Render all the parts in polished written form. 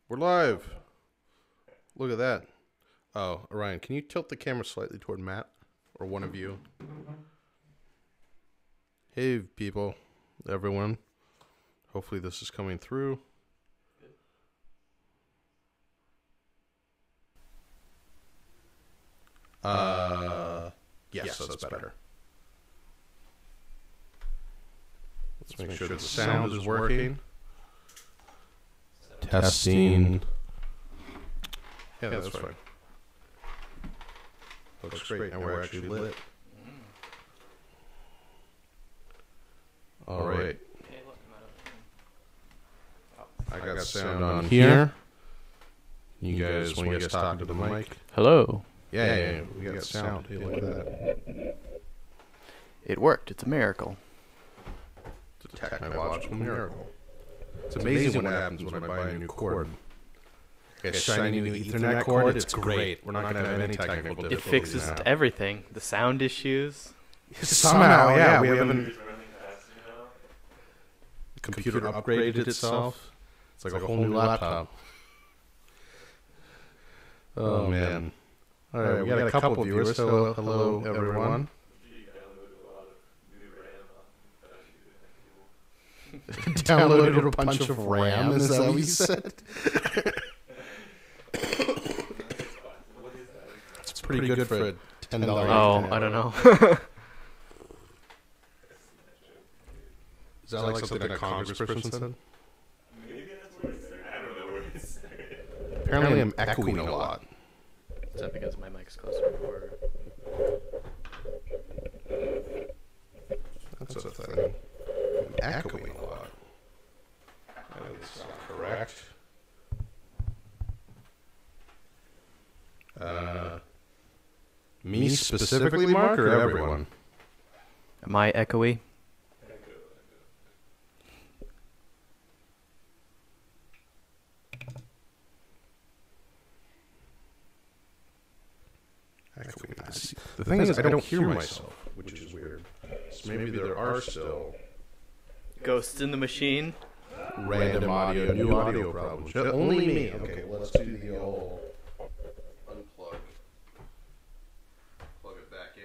We're live. Look at that. Oh, Orion, can you tilt the camera slightly toward Matt? Or one of you? Hey, people. Everyone. Hopefully this is coming through. Yes, that's better. Let's make sure the sound is working. Testing. Yeah, that's fine. Looks great. And we're actually lit. All right. I got sound on here. You guys, when you guys talking to the mic. Hello. Yeah, we got sound. Hey, look at that. It worked. It's a miracle. It's a technological miracle. It's amazing what happens when I buy a new cord. A shiny new Ethernet cord, it's great. We're not going to have any technical difficulties. It fixes everything. The sound issues. Somehow, yeah. We haven't... The computer upgraded itself. It's like a whole new laptop. Oh, man. All right, we got a couple of viewers. Hello, everyone. Downloaded a bunch of RAM, is that what you said? It's pretty good for $10. Oh, I don't know. Is that like something a congressperson said? Apparently I'm echoing a lot. Is that because my mic's closer? Or... That's a thing. I'm echoing a lot. That's correct. Me specifically, Mark, or everyone? Am I echoey? The thing is, I don't hear myself, which is weird. So maybe there are still Ghosts in the machine. random audio, new audio problems. Only me. Okay, well, let's do the old unplug. Plug it back in.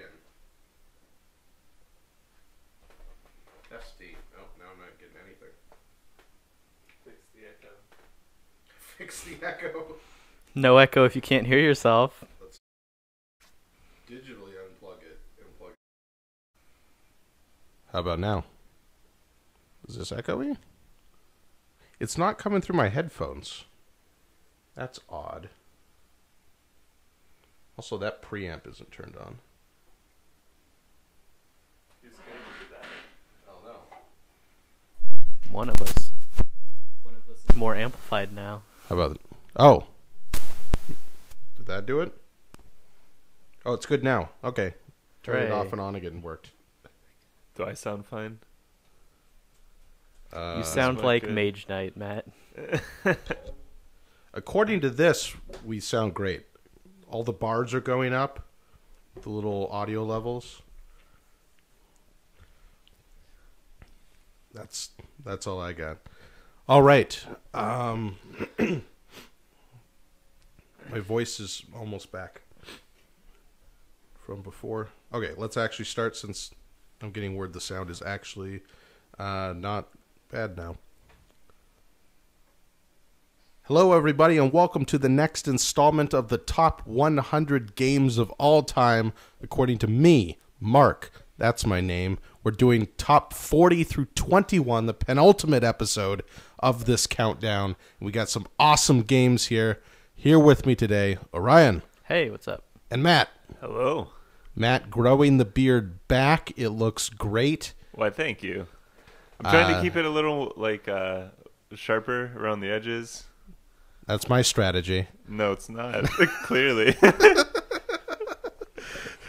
Testing. Oh, now I'm not getting anything. Fix the echo. Fix the echo. No echo if you can't hear yourself. Digitally unplug it and plug it. How about now? Is this echoey? It's not coming through my headphones. That's odd. Also, that preamp isn't turned on. Oh no. One of us. One of us is more amplified now. How about it? Oh. Did that do it? Oh, it's good now. Okay. Turn it off and on again. Worked. Do I sound fine? You sound like good. Mage Knight, Matt. According to this, we sound great. All the bars are going up. The little audio levels. That's all I got. All right. My voice is almost back from before. Okay, let's actually start since I'm getting word the sound is actually not bad now. Hello, everybody, and welcome to the next installment of the top 100 games of all time, according to me, Mark. That's my name. We're doing top 40 through 21, the penultimate episode of this countdown. We got some awesome games here. Here with me today, Orion. Hey, what's up? And Matt. Hello. Matt growing the beard back. It looks great. Why, thank you. I'm trying to keep it a little, sharper around the edges. That's my strategy. No, it's not. Clearly.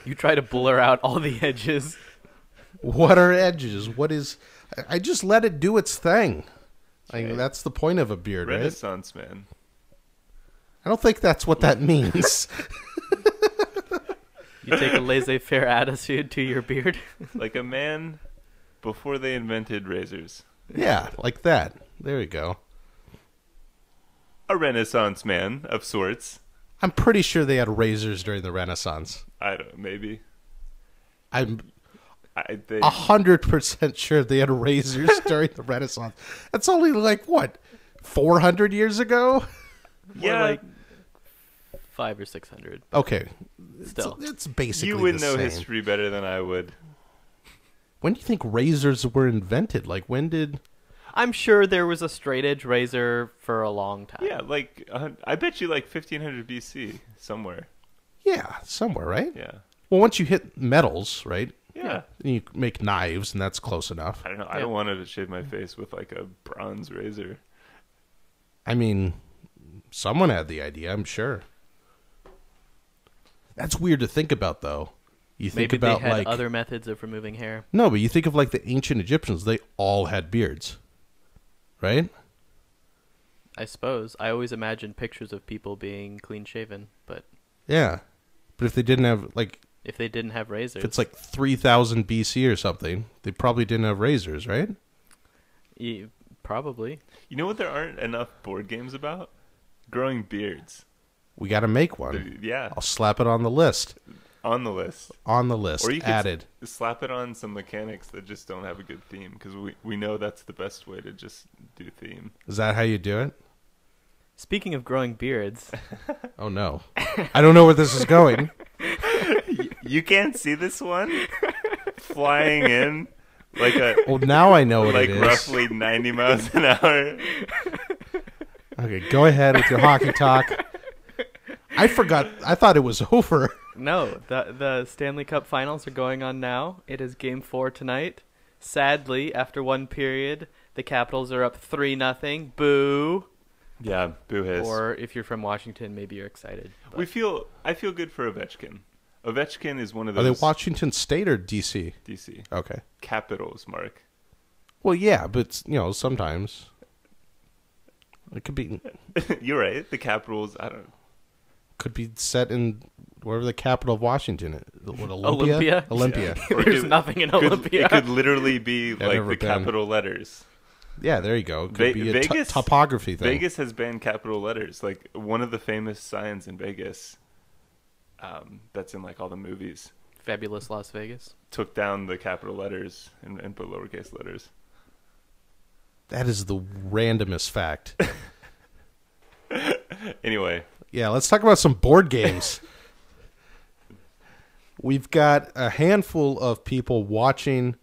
You try to blur out all the edges. What are edges? What is... I just let it do its thing. Okay. That's the point of a beard, right? Renaissance man. I don't think that's what that means. You take a laissez-faire attitude to your beard. Like a man before they invented razors. Yeah, like that. There you go. a Renaissance man of sorts. I'm pretty sure they had razors during the Renaissance. I don't. Maybe. I'm They 100% sure they had razors during the Renaissance. That's only like what, 400 years ago? More yeah. like 500 or 600. Okay, Still. it's basically You would the know same. history better than I would. When do you think razors were invented? Like when did? I'm sure there was a straight edge razor for a long time. Yeah, like I bet you like 1500 BC somewhere. Yeah, somewhere, right? Yeah. Well, once you hit metals, right? Yeah. You make knives, and that's close enough. I don't know. I Yeah. don't want to shave my face with like a bronze razor. I mean, someone had the idea, I'm sure. That's weird to think about, though. You think Maybe about they had like other methods of removing hair. no, but you think of like the ancient Egyptians; they all had beards, right? I suppose. I always imagined pictures of people being clean shaven, but Yeah, but if they didn't have like, if they didn't have razors, if it's like 3000 BC or something, they probably didn't have razors, right? probably. You know what there aren't enough board games about? Growing beards. We got to make one. Yeah, I'll slap it on the list. on the list. On the list. Or you could Added. slap it on some mechanics that just don't have a good theme, because we know that's the best way to just do theme. Is that how you do it? Speaking of growing beards, Oh no, I don't know where this is going. You can't see this one flying in like a Well, now I know what like it is. roughly 90 miles an hour. Okay, go ahead with your hockey talk. I forgot. I thought it was over. no, the Stanley Cup Finals are going on now. It is Game 4 tonight. Sadly, after one period, the Capitals are up 3-0. Boo! Yeah, boo hiss. Or if you're from Washington, maybe you're excited. but- I feel good for Ovechkin. Ovechkin is one of Are those they Washington State or DC? DC Okay. Capitals, Mark. Well, yeah, but sometimes it could be You're right. The Capitals, I don't set in wherever the capital of Washington is. What, Olympia? Olympia. Yeah. Or There's could- nothing in Olympia. It could literally be like never the been. capital letters. Yeah, there you go. It could be a Vegas- topography thing. Vegas has banned capital letters. Like one of the famous signs in Vegas, that's in like all the movies, Fabulous Las Vegas. took down the capital letters and put lowercase letters. That is the randomest fact. Anyway, Yeah, let's talk about some board games. We've got a handful of people watching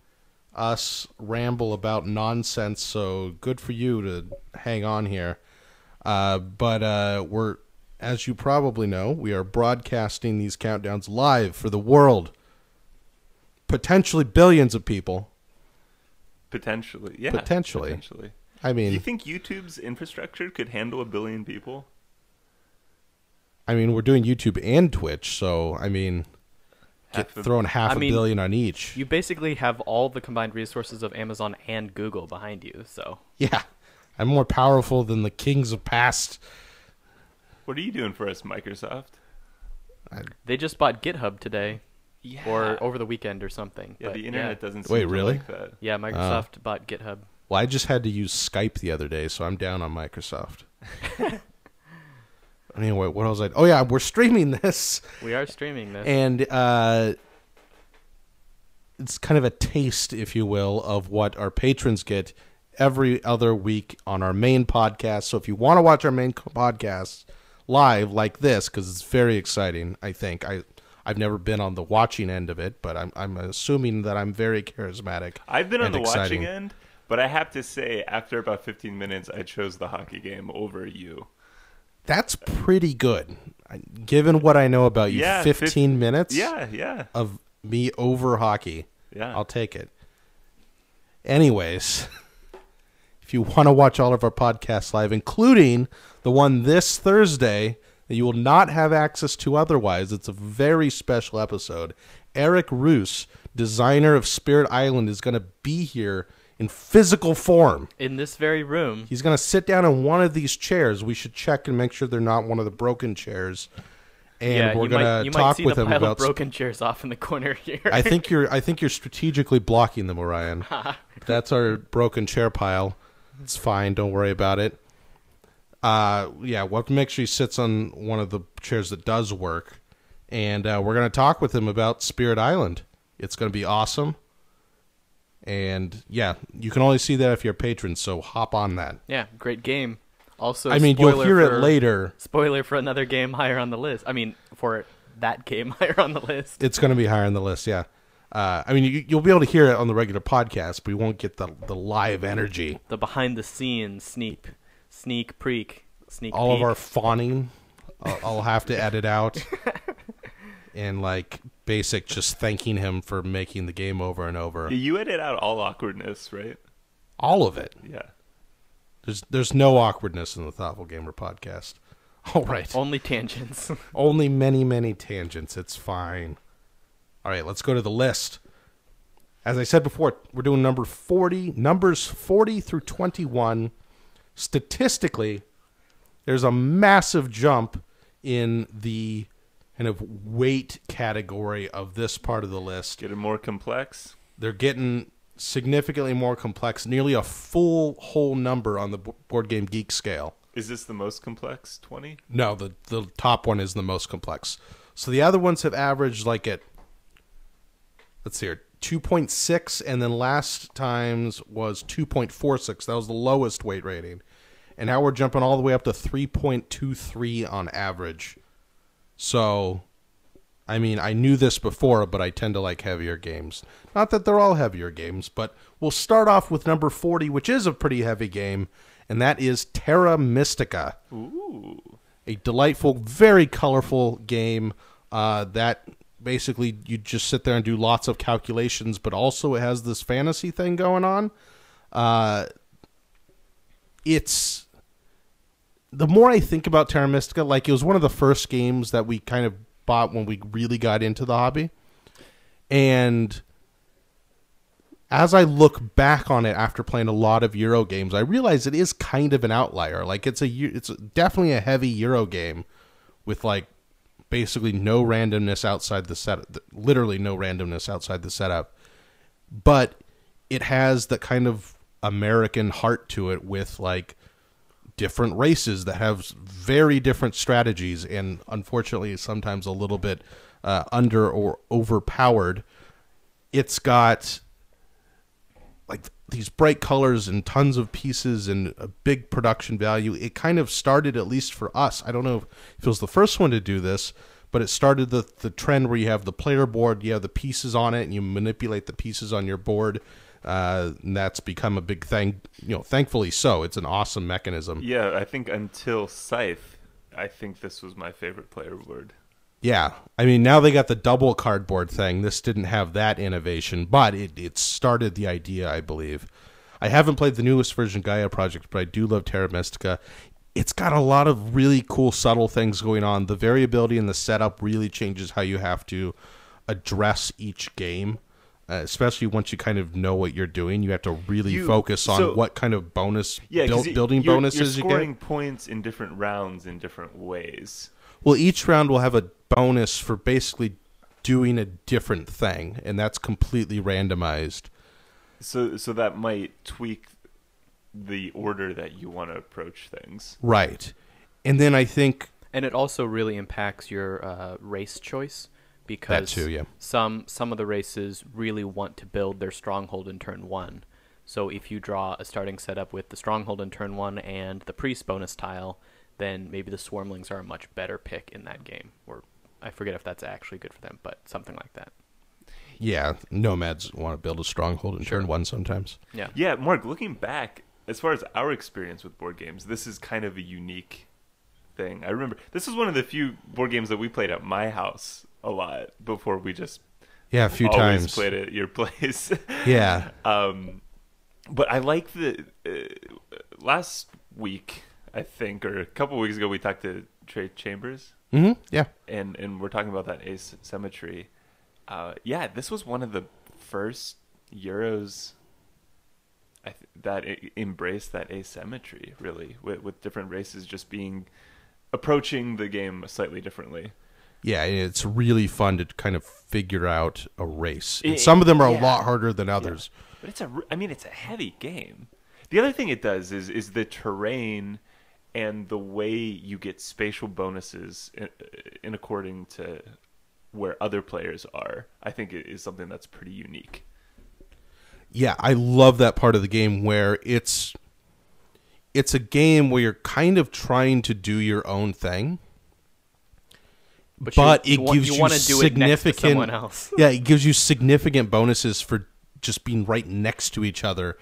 us ramble about nonsense, so good for you to hang on here. But we're, as you probably know, we are broadcasting these countdowns live for the world. Potentially billions of people. potentially, yeah, Potentially. potentially. I Do you mean, think YouTube's infrastructure could handle 1 billion people? we're doing YouTube and Twitch, so I mean, throwing half I a mean, billion on each. You basically have all the combined resources of Amazon and Google behind you, so Yeah, I'm more powerful than the kings of past. What are you doing for us, Microsoft? they just bought GitHub today Yeah. or over the weekend or something. Yeah, but the internet doesn't seem Wait, to really? like that. Yeah, Microsoft bought GitHub. Well, I just had to use Skype the other day, so I'm down on Microsoft. Anyway, what was I? Oh yeah, we're streaming this, We are streaming this. and it's kind of a taste, if you will, of what our patrons get every other week on our main podcast. So if you want to watch our main podcast live like this, because it's very exciting, I think I've never been on the watching end of it, but I'm assuming that I'm very charismatic. I've been on and the exciting. watching end, but I have to say, after about 15 minutes, I chose the hockey game over you. That's pretty good, given what I know about you. Yeah, 15 minutes Yeah. of me over hockey. Yeah. I'll take it. Anyways, if you want to watch all of our podcasts live, including the one this Thursday that you will not have access to otherwise, it's a very special episode. Eric Roos, designer of Spirit Island, is going to be here in physical form. In this very room, He's going to sit down in one of these chairs. We should check and make sure they're not one of the broken chairs. And we're going to talk with him pile about of broken chairs off in the corner here. I think you're strategically blocking them, Orion. That's our broken chair pile. It's fine. Don't worry about it. Yeah, we'll have to make sure he sits on one of the chairs that does work. And we're going to talk with him about Spirit Island. It's going to be awesome. And, yeah, you can only see that if you're a patron, so hop on that. Yeah, great game. Also, I mean, you'll hear it later. Spoiler for another game higher on the list. I mean, for that game higher on the list. It's going to be higher on the list, yeah. I mean, you'll be able to hear it on the regular podcast, but you won't get the live energy. The behind-the-scenes sneak peek. All of our fawning, I'll have to edit out. And, like, basic just thanking him for making the game over and over. You edit out all awkwardness, right? All of it. Yeah. There's no awkwardness in the Thoughtful Gamer podcast. All right. Only tangents. Only many, many tangents. It's fine. All right, let's go to the list. As I said before, we're doing numbers 40 through 21. Statistically, there's a massive jump in the kind of weight category of this part of the list. Getting more complex. They're getting significantly more complex, nearly a full whole number on the Board Game Geek scale. Is this the most complex, 20? No, the top one is the most complex. So the other ones have averaged like at, let's see here, 2.6, and then last time's was 2.46. That was the lowest weight rating. And now we're jumping all the way up to 3.23 on average. So, I mean, I knew this before, but I tend to like heavier games. Not that they're all heavier games, but we'll start off with number 40, which is a pretty heavy game, and that is Terra Mystica. Ooh. A delightful, very colorful game that basically you just sit there and do lots of calculations, but also it has this fantasy thing going on. It's... The more I think about Terra Mystica, like it was one of the first games that we kind of bought when we really got into the hobby. And as I look back on it after playing a lot of Euro games, I realize it is kind of an outlier. Like it's definitely a heavy Euro game with like basically no randomness outside the setup, literally no randomness outside the setup. But it has the kind of American heart to it with like different races that have very different strategies and unfortunately sometimes a little bit under or overpowered. It's got like these bright colors and tons of pieces and a big production value. It kind of started, at least for us, I don't know if it was the first one to do this, but it started the trend where you have the player board, you have the pieces on it, and you manipulate the pieces on your board. And that's become a big thing, thankfully so. It's an awesome mechanism. Yeah, I think until Scythe, I think this was my favorite player board. Yeah, I mean, now they got the double cardboard thing. This didn't have that innovation, but it started the idea, I believe. I haven't played the newest version, Gaia Project, but I do love Terra Mystica. It's got a lot of really cool, subtle things going on. The variability in the setup really changes how you have to address each game. Especially once you kind of know what you're doing, you have to really focus on what kind of bonus building bonuses you get. You're scoring points in different rounds in different ways. Well, each round will have a bonus for basically doing a different thing, and that's completely randomized. So that might tweak the order that you want to approach things. Right. And then I think... And it also really impacts your race choice. Because that too, yeah. some of the races really want to build their stronghold in turn 1. So if you draw a starting setup with the stronghold in turn 1 and the priest bonus tile, then maybe the swarmlings are a much better pick in that game. Or I forget if that's actually good for them, but something like that. Yeah, nomads want to build a stronghold in turn 1 sometimes. Yeah, Mark, looking back, as far as our experience with board games, this is kind of a unique thing. I remember this was one of the few board games that we played at my house a lot before we just a few times played it at your place. Yeah. But I like the last week, I think, or a couple of weeks ago, we talked to Trey Chambers. Mm-hmm. Yeah. And we're talking about that asymmetry. This was one of the first Euros that embraced that asymmetry, really, with different races just approaching the game slightly differently. Yeah, it's really fun to kind of figure out a race. And some of them are a lot harder than others. Yeah. But it's a heavy game. The other thing it does is the terrain and the way you get spatial bonuses in according to where other players are, I think it is something that's pretty unique. Yeah, I love that part of the game where it's a game where you're kind of trying to do your own thing, but it gives you wanna do it next to someone significant else. yeah, it gives you significant bonuses for just being right next to each other,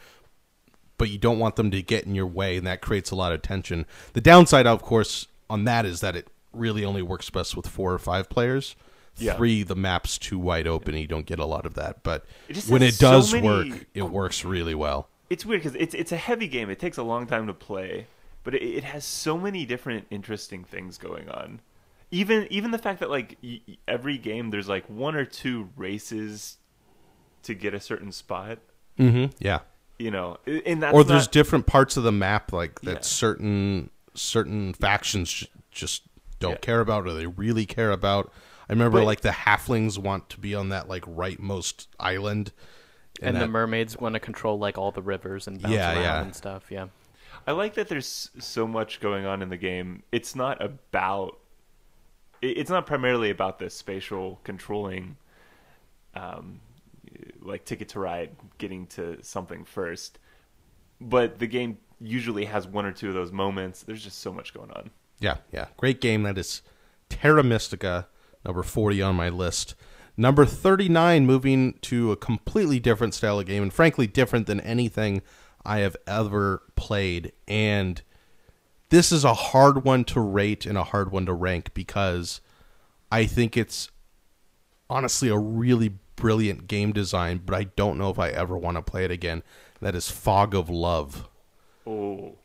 but you don't want them to get in your way, and that creates a lot of tension. The downside, of course, on that is that it really only works best with 4 or 5 players. Yeah. 3, the map's too wide open, and you don't get a lot of that. But It just when has it does so many- work, it works really well. It's weird because it's a heavy game. It takes a long time to play, but it has so many different interesting things going on. Even the fact that like every game there's like 1 or 2 races to get a certain spot. Mm-hmm. Yeah. You know, and that's Or there's not, different parts of the map like that Yeah. certain factions just don't Yeah. care about, or they really care about. I remember But- like the halflings want to be on that like rightmost island, And the that- mermaids want to control like all the rivers and bounce Yeah, around yeah. and stuff. Yeah. I like that there's so much going on in the game. It's not about. It's not primarily about the spatial controlling, like Ticket to Ride, getting to something first. But the game usually has 1 or 2 of those moments. There's just so much going on. Yeah, yeah. Great game. That is Terra Mystica, number 40 on my list. Number 39, moving to a completely different style of game, and frankly different than anything I have ever played. And this is a hard one to rate and a hard one to rank because I think it's honestly a really brilliant game design, but I don't know if I ever want to play it again. That is Fog of Love. Oh,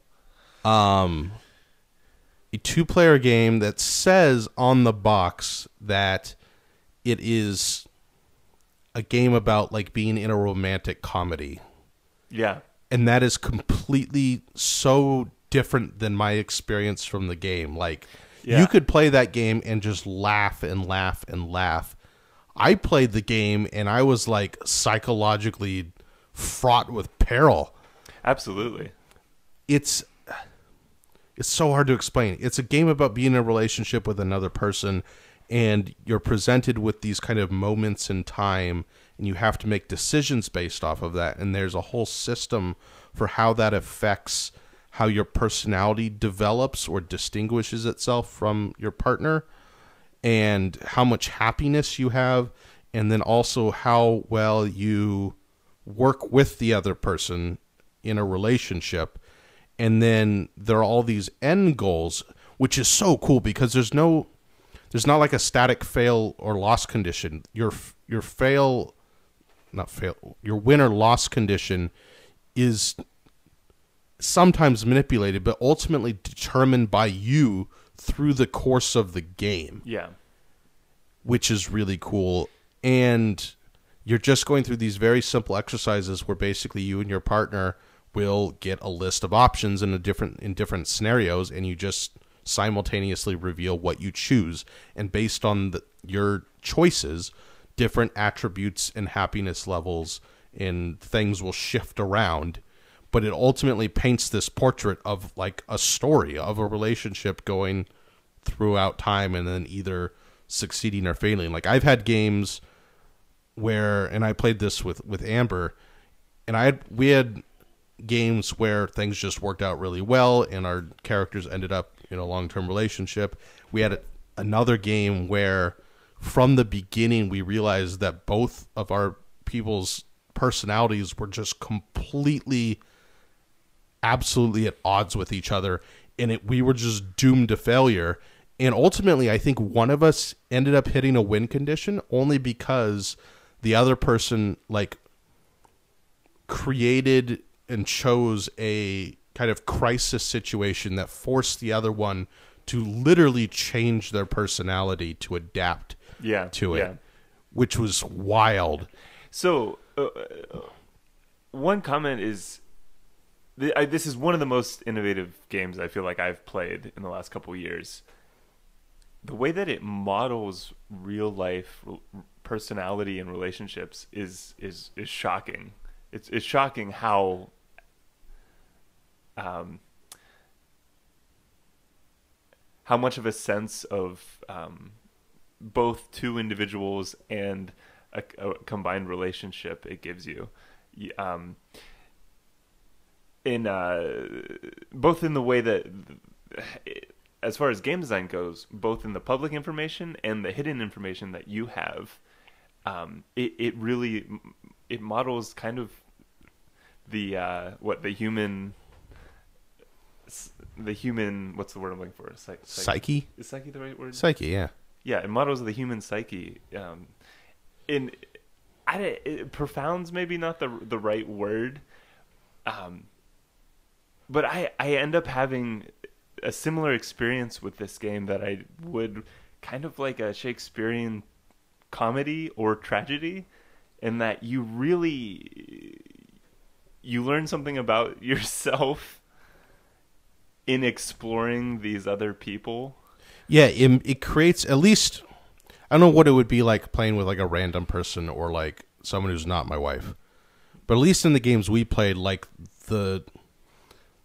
A 2-player game that says on the box that it is a game about like being in a romantic comedy. yeah. And that is completely so different than my experience from the game. Like Yeah. you could play that game and just laugh and laugh and laugh. I played the game and I was like psychologically fraught with peril. Absolutely. It's so hard to explain. It's a game about being in a relationship with another person, and you're presented with these kind of moments in time, and you have to make decisions based off of that. And there's a whole system for how that affects how your personality develops or distinguishes itself from your partner, and how much happiness you have, and then also how well you work with the other person in a relationship. And then there are all these end goals, which is so cool because there's not like a static fail or loss condition. Your win or loss condition is sometimes manipulated, but ultimately determined by you through the course of the game, Yeah. which is really cool. And you're just going through these very simple exercises where basically you and your partner will get a list of options in different scenarios, and you just simultaneously reveal what you choose. And based on your choices, different attributes and happiness levels and things will shift around. But it ultimately paints this portrait of like a story of a relationship going throughout time and then either succeeding or failing. Like I've had games where, and I played this with Amber, and we had games where things just worked out really well and our characters ended up in a long-term relationship. We had another game where from the beginning we realized that both of our people's personalities were just completely, absolutely at odds with each other, and we were just doomed to failure. And ultimately, I think one of us ended up hitting a win condition only because the other person like created and chose a kind of crisis situation that forced the other one to literally change their personality to adapt to it, Yeah. which was wild. So, one comment is, this is one of the most innovative games I feel like I've played in the last couple of years. The way that it models real life personality and relationships is shocking. It's shocking how how much of a sense of both two individuals and a combined relationship it gives you. In both in the way that, as far as game design goes, both in the public information and the hidden information that you have, it really models kind of the human, what's the word I'm looking for? Psyche? Is psyche the right word? Psyche, yeah. Yeah, it models the human psyche. Profound's maybe not the right word, but I end up having a similar experience with this game that I would kind of like a Shakespearean comedy or tragedy, in that you learn something about yourself in exploring these other people. Yeah, it creates, at least, I don't know what it would be like playing with like a random person or like someone who's not my wife, but at least in the games we played, like the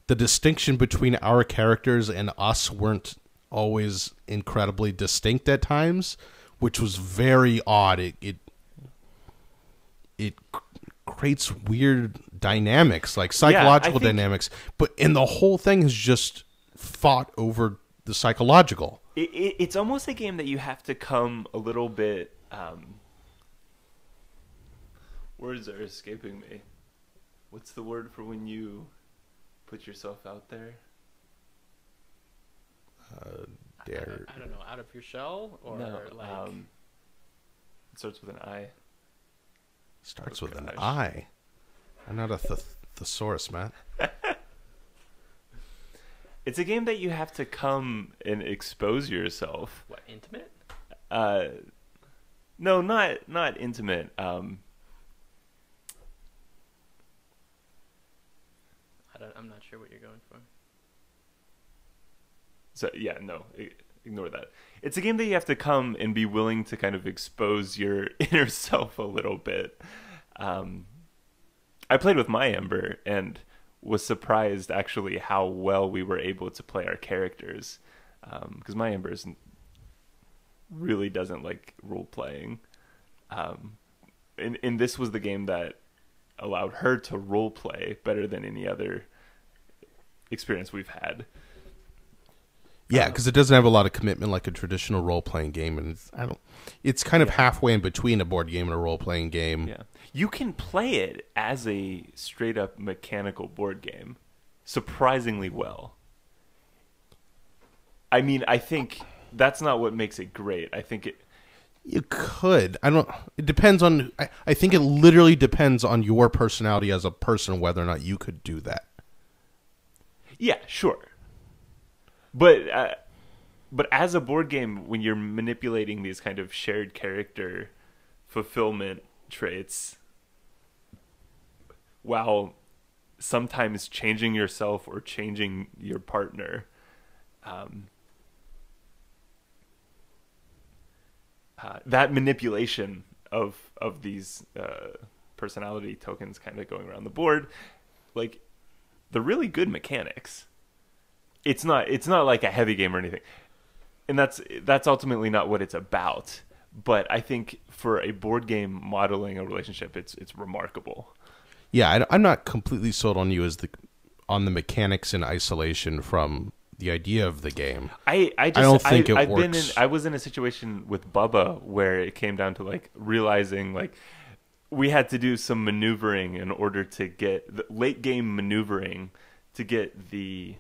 distinction between our characters and us weren't always incredibly distinct at times, which was very odd. It creates weird dynamics, like psychological dynamics, and the whole thing is just fought over the psychological. It's almost a game that you have to come a little bit. Words are escaping me. What's the word for when you put yourself out there? Dare. I don't know. Out of your shell, or No, like it starts with an I. Starts with an I. I'm not a thesaurus, man. It's a game that you have to come and expose yourself. what, intimate? No, not intimate. I'm not sure what you're going for. So yeah, no, ignore that. It's a game that you have to come and be willing to kind of expose your inner self a little bit. I played with my Ember and was surprised actually how well we were able to play our characters, because my Ember really doesn't like role playing, and this was the game that allowed her to role play better than any other experience we've had. Yeah, because it doesn't have a lot of commitment like a traditional role-playing game, and it's kind of halfway in between a board game and a role-playing game. Yeah, you can play it as a straight-up mechanical board game surprisingly well. I mean, I think that's not what makes it great. I think You could. It depends on. I think it literally depends on your personality as a person whether or not you could do that. Yeah, sure. But as a board game, when you're manipulating these kind of shared character fulfillment traits, while sometimes changing yourself or changing your partner, that manipulation of these personality tokens kind of going around the board, like the really good mechanics. It's not like a heavy game or anything, and that's ultimately not what it's about. But I think for a board game modeling a relationship, it's remarkable. Yeah, I'm not completely sold on you on the mechanics in isolation from the idea of the game. I don't think it works. I was in a situation with Bubba where it came down to like realizing like we had to do some maneuvering in order to get the late game maneuvering to get the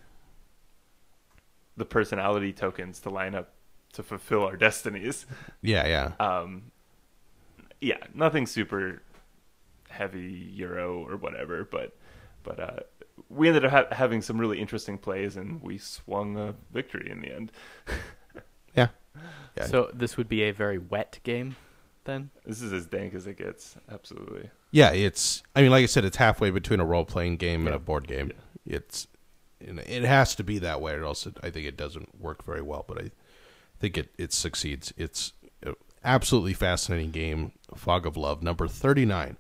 personality tokens to line up to fulfill our destinies. Yeah. Yeah, nothing super heavy Euro or whatever, but we ended up having some really interesting plays, and we swung a victory in the end. Yeah. So this would be a very wet game, then? This is as dank as it gets, absolutely. Yeah, like I said, it's halfway between a role-playing game and a board game. Yeah. It has to be that way, or else I think it doesn't work very well, but I think it succeeds. It's an absolutely fascinating game, Fog of Love, number 39.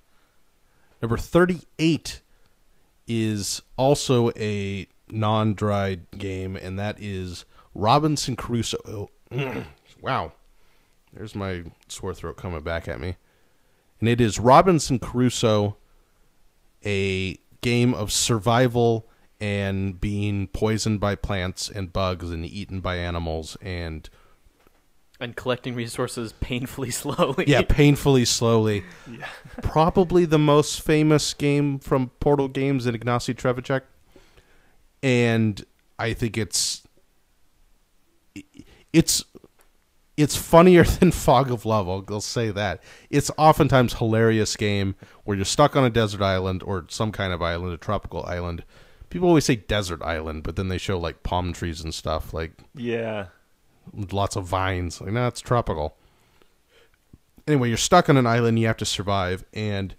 Number 38 is also a non-dried game, and that is Robinson Crusoe. Wow. There's my sore throat coming back at me. And it is Robinson Crusoe, a game of survival and being poisoned by plants and bugs and eaten by animals and collecting resources painfully slowly. yeah, painfully slowly. Yeah. Probably the most famous game from Portal Games and Ignacy Trzewiczek. And I think it's funnier than Fog of Love, I'll say that. It's oftentimes a hilarious game where you're stuck on a desert island or some kind of island, a tropical island. People always say desert island, but then they show like palm trees and stuff, like Yeah. lots of vines. Like, no, it's tropical. Anyway, you're stuck on an island, you have to survive, and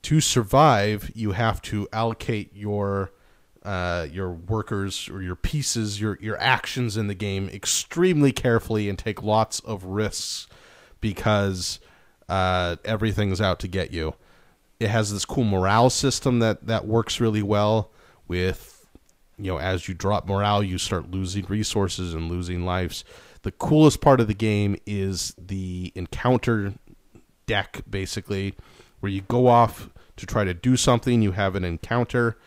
to survive, you have to allocate your workers or your pieces, your actions in the game extremely carefully and take lots of risks because everything's out to get you. It has this cool morale system that works really well with, as you drop morale, you start losing resources and losing lives. The coolest part of the game is the encounter deck, basically, where you go off to try to do something, you have an encounter,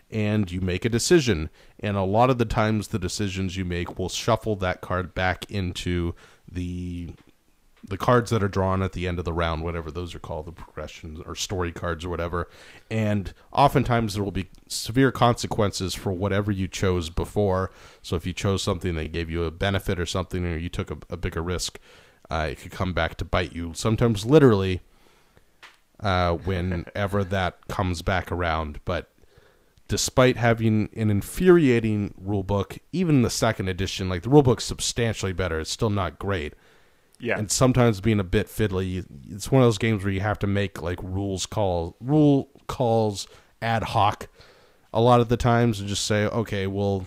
and you make a decision. And a lot of the times the decisions you make will shuffle that card back into the cards that are drawn at the end of the round, whatever those are called, the progressions or story cards or whatever. And oftentimes there will be severe consequences for whatever you chose before. So if you chose something that gave you a benefit or something, or you took a bigger risk, it could come back to bite you, sometimes literally, whenever that comes back around. But despite having an infuriating rulebook, even the second edition, like the rulebook's substantially better, it's still not great. Yeah. And sometimes being a bit fiddly, it's one of those games where you have to make like rule calls ad hoc a lot of the times and just say, okay, we'll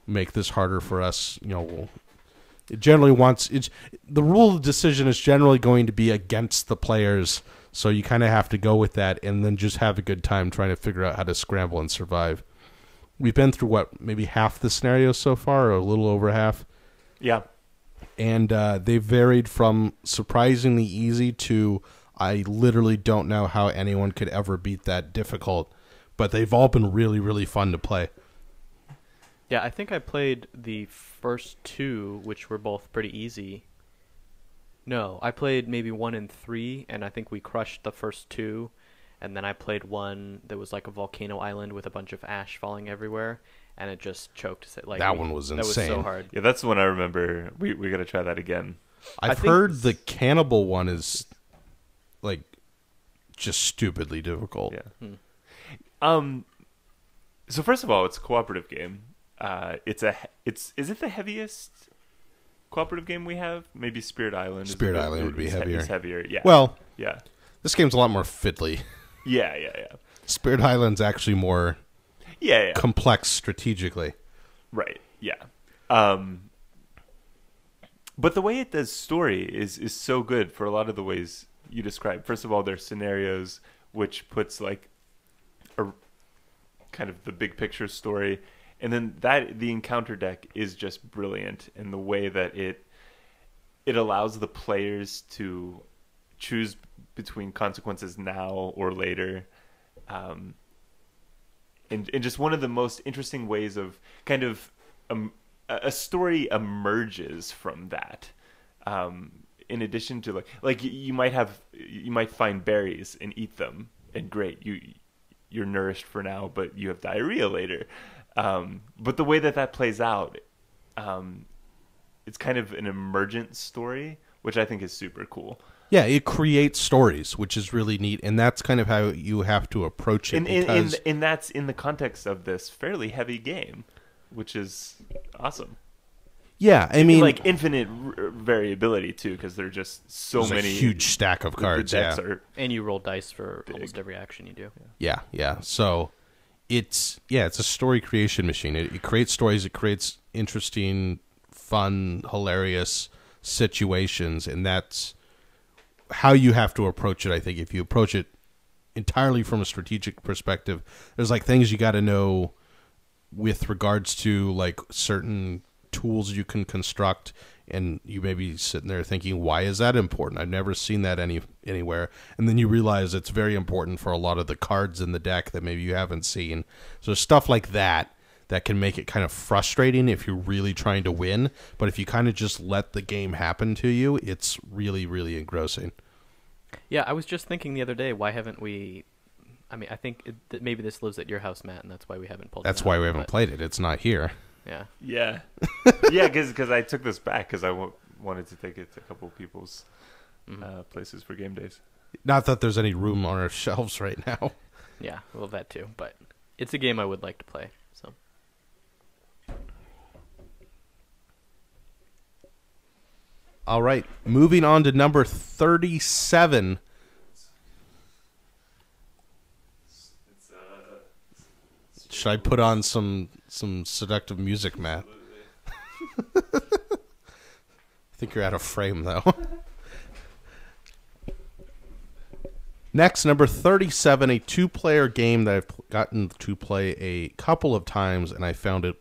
make this harder for us. It generally the rule decision is generally going to be against the players. So you kind of have to go with that and then just have a good time trying to figure out how to scramble and survive. We've been through, maybe half the scenarios so far, or a little over half. Yeah. And they varied from surprisingly easy to I literally don't know how anyone could ever beat that difficult. But they've all been really, really fun to play. Yeah, I think I played the first two, which were both pretty easy. No, I played maybe 1 and 3, and I think we crushed the first two. And then I played one that was like a volcano island with a bunch of ash falling everywhere, and it just choked. That one was insane. That was so hard. Yeah, that's the one I remember. We got to try that again. I've heard the cannibal one is like just stupidly difficult. Yeah. So first of all, it's a cooperative game. Is it the heaviest cooperative game we have? Maybe Spirit Island. Spirit Island would be heavier. It's heavier. Yeah. Well, yeah. This game's a lot more fiddly. Yeah. Spirit Island's actually more complex strategically. Right. Yeah. But the way it does story is so good for a lot of the ways you described. First of all, there's scenarios which puts like a kind of the big picture story, and then the encounter deck is just brilliant in the way that it allows the players to choose between consequences now or later, and just one of the most interesting ways of kind of a story emerges from that. In addition to like you might find berries and eat them, and great, you're nourished for now, but you have diarrhea later. But the way that plays out, it's kind of an emergent story, which I think is super cool. Yeah, it creates stories, which is really neat, and that's kind of how you have to approach it. And that's in the context of this fairly heavy game, which is awesome. Yeah, I mean, like infinite variability too, because there are just so many. A huge stack of cards. The decks are and you roll dice for almost every action you do. Yeah. So it's a story creation machine. It creates stories. It creates interesting, fun, hilarious situations, and that's how you have to approach it. I think if you approach it entirely from a strategic perspective, there's like things you got to know with regards to like certain tools you can construct, and you may be sitting there thinking, why is that important? I've never seen that anywhere. And then you realize it's very important for a lot of the cards in the deck that maybe you haven't seen. So stuff like that can make it kind of frustrating if you're really trying to win. But if you kind of just let the game happen to you, it's really, really engrossing. Yeah, I was just thinking the other day, why haven't we... I mean, I think that maybe this lives at your house, Matt, and that's why we haven't pulled it out. That's why we haven't played it. It's not here. Yeah. Yeah. Yeah, because I took this back because I wanted to take it to a couple of people's places for game days. Not that there's any room on our shelves right now. Yeah, well, that too. But it's a game I would like to play. So. All right, moving on to number 37. Should I put on some seductive music, Matt? I think you're out of frame, though. Next, number 37, a two-player game that I've gotten to play a couple of times, and I found it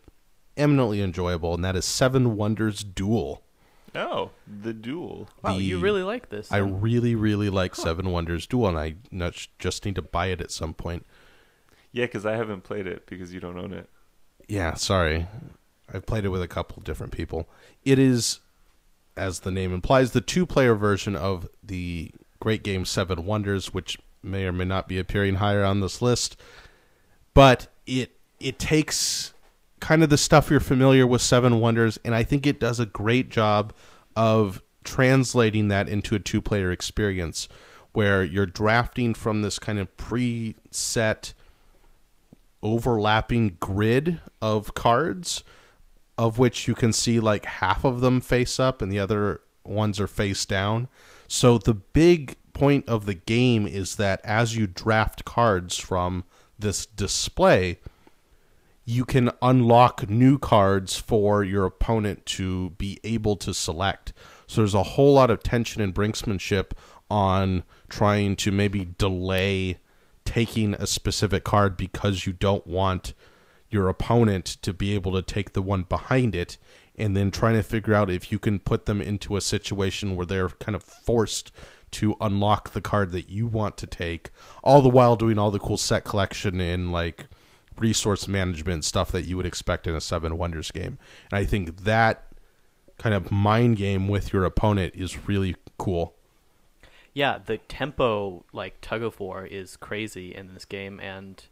eminently enjoyable, and that is Seven Wonders Duel. Oh, the Duel. Wow, you really like this. I really, really like Seven Wonders Duel, and I just need to buy it at some point. Yeah, because I haven't played it because you don't own it. Yeah, sorry. I've played it with a couple different people. It is, as the name implies, the two-player version of the great game Seven Wonders, which may or may not be appearing higher on this list. But it takes kind of the stuff you're familiar with Seven Wonders, and I think it does a great job of translating that into a two-player experience where you're drafting from this kind of preset overlapping grid of cards, of which you can see like half of them face up and the other ones are face down. So the big point of the game is that as you draft cards from this display, you can unlock new cards for your opponent to be able to select. So there's a whole lot of tension and brinksmanship on trying to maybe delay taking a specific card because you don't want your opponent to be able to take the one behind it, and then trying to figure out if you can put them into a situation where they're kind of forced to unlock the card that you want to take, all the while doing all the cool set collection and like resource management stuff that you would expect in a Seven Wonders game. And I think that kind of mind game with your opponent is really cool. Yeah, the tempo, like tug of war, is crazy in this game, and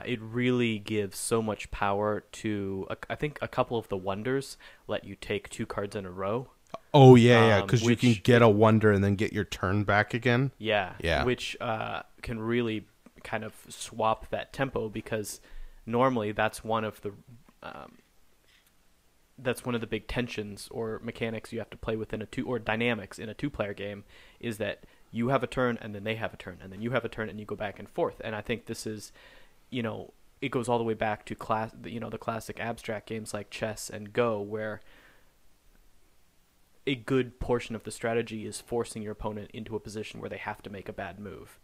it really gives so much power to. I think a couple of the wonders let you take two cards in a row. Oh yeah, because you can get a wonder and then get your turn back again. Yeah, yeah, which can really kind of swap that tempo, because normally that's one of the big tensions or mechanics you have to play within dynamics in a two-player game, is that you have a turn and then they have a turn and then you have a turn and you go back and forth. And I think this is, it goes all the way back to the classic abstract games like chess and Go, where a good portion of the strategy is forcing your opponent into a position where they have to make a bad move.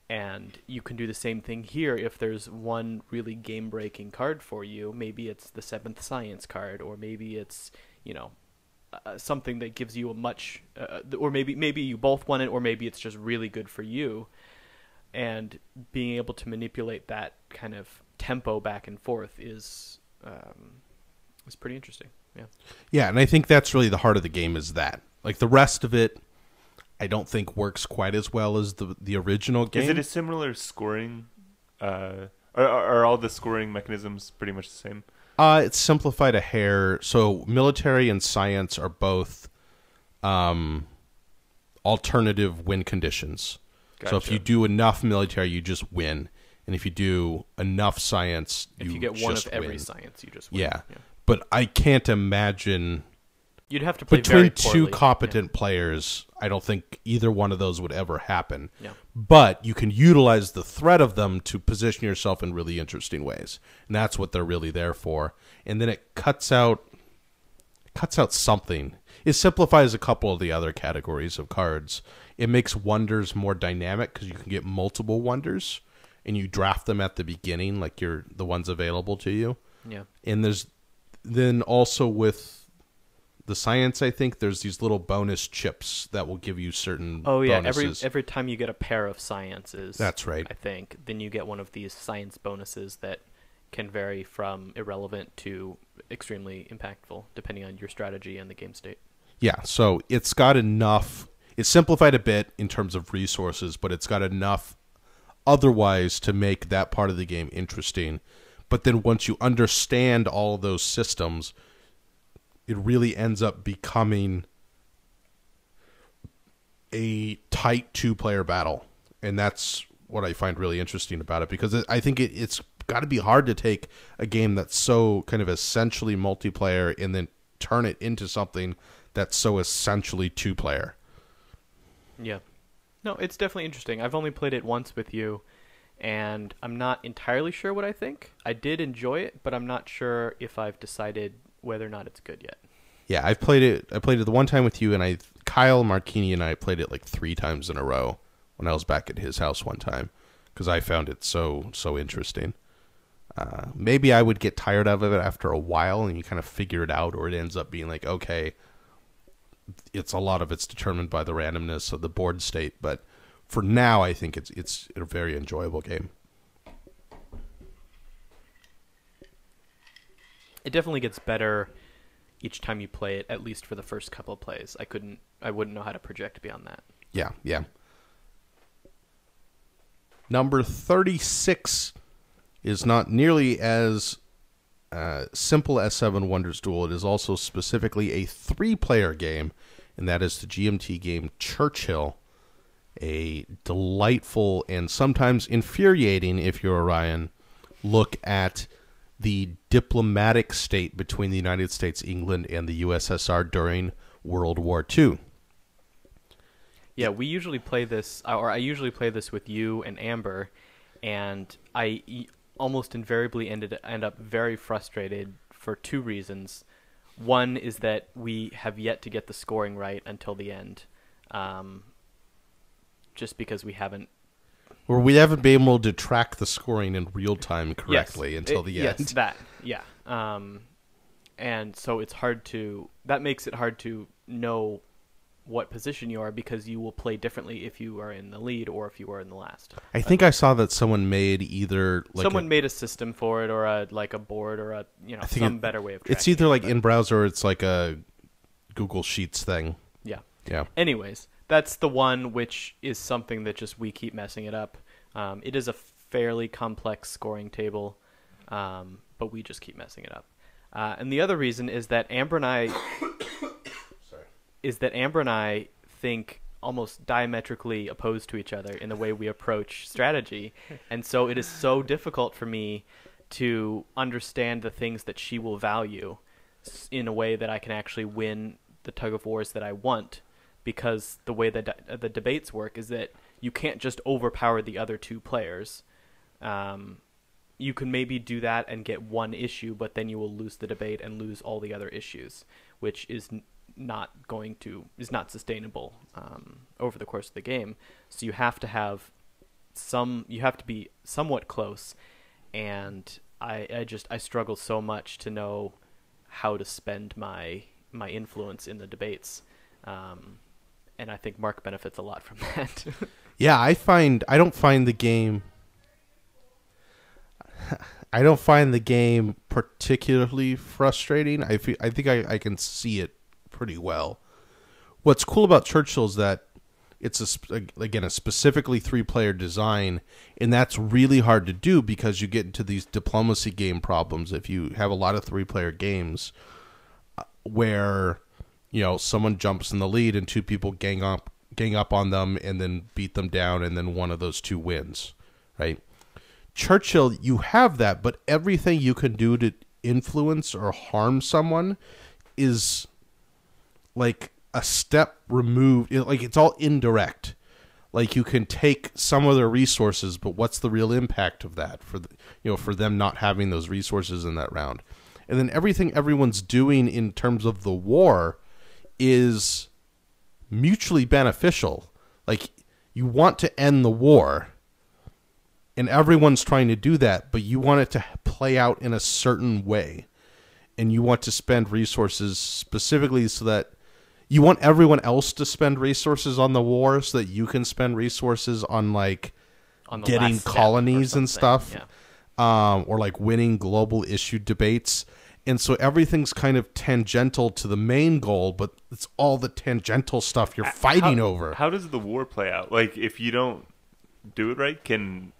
And you can do the same thing here if there's one really game-breaking card for you. Maybe it's the 7th Science card, or maybe it's, something that gives you a much... or maybe you both want it, or maybe it's just really good for you. And being able to manipulate that kind of tempo back and forth is pretty interesting. Yeah. Yeah, and I think that's really the heart of the game, is that. Like, the rest of it, I don't think works quite as well as the original game. Is it a similar scoring? Are all the scoring mechanisms pretty much the same? It's simplified a hair. So military and science are both alternative win conditions. Gotcha. So if you do enough military, you just win. And if you do enough science, if you get one of every science, you just win. Yeah. But I can't imagine... You'd have to play between two competent players, I don't think either one of those would ever happen. Yeah. But you can utilize the threat of them to position yourself in really interesting ways. And that's what they're really there for. And then it cuts out something. It simplifies a couple of the other categories of cards. It makes wonders more dynamic because you can get multiple wonders. and you draft them at the beginning, like you're the ones available to you. Yeah. And there's then also with the science, I think there's these little bonus chips that will give you certain bonuses. Every time you get a pair of sciences, that's right, I think, then you get one of these science bonuses that can vary from irrelevant to extremely impactful depending on your strategy and the game state. Yeah, so it's got enough. It's simplified a bit in terms of resources, but it's got enough otherwise to make that part of the game interesting. But then once you understand all of those systems, it really ends up becoming a tight two-player battle. And that's what I find really interesting about it, because I think it's got to be hard to take a game that's so kind of essentially multiplayer and then turn it into something that's so essentially two-player. Yeah. No, it's definitely interesting. I've only played it once with you, and I'm not entirely sure what I think. I did enjoy it, but I'm not sure if I've decided whether or not it's good yet. Yeah, I played it the one time with you, and Kyle Marchini and I played it like 3 times in a row when I was back at his house one time, because I found it so interesting. Maybe I would get tired of it after a while, and you kind of figure it out, or it ends up being like, okay, a lot of it's determined by the randomness of the board state. But for now, I think it's a very enjoyable game. It definitely gets better each time you play it, at least for the first couple of plays. I wouldn't know how to project beyond that. Yeah. Number 36 is not nearly as simple as Seven Wonders Duel. It is also specifically a 3-player game, and that is the GMT game Churchill, a delightful and sometimes infuriating, if you're Orion, look at the diplomatic state between the United States, England, and the USSR during World War II. Yeah, we usually play this, or I usually play this with you and Amber, and I almost invariably end up very frustrated for 2 reasons. One is that we have yet to get the scoring right until the end, just because we haven't. Or we haven't been able to track the scoring in real time correctly until the end. Yes, that, yeah. And so it's that makes it hard to know what position you are, because you will play differently if you are in the lead or if you are in the last. I think I saw that someone made either someone made a system for it, or a board, or some better way of tracking. It's either in browser, or it's like a Google Sheets thing. Yeah. Anyways, that's the one which is something that just we keep messing it up. It is a fairly complex scoring table, but we just keep messing it up. And the other reason is that Amber and I think almost diametrically opposed to each other in the way we approach strategy. And so it is so difficult for me to understand the things that she will value in a way that I can actually win the tug of wars that I want, because the way that the debates work is that you can't just overpower the other 2 players. You can maybe do that and get one issue, but then you will lose the debate and lose all the other issues, which is not sustainable over the course of the game. So you have to be somewhat close, and I struggle so much to know how to spend my influence in the debates, and I think Mark benefits a lot from that. Yeah, I don't find the game particularly frustrating. I think I can see it pretty well. What's cool about Churchill is that it's a specifically 3-player design, and that's really hard to do because you get into these diplomacy game problems if you have a lot of 3-player games where someone jumps in the lead and 2 people gang up on them and then beat them down, and then one of those 2 wins, right? Churchill, you have that, but everything you can do to influence or harm someone is like a step removed. It's all indirect. Like, you can take some of their resources, but what's the real impact of that for them not having those resources in that round? And then everything everyone's doing in terms of the war is mutually beneficial. Like, you want to end the war, And everyone's trying to do that, but you want it to play out in a certain way. And you want to spend resources specifically so that you want everyone else to spend resources on the war so that you can spend resources on like On the getting last step or colonies and something, stuff. yeah. Or like winning global issue debates. And so everything's kind of tangential to the main goal, but it's all the tangential stuff you're fighting over. How does the war play out? Like, if you don't do it right, can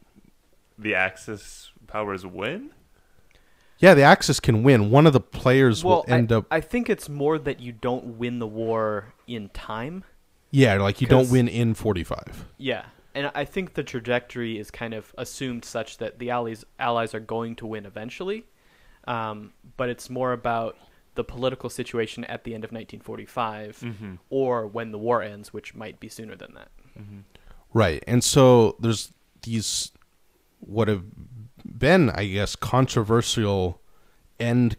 the Axis powers win? Yeah, the Axis can win. One of the players will end up... I think it's more that you don't win the war in time. Yeah, like you don't 'Cause- win in 45. Yeah, and I think the trajectory is kind of assumed such that the allies are going to win eventually, but it's more about the political situation at the end of 1945 or when the war ends, which might be sooner than that. Right. And so there's these what have been, I guess, controversial end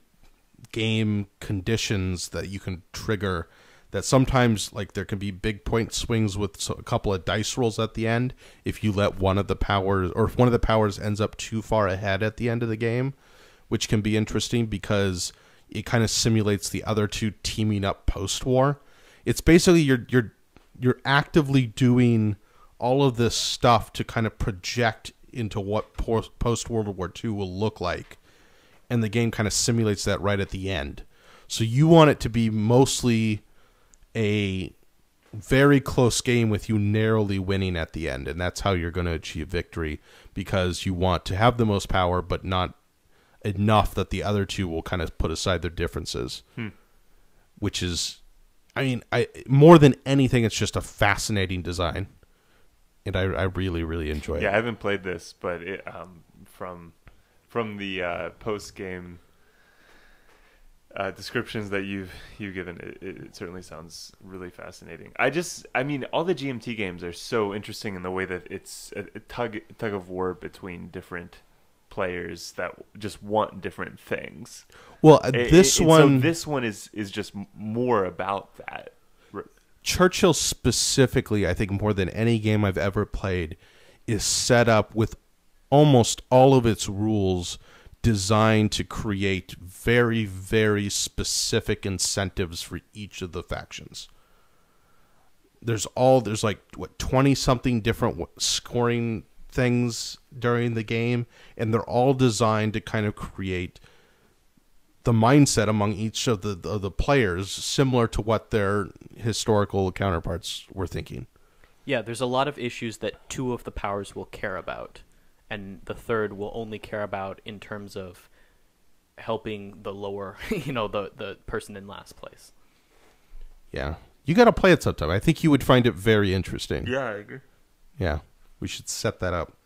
game conditions that you can trigger that sometimes like there can be big point swings with a couple of dice rolls at the end if you let one of the powers or if one of the powers ends up too far ahead at the end of the game, which can be interesting because it kind of simulates the other two teaming up post-war. It's basically you're actively doing all of this stuff to kind of project into what post-World War II will look like, and the game kind of simulates that right at the end. So you want it to be mostly a very close game with you narrowly winning at the end, and that's how you're going to achieve victory, because you want to have the most power, but not enough that the other two will kind of put aside their differences. Which is, I mean, more than anything, it's just a fascinating design. And I really, really enjoy it. Yeah, I haven't played this, but it, from the post game descriptions that you've given, it certainly sounds really fascinating. I mean, all the GMT games are so interesting in the way that it's a tug of war between different players that just want different things. Well, this one is just more about that. Churchill specifically, I think more than any game I've ever played, is set up with almost all of its rules designed to create very, very specific incentives for each of the factions. There's like, what, 20-something different scoring things during the game, and they're all designed to kind of create the mindset among each of the players similar to what their historical counterparts were thinking. Yeah, there's a lot of issues that two of the powers will care about, and the third will only care about in terms of helping the lower, the person in last place. Yeah. You got to play it sometime. I think you would find it very interesting. Yeah, I agree. Yeah. We should set that up.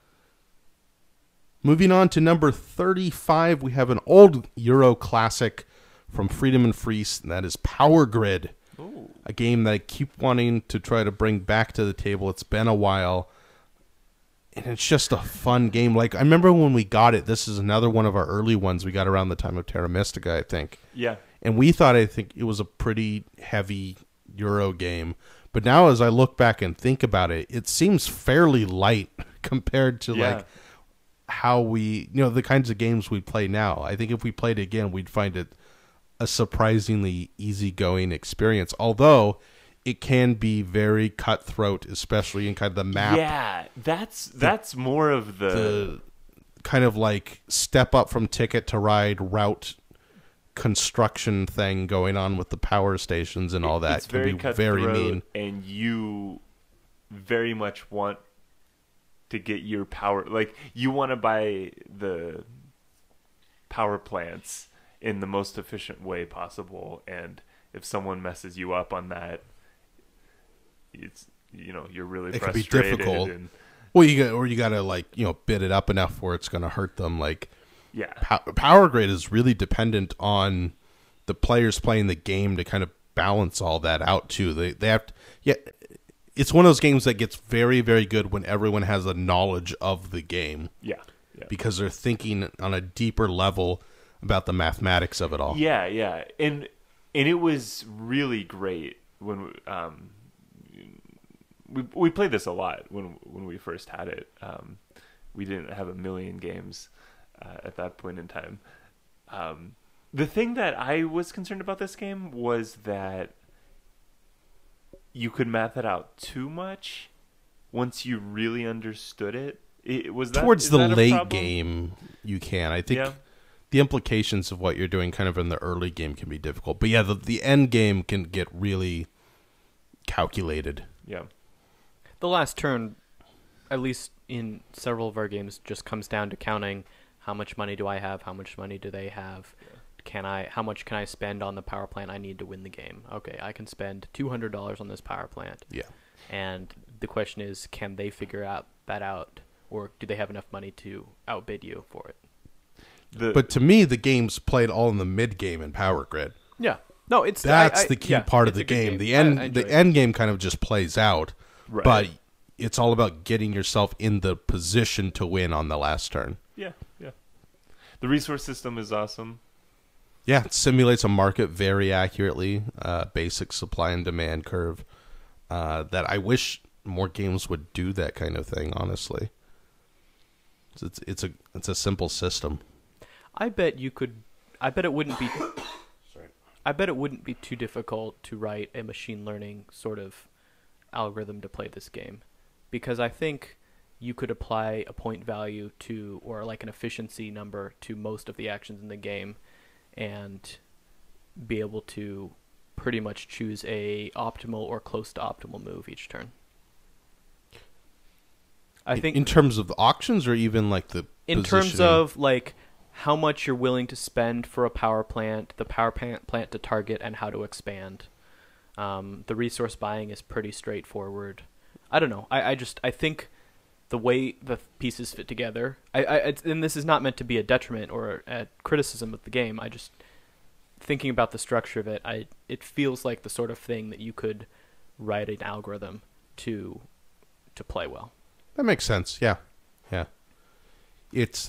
Moving on to number 35, we have an old Euro classic from Freedom and Freeze, and that is Power Grid. Ooh. A game that I keep wanting to try to bring back to the table. It's been a while, and it's just a fun game. Like, I remember when we got it, this is another one of our early ones we got around the time of Terra Mystica, I think. Yeah. And we thought, I think it was a pretty heavy Euro game. But now as I look back and think about it, it seems fairly light compared to like how we, the kinds of games we play now. I think if we played it again, we'd find it a surprisingly easygoing experience. Although it can be very cutthroat, especially in kind of the map. Yeah, that's more of the kind of like step up from Ticket to Ride route construction thing going on with the power stations and all that. It's very can be very mean, and you very much want to get your power, like you want to buy the power plants in the most efficient way possible, and if someone messes you up on that, it's you're really it frustrated. Can be difficult. And, well, you got to like bid it up enough where it's going to hurt them. Like yeah, Power Grid is really dependent on the players playing the game to kind of balance all that out too. They have to, it's one of those games that gets very, very good when everyone has a knowledge of the game. Yeah. Because they're thinking on a deeper level about the mathematics of it all. Yeah. And it was really great when we played this a lot when we first had it. we didn't have a million games at that point in time. The thing that I was concerned about this game was that you could math it out too much once you really understood it. Towards the that a late problem? game, you can. I think Yeah. the implications of what you're doing kind of in the early game can be difficult. But yeah, the end game can get really calculated. Yeah. The last turn, at least in several of our games, just comes down to counting how much money do I have, how much money do they have, how much can I spend on the power plant I need to win the game. Okay, I can spend $200 on this power plant. Yeah. And the question is, can they figure that out, or do they have enough money to outbid you for it? But to me, the game's played all in the mid game in Power Grid. Yeah. No, it's That's the key part of it's the a good game. The I end enjoy it. end game kind of just plays out, Right. but it's all about getting yourself in the position to win on the last turn. Yeah. The resource system is awesome. Yeah, it simulates a market very accurately, basic supply and demand curve. That I wish more games would do that kind of thing. Honestly, it's a simple system. I bet it wouldn't be. I bet it wouldn't be too difficult to write a machine learning sort of algorithm to play this game, because I think you could apply a point value to, or like an efficiency number to most of the actions in the game, and be able to pretty much choose a optimal or close to optimal move each turn. I think in terms of the auctions, or even like the in terms positioning? of like how much you're willing to spend for a power plant, the power plant to target, and how to expand. The resource buying is pretty straightforward. I don't know. I think the way the pieces fit together, and this is not meant to be a detriment or a criticism of the game. I just thinking about the structure of it. It feels like the sort of thing that you could write an algorithm to play well. That makes sense. Yeah. It's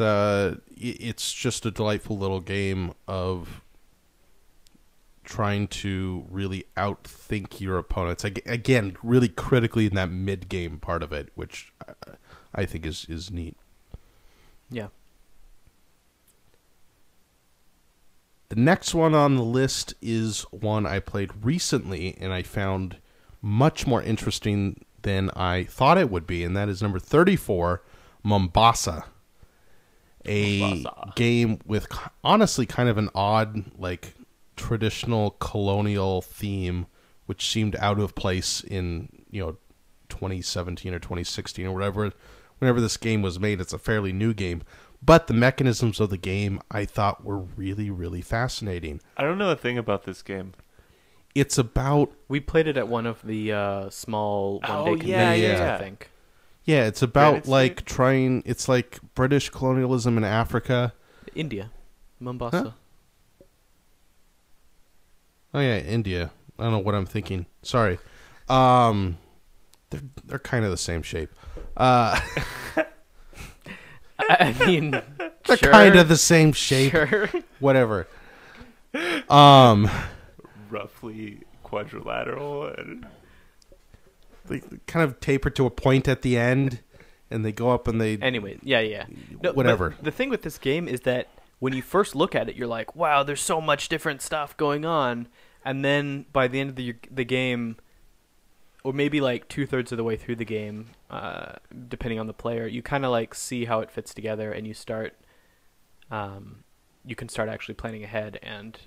just a delightful little game of trying to really outthink your opponents. Again, really critically in that mid game part of it, which I think is neat. Yeah. The next one on the list is one I played recently and I found much more interesting than I thought it would be, and that is number 34, Mombasa. A game with honestly kind of an odd, like, traditional colonial theme, which seemed out of place in 2017 or 2016 or whenever this game was made. It's a fairly new game, but the mechanisms of the game I thought were really, really fascinating. I don't know a thing about this game. It's about We played it at one of the small one-day Oh, conventions, yeah. I think. yeah, it's about Granite State? it's like British colonialism in Africa. India. Mombasa. Huh? Oh yeah, India. I don't know what I'm thinking. Sorry. They're kind of the same shape. I mean, They're sure, kind of the same shape. Sure. Whatever. Roughly quadrilateral. And They kind of taper to a point at the end, and they go up and they. Anyway, yeah. No, Whatever. but the thing with this game is that when you first look at it, you're like, wow, there's so much different stuff going on. And then by the end of the game, or maybe like 2/3 of the way through the game, depending on the player, you kind of like see how it fits together, and you can start actually planning ahead and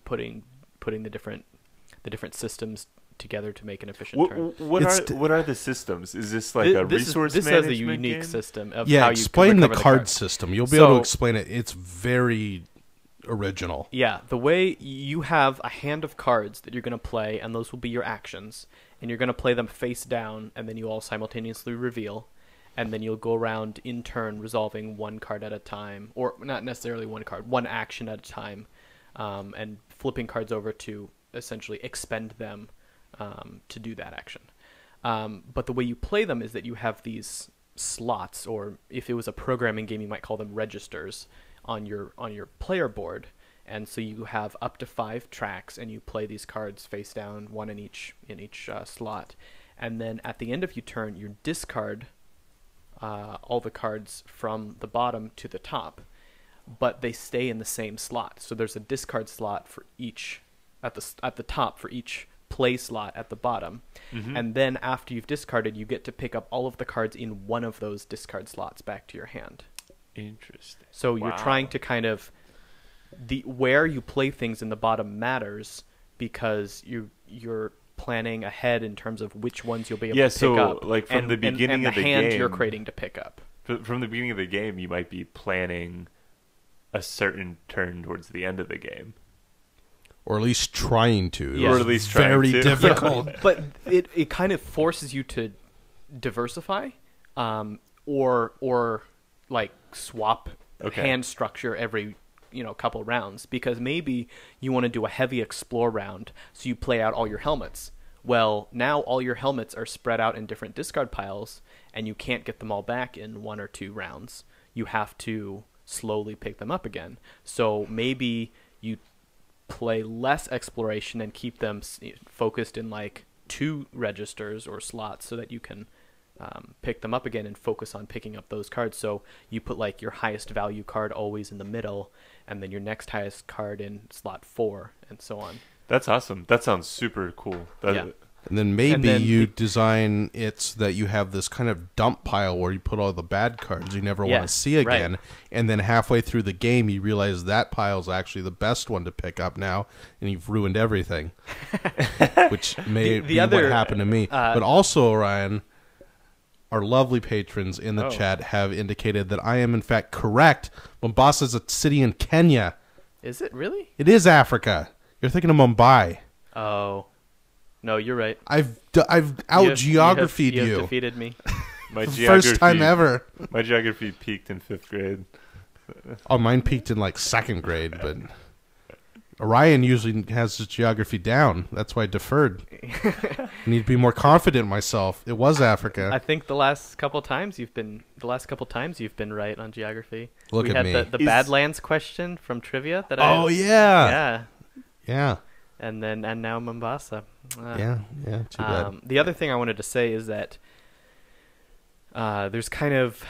putting the different systems together to make an efficient turn. What are the systems? Is this like a resource this management has a unique game? system of Yeah, how you explain the recover card cards. system. You'll be able to So- explain it. It's very original. Yeah, the way you have a hand of cards that you're going to play, and those will be your actions, and you're going to play them face down, and then you all simultaneously reveal, and then you'll go around in turn resolving one card at a time, or not necessarily one card, one action at a time, and flipping cards over to essentially expend them to do that action. But the way you play them is that you have these slots, or if it was a programming game, you might call them registers, on your player board, and so you have up to 5 tracks, and you play these cards face down, one in each slot, and then at the end of your turn, you discard all the cards from the bottom to the top, but they stay in the same slot. So there's a discard slot for each at the top for each play slot at the bottom. And then after you've discarded, you get to pick up all of the cards in one of those discard slots back to your hand. Interesting. So you're Wow. trying to kind of where you play things in the bottom matters, because you're planning ahead in terms of which ones you'll be able Yeah, to pick so, up. like, from the beginning and of the hand you're game- creating to pick up. From the beginning of the game, you might be planning a certain turn towards the end of the game. Or at least trying to. Yes. Or at least trying Very to. difficult. But it kind of forces you to diversify, or like swap Okay. hand structure every couple rounds, because maybe you want to do a heavy explore round, so you play out all your helmets. Well, now all your helmets are spread out in different discard piles, and you can't get them all back in 1 or 2 rounds. You have to slowly pick them up again. So maybe you play less exploration and keep them focused in like 2 registers or slots, so that you can pick them up again and focus on picking up those cards. So you put like your highest value card always in the middle, and then your next highest card in slot 4, and so on. That's awesome. That sounds super cool. Yeah. And then maybe And then you design it so that you have this kind of dump pile where you put all the bad cards you never want to Yes, see again. right. And then halfway through the game, you realize that pile is actually the best one to pick up now, and you've ruined everything. Which may The be other, what happened to me. But also, Ryan, our lovely patrons in the Oh. chat have indicated that I am, in fact, correct. Mombasa is a city in Kenya. Is it really? It is Africa. You're thinking of Mumbai. Oh, no, you're right. I've out geographied you. you. have defeated me. My First time ever. My geography peaked in 5th grade. Oh, mine peaked in like 2nd grade, but Orion usually has his geography down. That's why I deferred. I need to be more confident in myself. It was Africa. I think the last couple times you've been right on geography. Look we at had me. the Is- Badlands question from trivia that Oh yeah. yeah, Yeah. and now Mombasa. Yeah. Too bad. The other thing I wanted to say is that there's kind of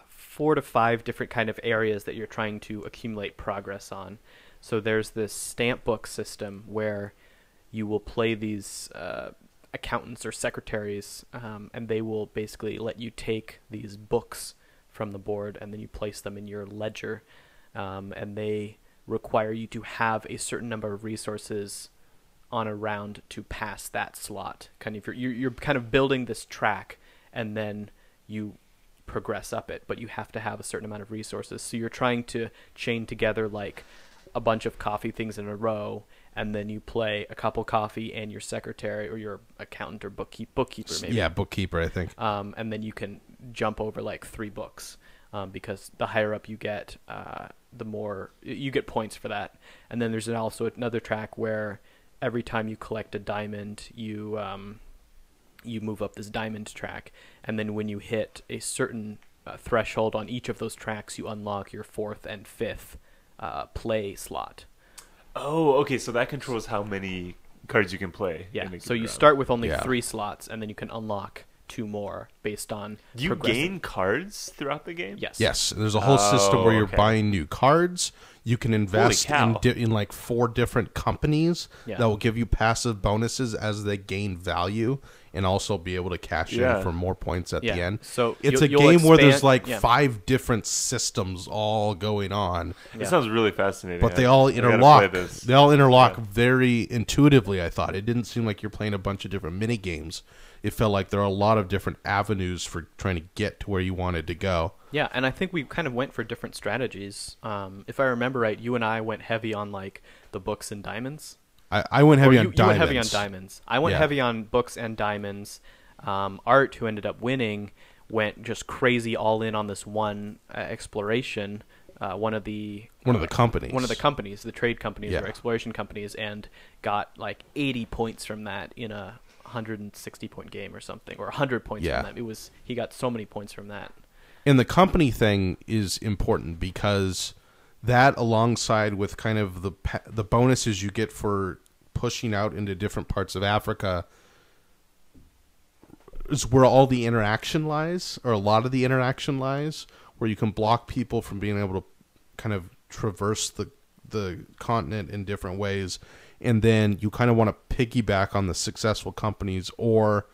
4 to 5 different kind of areas that you're trying to accumulate progress on. So there's this stamp book system where you will play these accountants or secretaries, and they will basically let you take these books from the board, and then you place them in your ledger, and they require you to have a certain number of resources on a round to pass that slot. Kind of you're kind of building this track, and then you progress up it, but you have to have a certain amount of resources. So you're trying to chain together like a bunch of coffee things in a row, and then you play a couple coffee and your secretary or your accountant or bookkeeper maybe. Yeah, bookkeeper, I think. And then you can jump over like 3 books, because the higher up you get, the more you get points for that. And then there's also another track where every time you collect a diamond, you move up this diamond track, and then when you hit a certain threshold on each of those tracks, you unlock your 4th and 5th play slot. Oh, okay. So that controls how many cards you can play. Yeah. in a So you round. start with only Yeah. 3 slots, and then you can unlock 2 more based on. Do you progressing. gain cards throughout the game? Yes. Yes, there's a whole system where you're okay. buying new cards. You can invest cow. in like 4 different companies Yeah. that will give you passive bonuses as they gain value, and also be able to cash Yeah. in for more points at the Yeah. end. So It's you'll a game where there's expand- like yeah. 5 different systems all going on, That sounds really fascinating. but they I- all I gotta interlock. play this. They all interlock Yeah. very intuitively. I thought it didn't seem like you're playing a bunch of different mini games. It felt like there are a lot of different avenues for trying to get to where you wanted to go. Yeah, and I think we kind of went for different strategies. If I remember right, you and I went heavy on like the books and diamonds. I went heavy Or on you diamonds. went heavy on diamonds. I went Yeah. heavy on books and diamonds. Art, who ended up winning, went just crazy all in on this one exploration. One of the companies, the trade companies Yeah. or exploration companies, and got like 80 points from that in a 160 point game or something, or 100 points Yeah. from that. He got so many points from that. And the company thing is important because that, alongside with kind of the bonuses you get for pushing out into different parts of Africa, is where all the interaction lies, or a lot of the interaction lies, where you can block people from being able to kind of traverse the continent in different ways, and then you kind of want to piggyback on the successful companies or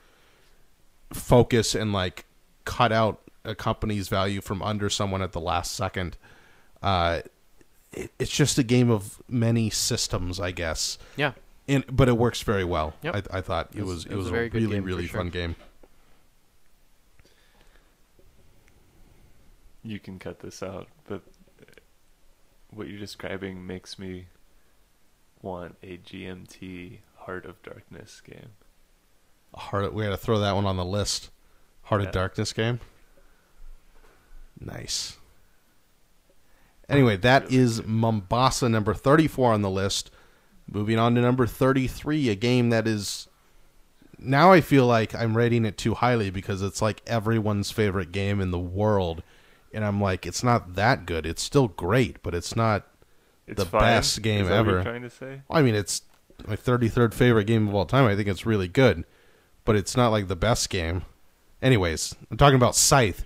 focus and like cut out a company's value from under someone at the last second. It's just a game of many systems, I guess. Yeah. But it works very well. Yep. I thought it was a a very good really, game, really for sure. fun game. You can cut this out, but what you're describing makes me want a GMT Heart of Darkness game. We got to throw that one on the list. Heart Yeah. of Darkness game. Nice. Anyway, that is Mombasa, number 34 on the list. Moving on to number 33, a game that is... Now I feel like I'm rating it too highly because it's like everyone's favorite game in the world. And I'm like, it's not that good. It's still great, but it's not the fine. best game Is that ever. What you're trying to say? I mean, it's my 33rd favorite game of all time. I think it's really good, but it's not like the best game. Anyways, I'm talking about Scythe,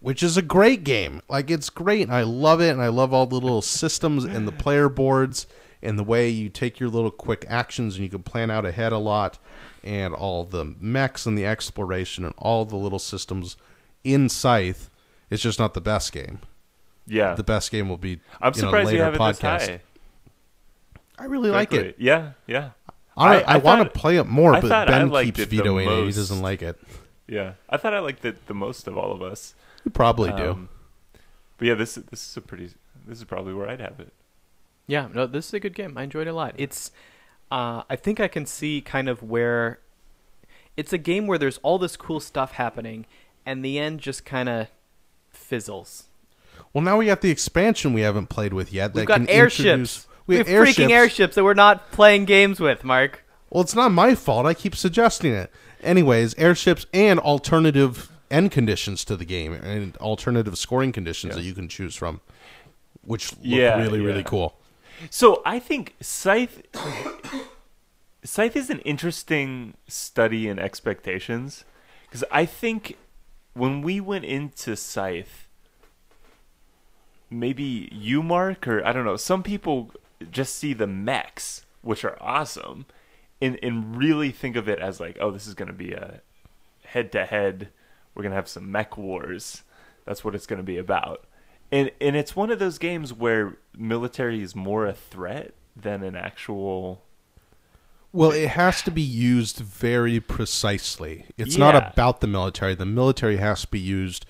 which is a great game. Like, it's great, and I love it, and I love all the little systems and the player boards and the way you take your little quick actions and you can plan out ahead a lot, and all the mechs and the exploration and all the little systems in Scythe. It's just not the best game. Yeah. The best game will be I'm in a surprised you later have it this podcast. high. I really like Quickly. it. Yeah, yeah. I want to thought- play it more, I but thought I Ben liked keeps it the vetoing it. He most. doesn't like it. Yeah. I thought I liked it the most of all of us. You probably do. But yeah, this is probably where I'd have it. Yeah, no, this is a good game. I enjoyed it a lot. It's, I think I can see kind of where, it's a game where there's all this cool stuff happening, and the end just kind of fizzles. Well, now we got the expansion we haven't played with yet. We've that got can airships. introduce- We have freaking airships that we're not playing games with, Mark. Well, it's not my fault. I keep suggesting it. Anyways, airships and alternative end conditions to the game and alternative scoring conditions that you can choose from, which look really cool. So I think Scythe is an interesting study in expectations, because I think when we went into Scythe, maybe you, Mark, or I don't know, some people just see the mechs, which are awesome, and really think of it as like, oh, this is going to be a head-to-head. We're going to have some mech wars. That's what it's going to be about. And it's one of those games where military is more a threat than an actual... Well, it has to be used very precisely. It's not about the military. The military has to be used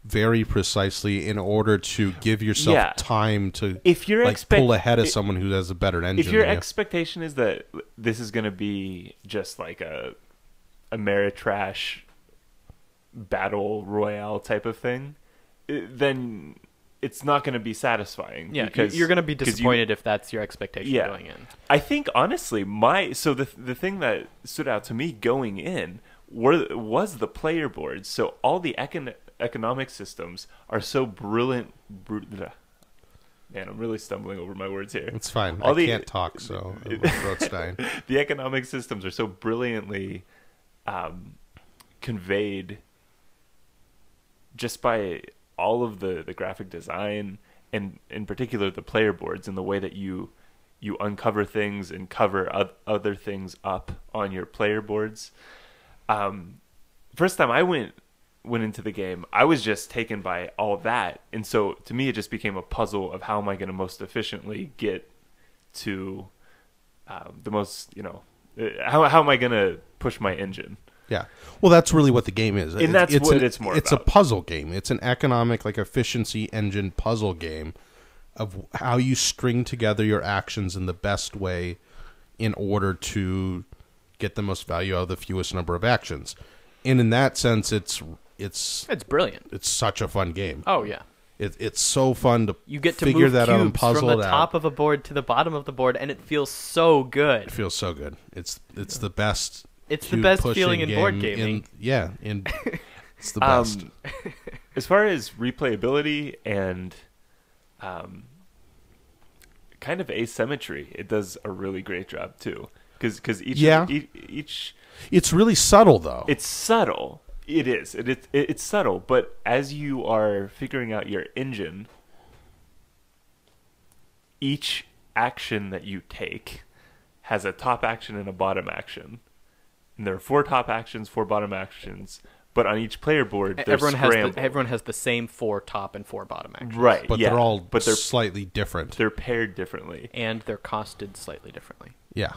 very precisely in order to give yourself time to if you're pull ahead of someone who has a better engine. If your than you. expectation is that this is going to be just like a Ameritrash battle royale type of thing, then it's not going to be satisfying. Yeah, because you're going to be disappointed if that's your expectation going in. I think honestly, the thing that stood out to me going in was the player boards. So all the economic systems are so brilliant. Man, I'm really stumbling over my words here. It's fine. I can't talk, so my throat's dying. The economic systems are so brilliantly conveyed just by all of the graphic design, and in particular the player boards, and the way that you uncover things and cover other things up on your player boards. First time I went into the game, I was just taken by all that, and so to me it just became a puzzle of how am I going to most efficiently get to the most, how am I going to push my engine. Yeah. Well, that's really what the game is. And that's what it's more It's about. a puzzle game. It's an economic, efficiency engine puzzle game of how you string together your actions in the best way in order to get the most value out of the fewest number of actions. And in that sense, it's brilliant. It's such a fun game. Oh, yeah. It's so fun to you get to figure move that out and cubes puzzle from the it top out. of a board to the bottom of the board, and it feels so good. It feels so good. It's the best. It's the best pushing feeling in board game gaming. It's the best. As far as replayability and kind of asymmetry, it does a really great job too. because Yeah. each It's really subtle, though. it's subtle. It is. It's subtle, but as you are figuring out your engine, each action that you take has a top action and a bottom action. And there are 4 top actions, 4 bottom actions, but on each player board, they're scrambled. Everyone has the same 4 top and 4 bottom actions. Right, but yeah. they're all but they're slightly different. they're paired differently. And they're costed slightly differently. Yeah.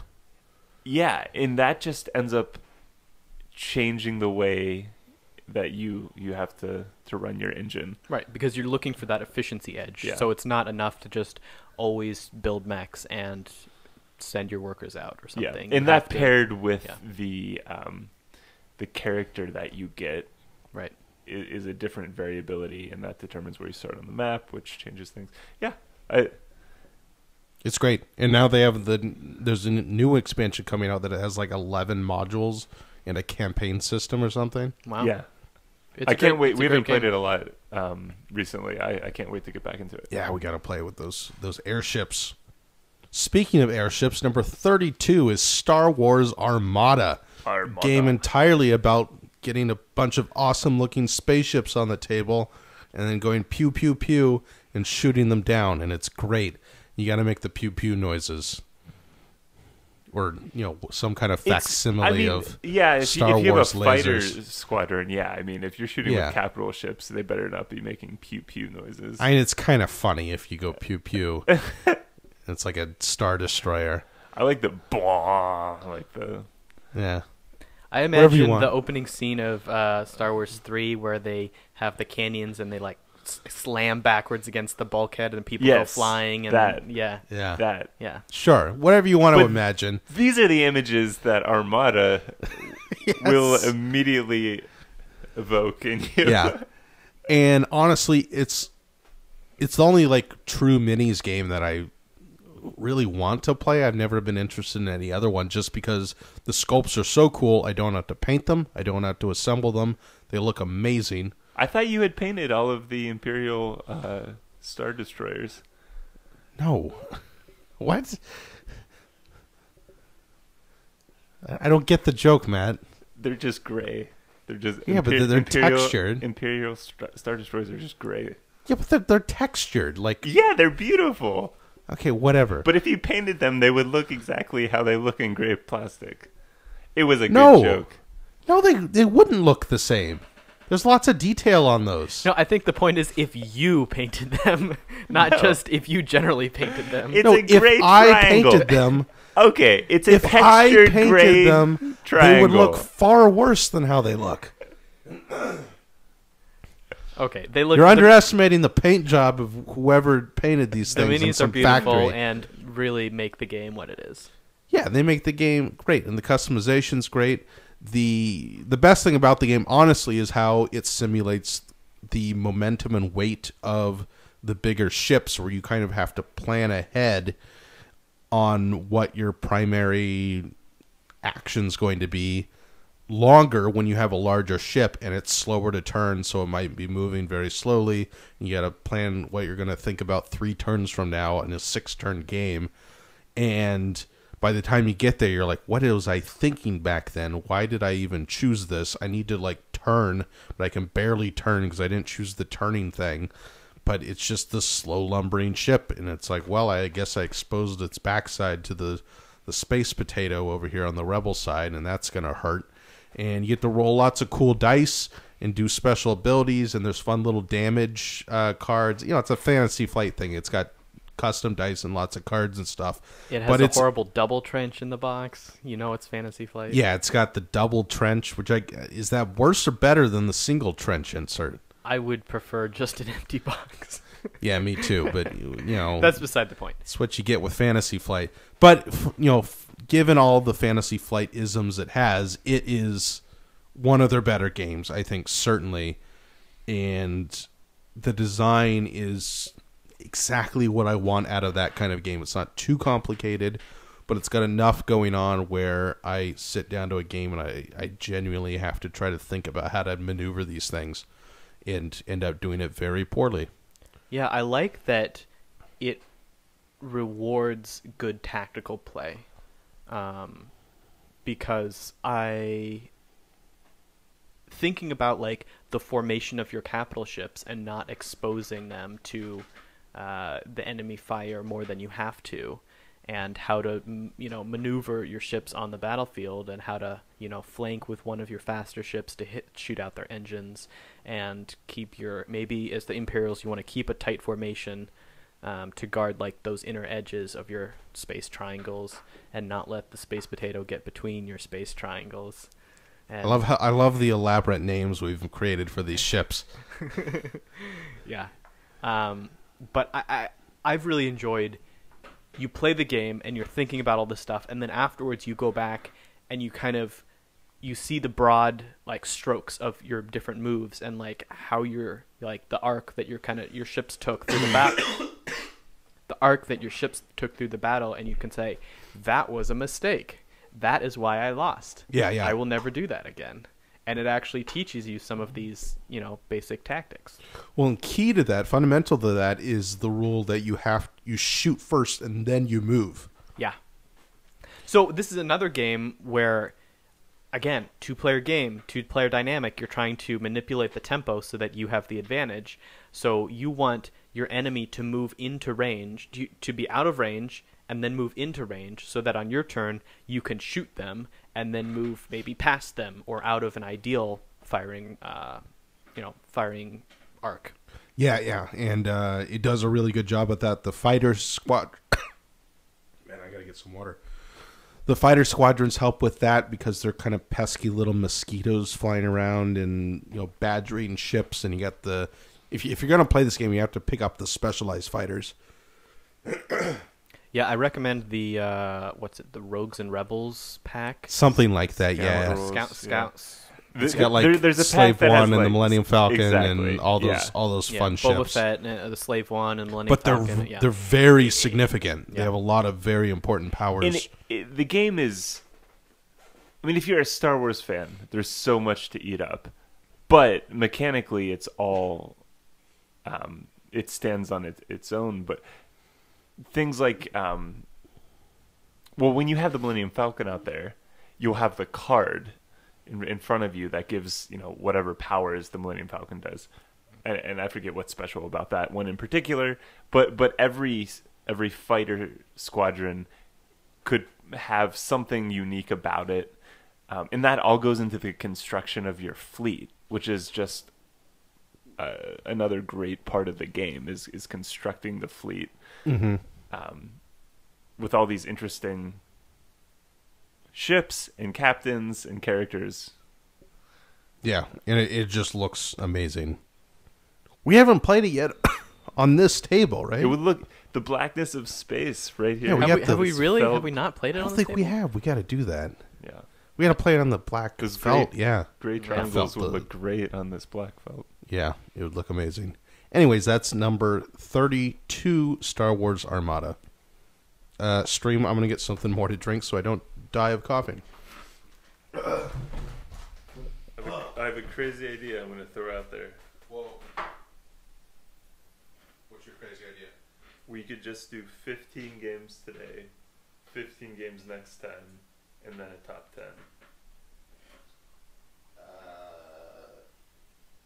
Yeah, and that just ends up changing the way that you have to run your engine. Right, because you're looking for that efficiency edge. Yeah. So it's not enough to just always build mechs and send your workers out or something. Yeah, and that paired with yeah. the character that you get Right. is a different variability, and that determines where you start on the map, which changes things. Yeah, It's great. And now they have there's a new expansion coming out that it has like 11 modules and a campaign system or something. Wow. yeah. It's I a can't great- wait. it's a We haven't great played game. it a lot recently. I can't wait to get back into it. Yeah, we got to play with those airships. Speaking of airships, number 32 is Star Wars Armada. Armada. Game entirely about getting a bunch of awesome looking spaceships on the table and then going pew pew pew and shooting them down, and it's great. You got to make the pew pew noises. Or, some kind of facsimile of if Star you Wars have a fighter lasers. squadron, yeah. I mean, if you're shooting Yeah. with capital ships, they better not be making pew pew noises. I mean, it's kind of funny if you go pew pew. It's like a Star Destroyer. I like the blah, like the Yeah. I Whatever you imagine want. the opening scene of Star Wars 3 where they have the canyons and they like slam backwards against the bulkhead and people go Yes, flying and that. yeah. Yeah. that. Yeah. Sure. Whatever you want to But- imagine. These are the images that Armada will immediately evoke in you. Yeah. And honestly, it's the only like true minis game that I really want to play. I've never been interested in any other one just because the sculpts are so cool. I don't have to paint them. I don't have to assemble them. They look amazing. I thought you had painted all of the Imperial Star Destroyers. No. What? I don't get the joke, Matt. They're just gray. They're just Yeah, but they're textured. Imperial Star Destroyers are just gray. Yeah, but they're textured. Like, Yeah, they're beautiful. okay, whatever. But if you painted them, they would look exactly how they look in gray plastic. It was a No. good joke. No, they wouldn't look the same. There's lots of detail on those. No, I think the point is if you painted them, not No. just if you generally painted them. It's No, a gray if I triangle. painted them, Okay, it's a if I textured painted gray them, triangle. they would look far worse than how they look. Okay, they look. You're the- underestimating the paint job of whoever painted these The things in minis are some beautiful factory. and really make the game what it is. Yeah, they make the game great, and the customization's great. The best thing about the game, honestly, is how it simulates the momentum and weight of the bigger ships, where you kind of have to plan ahead on what your primary action's going to be. Longer when you have a larger ship and it's slower to turn, so it might be moving very slowly. You got to plan what you're going to think about 3 turns from now in a 6-turn game. And by the time you get there, you're like, what was I thinking back then? Why did I even choose this? I need to like turn, but I can barely turn because I didn't choose the turning thing. But it's just this slow lumbering ship, and it's like, well, I guess I exposed its backside to the space potato over here on the rebel side, and that's going to hurt. And you get to roll lots of cool dice and do special abilities, and there's fun little damage cards. It's a Fantasy Flight thing. It's got custom dice and lots of cards and stuff. It has But a it's horrible double trench in the box. You know it's Fantasy Flight. Yeah, it's got the double trench, which is that worse or better than the single trench insert? I would prefer just an empty box. Yeah, me too. But That's beside the point. it's what you get with Fantasy Flight. But given all the Fantasy Flight isms it has, it is one of their better games, I think, certainly. And the design is exactly what I want out of that kind of game. It's not too complicated, but it's got enough going on where I sit down to a game and I genuinely have to try to think about how to maneuver these things and end up doing it very poorly. Yeah, I like that it rewards good tactical play. because thinking about like the formation of your capital ships and not exposing them to the enemy fire more than you have to, and how to maneuver your ships on the battlefield, and how to flank with one of your faster ships to shoot out their engines, and keep maybe as the Imperials you want to keep a tight formation to guard like those inner edges of your space triangles and not let the space potato get between your space triangles. And I love the elaborate names we've created for these ships. Yeah. But I've really enjoyed, you play the game and you're thinking about all this stuff, and then afterwards you go back and you see the broad like strokes of your different moves, and like how you're like the arc that your ships took through the battle. The arc that your ships took through the battle, and you can say, that was a mistake. That is why I lost. Yeah. I will never do that again. And it actually teaches you some of these, basic tactics. Well, and key to that, fundamental to that, is the rule that you shoot first and then you move. Yeah. So this is another game where, again, two-player game, two-player dynamic. You're trying to manipulate the tempo so that you have the advantage. So you want your enemy to move into range, to be out of range, and then move into range, so that on your turn you can shoot them and then move maybe past them or out of an ideal firing arc. Yeah, and it does a really good job at that. The fighter squad, man, I gotta get some water. The fighter squadrons help with that because they're kind of pesky little mosquitoes flying around and badgering ships. And you got if you're gonna play this game, you have to pick up the specialized fighters. Yeah, I recommend the the Rogues and Rebels pack. Something like that, yeah. Scouts. It's got like there's a Slave pack that One has, and the like, Millennium Falcon exactly, and all those fun Boba ships. Fett, the Slave One, and Millennium But Falcon. they're very significant. They Yeah. have a lot of very important powers. And the game is, I mean, if you're a Star Wars fan, there's so much to eat up. But mechanically, it's all, it stands on its own. But things like, when you have the Millennium Falcon out there, you'll have the card in front of you that gives whatever powers the Millennium Falcon does, and I forget what's special about that one in particular. But every fighter squadron could have something unique about it, and that all goes into the construction of your fleet, which is just another great part of the game is constructing the fleet. Mm-hmm. With all these interesting ships and captains and characters. Yeah, and it just looks amazing. We haven't played it yet on this table, right? It would look the blackness of space right here. Yeah, we got Have we really? felt- Have we not played it I on don't this think we table? have. We got to do that. Yeah, We got to play it on the black It's felt. great. Yeah, gray That triangles felt would the- look great on this black felt. yeah, it would look amazing. Anyways, that's number 32, Star Wars Armada. Stream, I'm going to get something more to drink so I don't die of coughing. I have a crazy idea I'm going to throw out there. Whoa. What's your crazy idea? We could just do 15 games today, 15 games next time, and then a top 10.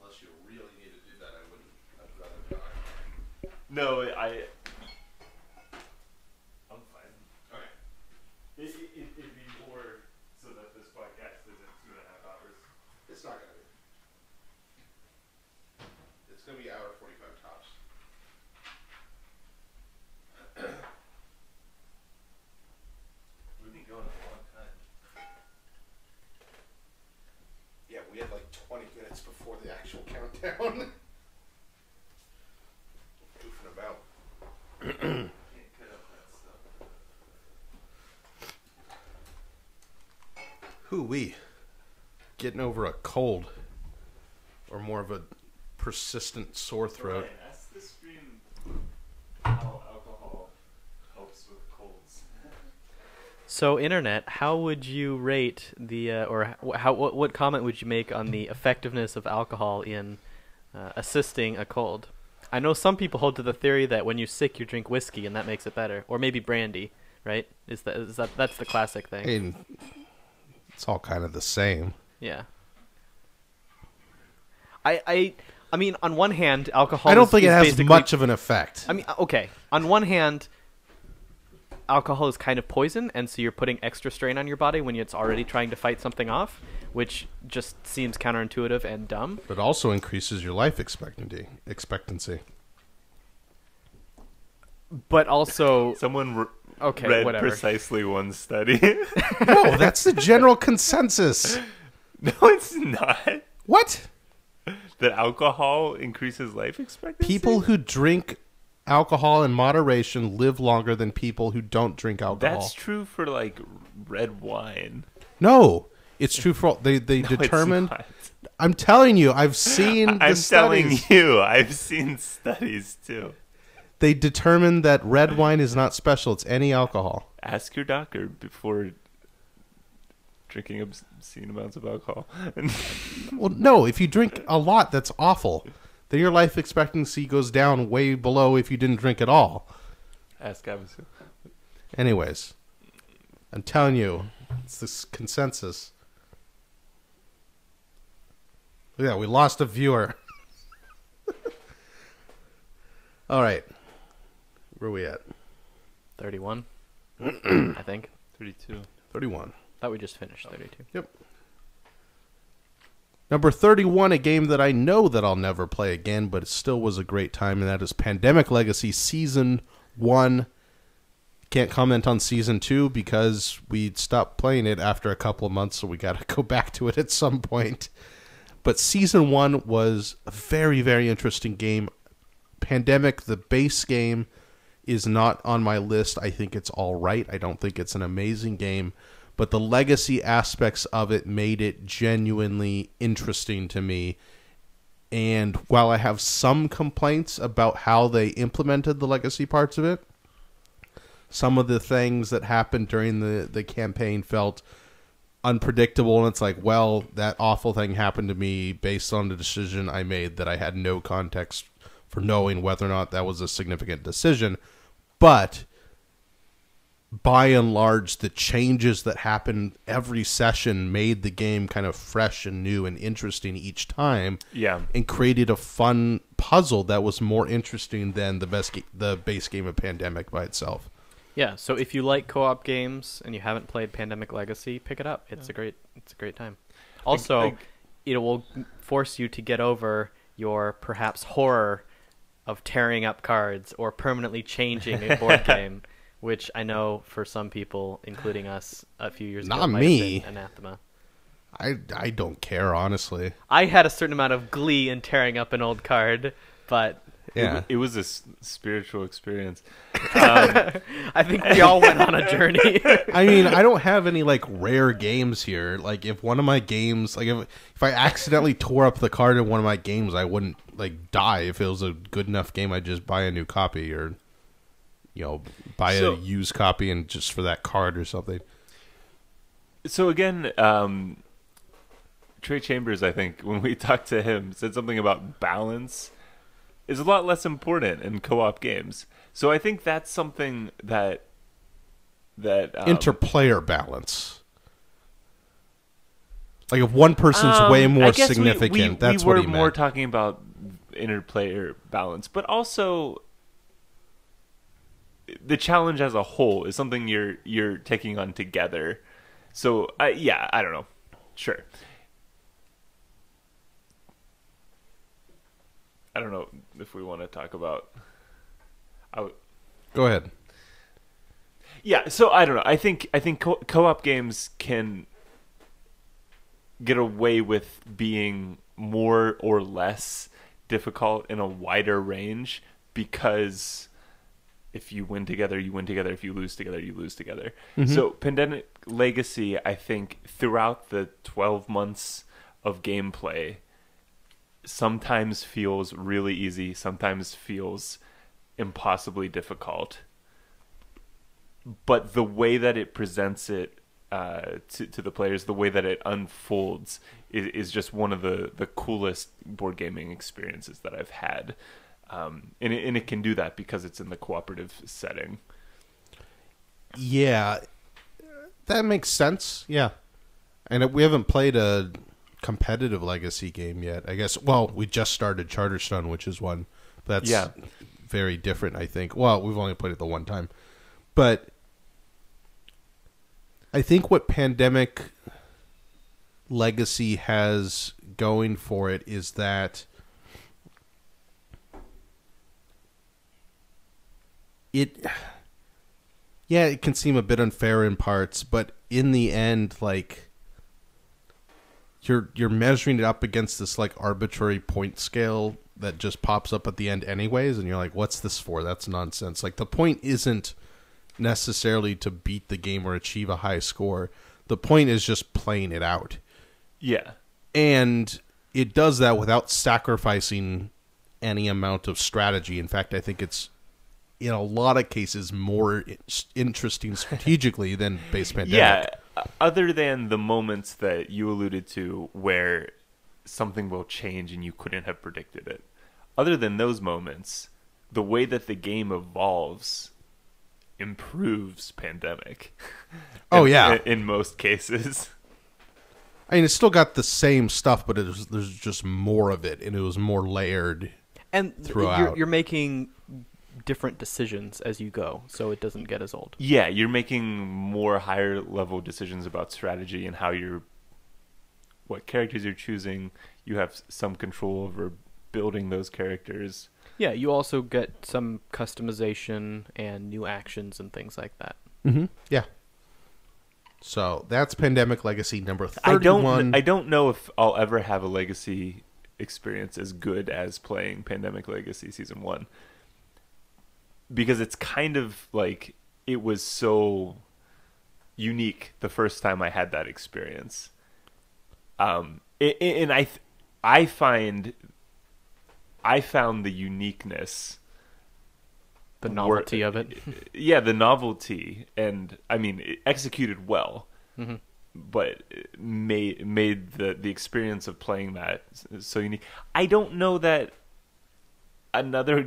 Unless you really need to do that, I wouldn't. I'd rather die. No, I'm fine. Okay. It'd be more so that this podcast isn't 2.5 hours. It's not going to be. It's going to be hour 45 tops. We've been going a long time. Yeah, we had like 20 minutes before the actual countdown. Goofing about. Can't cut up that stuff. Hoo-wee. Getting over a cold. Or more of a persistent sore throat. Ryan, ask the stream how alcohol helps with colds. So, internet, how would you rate what comment would you make on the effectiveness of alcohol in assisting a cold? I know some people hold to the theory that when you're sick, you drink whiskey and that makes it better, or maybe brandy. right? That's the classic I thing. mean, it's all kind of the same. Yeah. I mean, on one hand, alcohol. I don't think is it has basically- much of an effect. I mean, okay. On one hand, alcohol is kind of poison, and so you're putting extra strain on your body when it's already trying to fight something off, which just seems counterintuitive and dumb. But also increases your life expectancy. But also, Someone okay, read whatever. precisely one study. No, that's the general consensus. No, it's not. What? That alcohol increases life expectancy? People who drink alcohol in moderation live longer than people who don't drink alcohol. That's true for, like, red wine. No, it's true for all. They No, it's determined. not. I'm telling you, I've seen the I'm studies. telling you, I've seen studies, too. They determined that red wine is not special. It's any alcohol. Ask your doctor before drinking obscene amounts of alcohol. Well, no, if you drink a lot, that's awful. Then your life expectancy goes down way below if you didn't drink at all. Ask Havasu. Anyways, I'm telling you, it's this consensus. Yeah, we lost a viewer. All right. Where are we at? 31, I think. 32. 31. Thought we just finished 32. Yep. Number 31, a game that I know that I'll never play again, but it still was a great time, and that is Pandemic Legacy Season 1. Can't comment on Season 2 because we stopped playing it after a couple of months, so we got to go back to it at some point. But Season 1 was a very, very interesting game. Pandemic, the base game, is not on my list. I think it's all right. I don't think it's an amazing game. But the legacy aspects of it made it genuinely interesting to me. And while I have some complaints about how they implemented the legacy parts of it, some of the things that happened during the campaign felt unpredictable. And it's like, well, that awful thing happened to me based on the decision I made that I had no context for knowing whether or not that was a significant decision. But by and large, the changes that happened every session made the game kind of fresh and new and interesting each time. Yeah. And created a fun puzzle that was more interesting than the base game of Pandemic by itself. Yeah, so if you like co-op games and you haven't played Pandemic Legacy, pick it up. It's a great time. Also, it will force you to get over your perhaps horror of tearing up cards or permanently changing a board game, which I know for some people, including us a few years ago, Not might me. have been anathema. I don't care, honestly. I had a certain amount of glee in tearing up an old card, but Yeah. It was a spiritual experience. I think we all went on a journey. I mean, I don't have any like rare games here. Like if one of my games, like if I accidentally tore up the card in one of my games, I wouldn't like die. If it was a good enough game, I'd just buy a new copy or, you know, buy a used copy and just for that card or something. So again, Trey Chambers, I think, when we talked to him, said something about balance is a lot less important in co-op games. So I think that's something that Interplayer balance. Like if one person's way more I guess significant, that's we what were he more meant. talking about interplayer balance, but also the challenge as a whole is something you're taking on together. So yeah, I don't know. Sure. I don't know if we want to talk about. Go ahead. Yeah, so I don't know. I think co-op games can get away with being more or less difficult in a wider range because if you win together, you win together. If you lose together, you lose together. Mm-hmm. So Pandemic Legacy, I think, throughout the 12 months of gameplay, sometimes feels really easy, sometimes feels impossibly difficult. But the way that it presents it to the players, the way that it unfolds, is just one of the coolest board gaming experiences that I've had. And it can do that because it's in the cooperative setting. Yeah, that makes sense. Yeah, and we haven't played a competitive Legacy game yet. I guess. Well, we just started Charterstone, which is one that's very different. I think. Well, we've only played it the one time, but I think what Pandemic Legacy has going for it is that it can seem a bit unfair in parts, but in the end, like, you're measuring it up against this like arbitrary point scale that just pops up at the end anyways, and you're like, what's this for? That's nonsense. Like, the point isn't necessarily to beat the game or achieve a high score. The point is just playing it out. Yeah. And it does that without sacrificing any amount of strategy. In fact, I think it's, in a lot of cases, more interesting strategically than base Pandemic. Yeah, other than the moments that you alluded to where something will change and you couldn't have predicted it. Other than those moments, the way that the game evolves improves Pandemic. Oh, yeah. In most cases. I mean, it's still got the same stuff, but there's just more of it, and it was more layered And throughout. you're making different decisions as you go, so it doesn't get as old. Yeah, you're making more higher level decisions about strategy and what characters you're choosing. You have some control over building those characters. Yeah, you also get some customization and new actions and things like that. Mm-hmm. Yeah. So that's Pandemic Legacy number 31. I don't know if I'll ever have a Legacy experience as good as playing Pandemic Legacy Season 1. Because it's kind of like it was so unique the first time I had that experience. And I found the uniqueness, The novelty of it. Yeah, the novelty, and I mean, it executed well, Mm-hmm. but it made the experience of playing that so unique. I don't know that another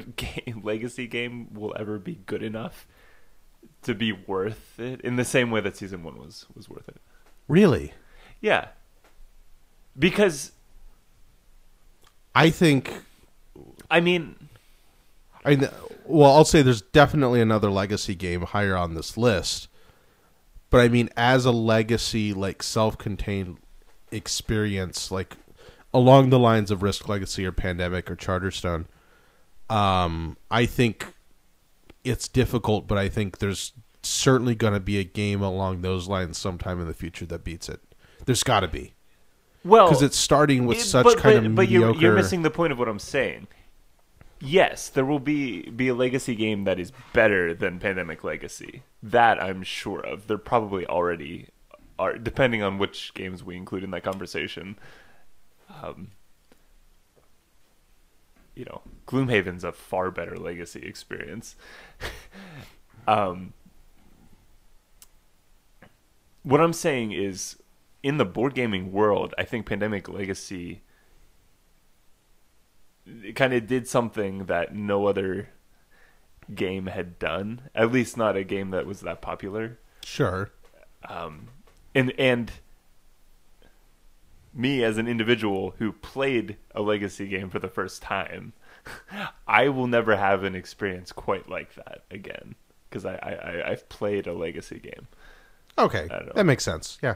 Legacy game will ever be good enough to be worth it in the same way that Season 1 was worth it. Really? Yeah. Because I think... well, I'll say there's definitely another Legacy game higher on this list. But I mean, as a Legacy, like, self-contained experience, like, along the lines of Risk Legacy or Pandemic or Charterstone, I think it's difficult, but I think there's certainly going to be a game along those lines sometime in the future that beats it. There's got to be. Well, because it's starting with such kind of mediocre... But you're missing the point of what I'm saying. Yes, there will be a Legacy game that is better than Pandemic Legacy. That I'm sure of. There probably already are, depending on which games we include in that conversation. Gloomhaven's a far better Legacy experience. What I'm saying is, in the board gaming world, I think Pandemic Legacy kind of did something that no other game had done. At least not a game that was that popular. Sure. And me as an individual who played a Legacy game for the first time, I will never have an experience quite like that again, because I've played a Legacy game. Okay, that makes sense. Yeah.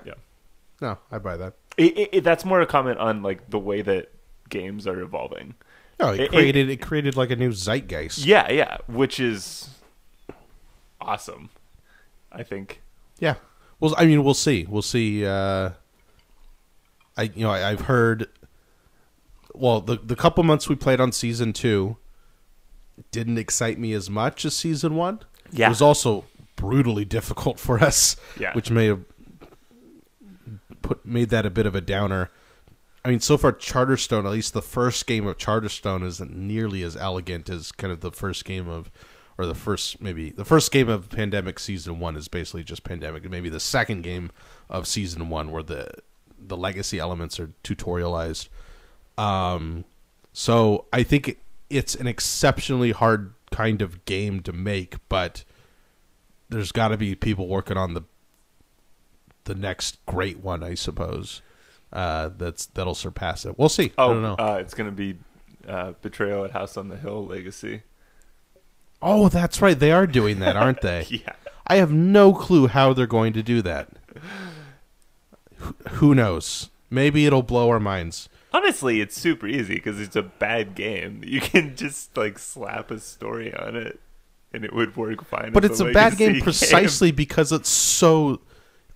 No, I buy that. That's more a comment on like the way that games are evolving. No, it created like a new zeitgeist. Yeah, which is awesome, I think. Yeah. Well, I mean, we'll see. We'll see. I've heard. Well, the couple months we played on Season 2 didn't excite me as much as Season 1. Yeah. It was also brutally difficult for us, which may have made that a bit of a downer. I mean, so far, Charterstone, at least the first game of Charterstone, isn't nearly as elegant as kind of the first game of Pandemic Season 1 is basically just Pandemic. And maybe the second game of Season 1 where the Legacy elements are tutorialized. So I think it's an exceptionally hard kind of game to make, but there's got to be people working on the next great one, I suppose. That'll surpass it. We'll see. I don't know. It's going to be Betrayal at House on the Hill Legacy. Oh, that's right. They are doing that, aren't they? Yeah. I have no clue how they're going to do that. Who knows? Maybe it'll blow our minds. Honestly, it's super easy because it's a bad game. You can just like slap a story on it, and it would work fine. But it's a bad game game precisely because it's so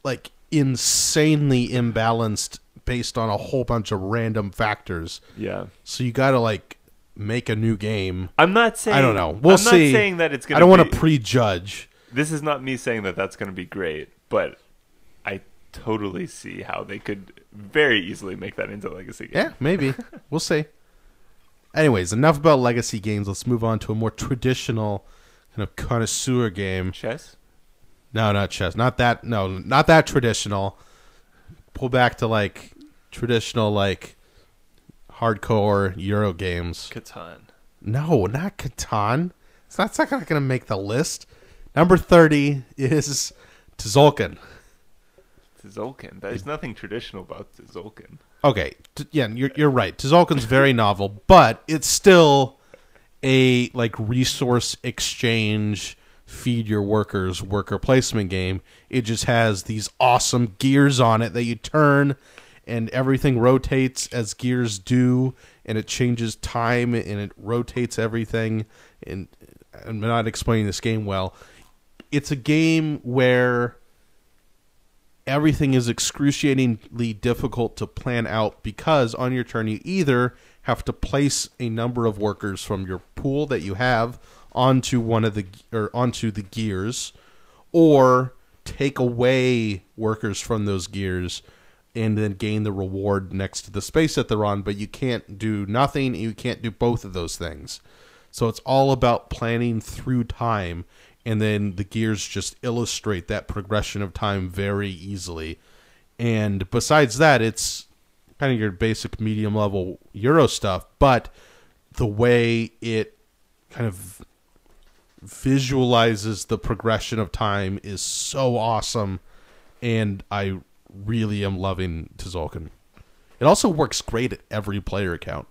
like insanely imbalanced based on a whole bunch of random factors. Yeah. So you got to like make a new game. I'm not saying. I don't know. We'll see. I'm not saying that it's going. I don't want to prejudge. This is not me saying that that's going to be great, but I totally see how they could very easily make that into a legacy game. Yeah, maybe. We'll see. Anyways, enough about legacy games. Let's move on to a more traditional kind of connoisseur game. Chess? No, not chess. Not that. No, not that traditional. Pull back to like traditional, like hardcore Euro games. Catan. No, not Catan. That's not going to make the list. Number 30 is Tzolk'in. Tzolk'in. There's nothing traditional about Tzolk'in. Okay, yeah, you're right. Tzolk'in's very novel, but it's still a like resource exchange, feed your workers, worker placement game. It just has these awesome gears on it that you turn, and everything rotates as gears do, and it changes time and it rotates everything. And I'm not explaining this game well. It's a game where everything is excruciatingly difficult to plan out because on your turn you either have to place a number of workers from your pool that you have onto onto the gears, or take away workers from those gears and then gain the reward next to the space that they're on. But you can't do nothing. You can't do both of those things. So it's all about planning through time. And then the gears just illustrate that progression of time very easily. And besides that, it's kind of your basic medium level Euro stuff. But the way it kind of visualizes the progression of time is so awesome. And I really am loving Tzolk'in. It also works great at every player count.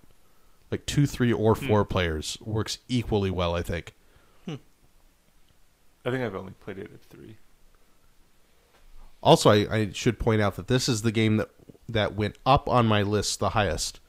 Like 2, 3, or 4 players works equally well, I think. I think I've only played it at 3. Also, I should point out that this is the game that went up on my list the highest.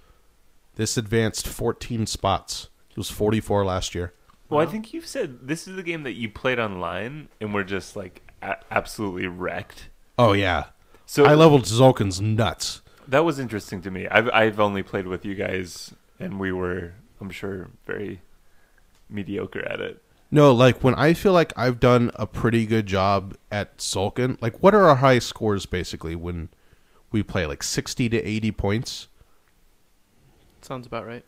This advanced 14 spots. It was 44 last year. Well, I think you've said this is the game that you played online and were just like absolutely wrecked. Oh, yeah. So high level Tzolk'in's nuts. That was interesting to me. I've only played with you guys, and we were, I'm sure, very mediocre at it. No, like when I feel like I've done a pretty good job at Tzolk'in, like what are our high scores basically when we play, like 60 to 80 points? Sounds about right.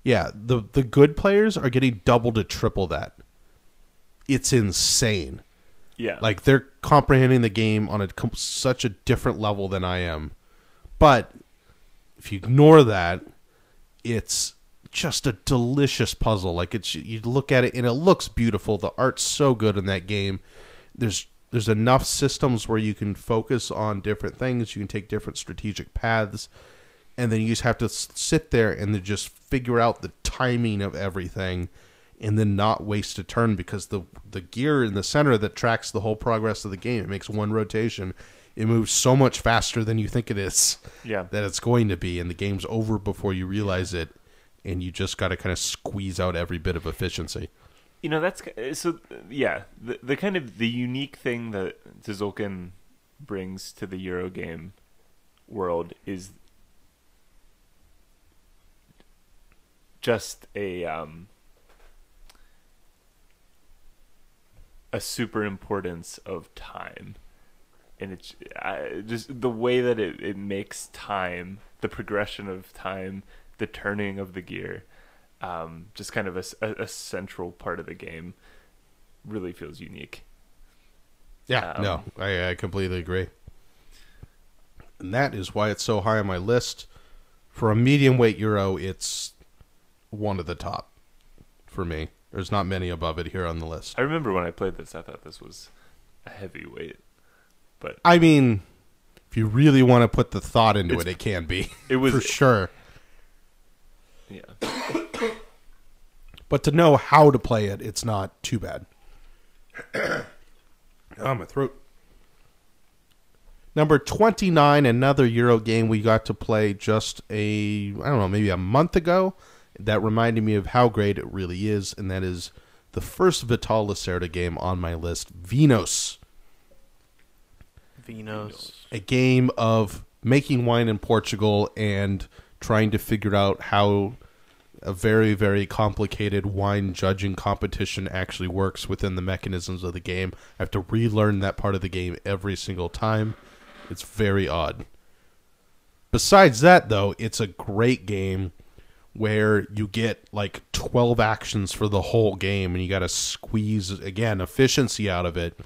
Yeah, the good players are getting double to triple that. It's insane. Yeah. Like they're comprehending the game on such a different level than I am. But if you ignore that, it's just a delicious puzzle. Like you look at it and it looks beautiful. The art's so good in that game. There's enough systems where you can focus on different things. You can take different strategic paths, and then you just have to sit there and then just figure out the timing of everything, and then not waste a turn, because the gear in the center that tracks the whole progress of the game, it makes one rotation. It moves so much faster than you think it is. Yeah. That it's going to be, and the game's over before you realize it. And you just got to kind of squeeze out every bit of efficiency. You know, that's so. Yeah, the kind of the unique thing that Tzolk'in brings to the Eurogame world is just a super importance of time, and it's just the way that it makes time, the progression of time, the turning of the gear, just kind of a central part of the game, really feels unique. Yeah, no, I completely agree. And that is why it's so high on my list. For a medium weight Euro, it's one of the top for me. There's not many above it here on the list. I remember when I played this, I thought this was a heavyweight. But I mean, if you really want to put the thought into it can be. It was for sure. Yeah. But to know how to play it, it's not too bad. Oh, my throat. Number 29, another Euro game we got to play just maybe a month ago. That reminded me of how great it really is, and that is the first Vital Lacerda game on my list, Vinhos. A game of making wine in Portugal and trying to figure out how a very, very complicated wine judging competition actually works within the mechanisms of the game. I have to relearn that part of the game every single time. It's very odd. Besides that, though, it's a great game where you get like 12 actions for the whole game and you got to squeeze, again, efficiency out of it.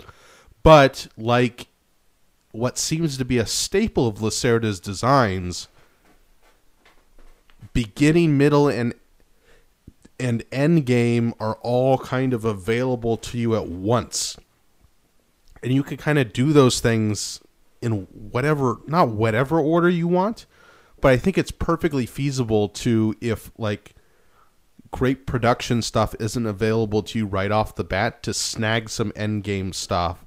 But like what seems to be a staple of Lacerda's designs, beginning, middle, and end game are all kind of available to you at once. And you can kind of do those things in not whatever order you want, but I think it's perfectly feasible to, if like great production stuff isn't available to you right off the bat, to snag some end game stuff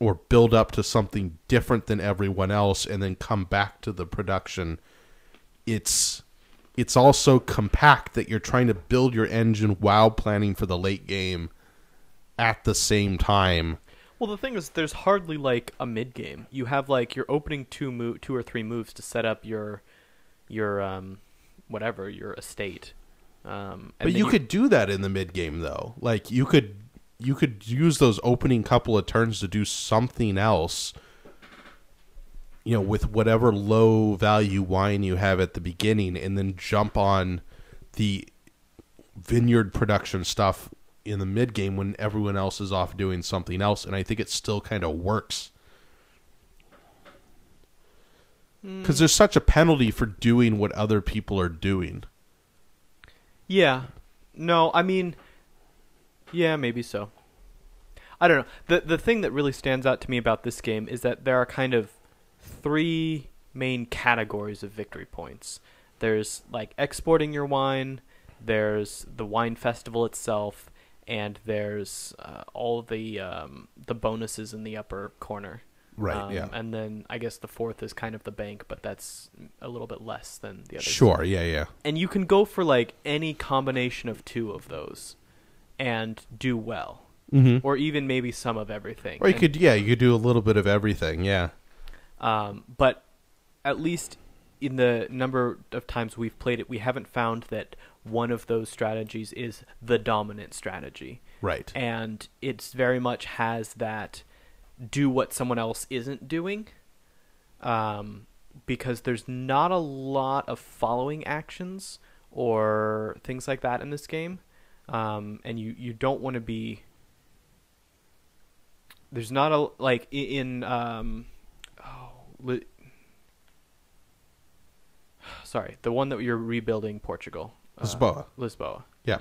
or build up to something different than everyone else and then come back to the production. It's also compact that you're trying to build your engine while planning for the late game at the same time. Well, the thing is, there's hardly like a mid game. You have like your opening two or three moves to set up your estate. But you could do that in the mid game though. Like you could use those opening couple of turns to do something else, with whatever low value wine you have at the beginning, and then jump on the vineyard production stuff in the mid game when everyone else is off doing something else. And I think it still kind of works. Because there's such a penalty for doing what other people are doing. Yeah. No, I mean, yeah, maybe so. I don't know. The thing that really stands out to me about this game is that there are kind of three main categories of victory points. There's like exporting your wine, there's the wine festival itself, and there's all the bonuses in the upper corner. Right, yeah. And then I guess the fourth is kind of the bank, but that's a little bit less than the others. Sure, yeah. And you can go for like any combination of two of those and do well. Mm-hmm. Or even maybe some of everything. Or you could do a little bit of everything, yeah. But at least in the number of times we've played it, we haven't found that one of those strategies is the dominant strategy. Right. And it's very much has that do what someone else isn't doing, because there's not a lot of following actions or things like that in this game. And you don't want to be... There's not a... Like, sorry, the one that you're rebuilding Portugal. Lisboa. Yeah.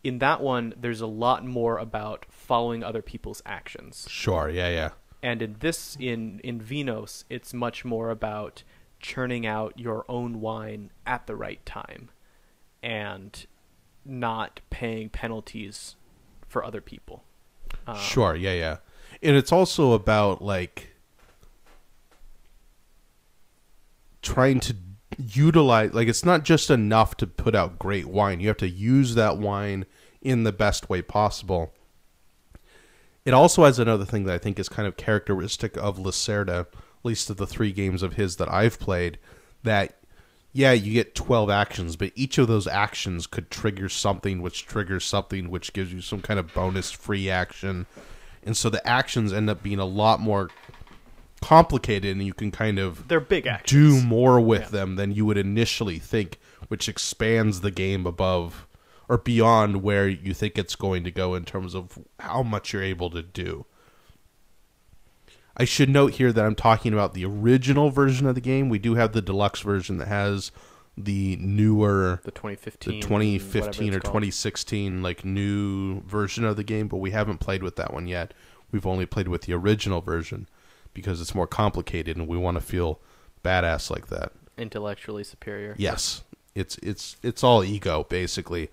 In that one, there's a lot more about following other people's actions. Sure, yeah. And in this, in Vinhos, it's much more about churning out your own wine at the right time and not paying penalties for other people. Sure, yeah. And it's also about, like, trying to utilize... Like, it's not just enough to put out great wine. You have to use that wine in the best way possible. It also has another thing that I think is kind of characteristic of Lacerda, at least of the 3 games of his that I've played, that, yeah, you get 12 actions, but each of those actions could trigger something, which triggers something, which gives you some kind of bonus free action. And so the actions end up being a lot more complicated, and you can kind of... They're big actions. Do more with them than you would initially think, which expands the game above or beyond where you think it's going to go in terms of how much you're able to do. I should note here that I'm talking about the original version of the game. We do have the deluxe version that has the newer, The 2015, the 2015 whatever or it's called. 2016 like new version of the game, but we haven't played with that one yet. We've only played with the original version because it's more complicated and we want to feel badass like that. Intellectually superior. Yes. It's all ego basically.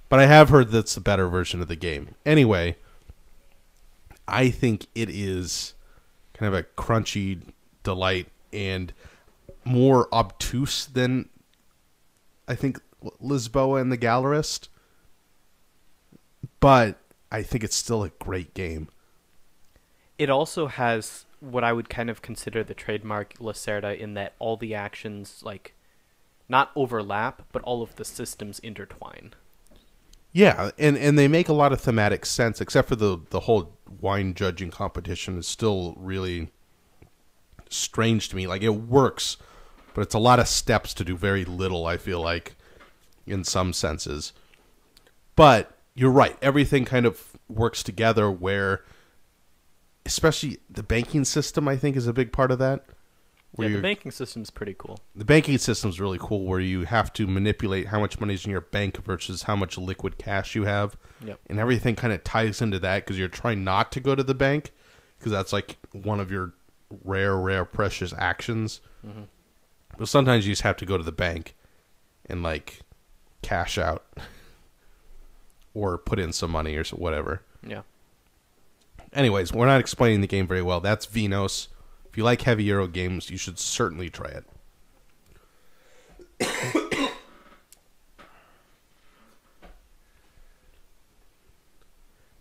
But I have heard that's the better version of the game. Anyway, I think it is kind of a crunchy delight and more obtuse than I think Lisboa and the Gallerist. But I think it's still a great game. It also has what I would kind of consider the trademark Lacerda in that all the actions, like, not overlap, but all of the systems intertwine. Yeah, and they make a lot of thematic sense, except for the whole wine judging competition is still really strange to me. Like, it works, but it's a lot of steps to do very little, I feel like, in some senses. But you're right. Everything kind of works together where, especially the banking system, I think, is a big part of that. Yeah, the banking system's pretty cool. The banking system's really cool where you have to manipulate how much money's in your bank versus how much liquid cash you have. Yep. And everything kind of ties into that because you're trying not to go to the bank because that's like one of your rare, precious actions. Mm-hmm. But sometimes you just have to go to the bank and like cash out or put in some money or whatever. Yeah. Anyways, we're not explaining the game very well. That's Venos. If you like heavy Euro games, you should certainly try it.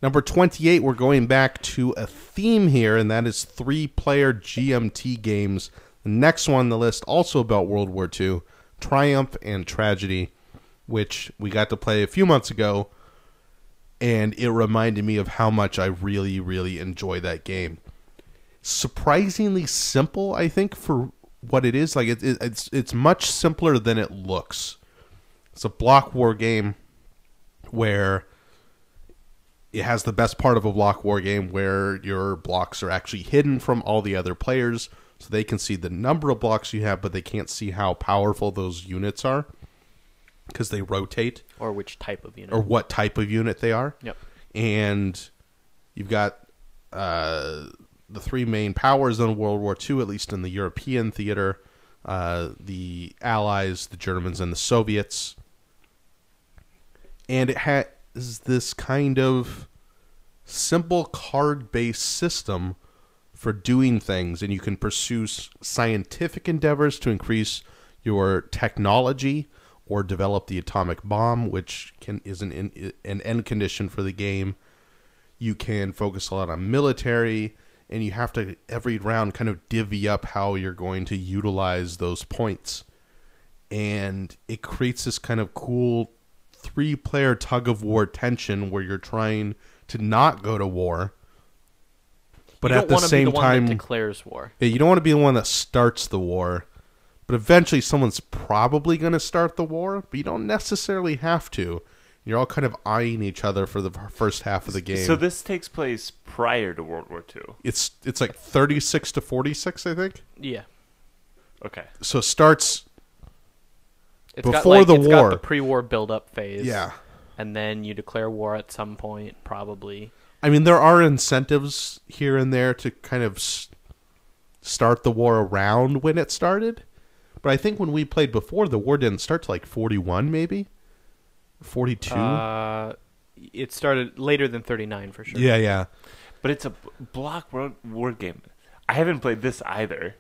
Number 28, we're going back to a theme here, and that is 3-player GMT games. The next one on the list, also about World War II, Triumph and Tragedy, which we got to play a few months ago, and it reminded me of how much I really, really enjoy that game. Surprisingly simple, I think, for what it is. Like it's much simpler than it looks. It's a block war game where it has the best part of a block war game where your blocks are actually hidden from all the other players, so they can see the number of blocks you have, but they can't see how powerful those units are because they rotate. Or which type of unit. Or what type of unit they are. Yep. And you've got the three main powers in World War II, at least in the European theater, the Allies, the Germans, and the Soviets. And it has this kind of simple card-based system for doing things, and you can pursue scientific endeavors to increase your technology or develop the atomic bomb, which is an end condition for the game. You can focus a lot on military, and you have to, every round, kind of divvy up how you're going to utilize those points. And it creates this kind of cool 3-player tug-of-war tension where you're trying to not go to war, but at the same time, that declares war. Yeah, you don't want to be the one that starts the war, but eventually someone's probably going to start the war, but you don't necessarily have to. You're all kind of eyeing each other for the first half of the game. So this takes place prior to World War II. It's like 36 to 46, I think. Yeah. Okay. So it starts It's before the it's war. got the pre-war build-up phase. Yeah. And then you declare war at some point, probably. I mean, there are incentives here and there to kind of start the war around when it started. But I think when we played before, the war didn't start till like 41, maybe? 42? It started later than 39, for sure. Yeah. But it's a block war game. I haven't played this either.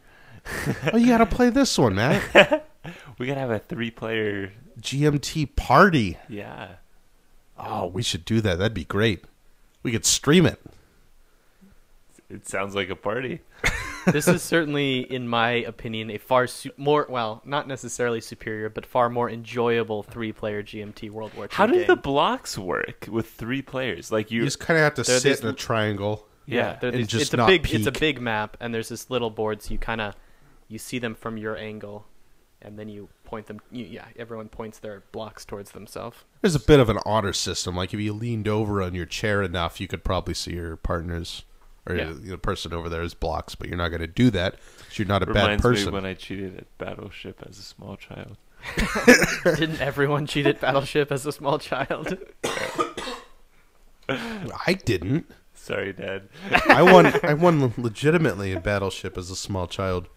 Oh, you got to play this one, Matt. We got to have a 3-player... GMT party. Yeah. Oh, we should do that. That'd be great. We could stream it. It sounds like a party. This is certainly, in my opinion, a far more, well, not necessarily superior, but far more enjoyable 3-player GMT World War II How do game. the blocks work with 3 players? Like You just kind of have to They're sit these- in a triangle. Yeah. they're and these- just it's a not big it's a peek. big map, and there's this little board, so you see them from your angle, and then you point them. Everyone points their blocks towards themselves. There's a bit of an honor system. Like if you leaned over on your chair enough, you could probably see your partners or the person over there as blocks. But you're not going to do that because you're not a bad Reminds person. me when I cheated at Battleship as a small child. Didn't everyone cheat at Battleship as a small child? I didn't. Sorry, Dad. I won legitimately in Battleship as a small child.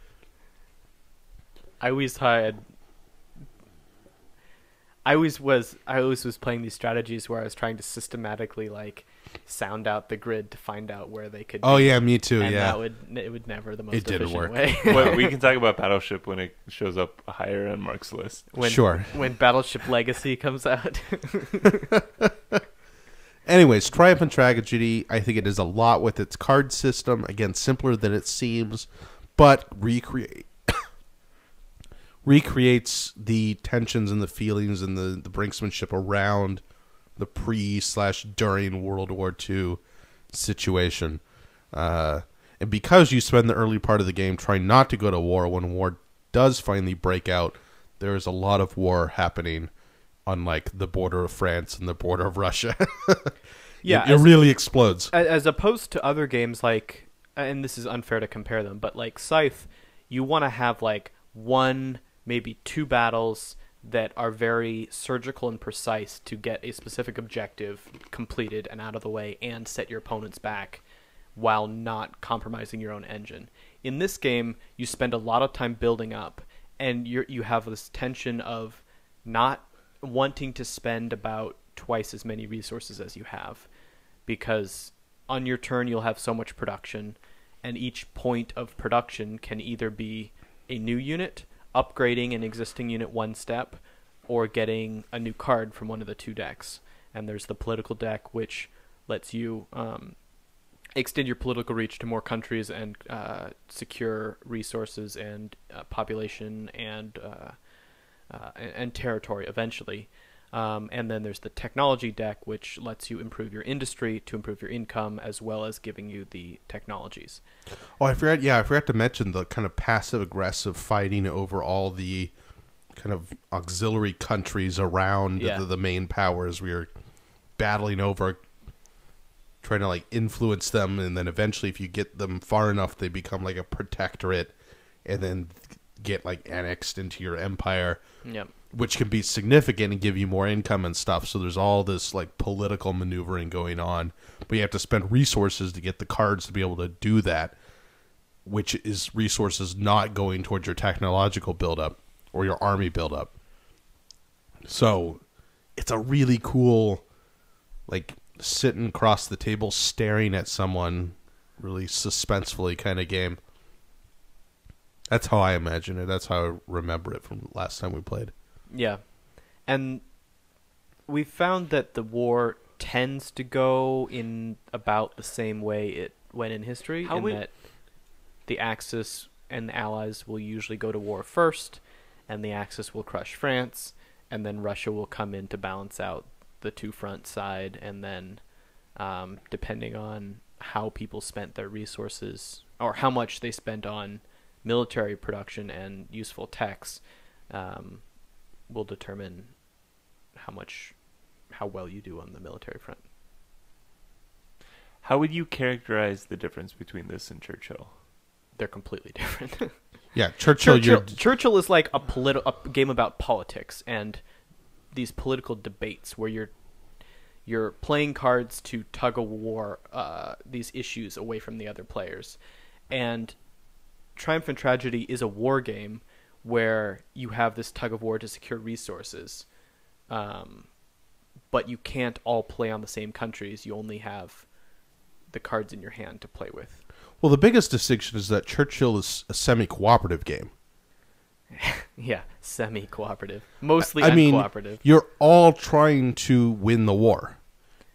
I always was playing these strategies where I was trying to systematically like sound out the grid to find out where they could. Oh be. yeah, me too. And Yeah, it would never the most It didn't efficient work. way. Well, we can talk about Battleship when it shows up higher on Mark's list. Sure. When Battleship Legacy comes out. Anyways, Triumph and Tragedy, I think it is a lot with its card system. Again, simpler than it seems, but recreates the tensions and the feelings and the brinksmanship around the pre/during World War II situation. And because you spend the early part of the game trying not to go to war, when war does finally break out, there is a lot of war happening on like the border of France and the border of Russia. Yeah, it really explodes. As opposed to other games like, and this is unfair to compare them, but like Scythe, you want to have like one, maybe two battles that are very surgical and precise to get a specific objective completed and out of the way and set your opponents back while not compromising your own engine. In this game, you spend a lot of time building up, and you have this tension of not wanting to spend about twice as many resources as you have, because on your turn you'll have so much production, and each point of production can either be a new unit, upgrading an existing unit one step, or getting a new card from one of the two decks. And there's the political deck, which lets you extend your political reach to more countries and secure resources and population and territory eventually. And then there's the technology deck, which lets you improve your industry to improve your income, as well as giving you the technologies. Oh, I forgot. Yeah, I forgot to mention the kind of passive-aggressive fighting over all the kind of auxiliary countries around the main powers. We are battling over, trying to like influence them, and then eventually, if you get them far enough, they become like a protectorate, and then get like annexed into your empire. Yep. Which can be significant and give you more income and stuff. So there's all this like political maneuvering going on, but you have to spend resources to get the cards to be able to do that, which is resources not going towards your technological buildup or your army buildup. So it's a really cool, like sitting across the table staring at someone, really suspensefully kind of game. That's how I imagine it. That's how I remember it from last time we played. Yeah. And we found that the war tends to go in about the same way it went in history, that the Axis and the Allies will usually go to war first, and the Axis will crush France, and then Russia will come in to balance out the two-front side, and then depending on how people spent their resources, or how much they spent on military production and useful techs, will determine how well you do on the military front. How would you characterize the difference between this and Churchill? They're completely different. Yeah, Churchill is like a game about politics and these political debates where you're playing cards to tug of war these issues away from the other players. And Triumph and Tragedy is a war game where you have this tug of war to secure resources, but you can't all play on the same countries. You only have the cards in your hand to play with. Well, the biggest distinction is that Churchill is a semi-cooperative game. Yeah, semi-cooperative. Mostly uncooperative. Mean, you're all trying to win the war.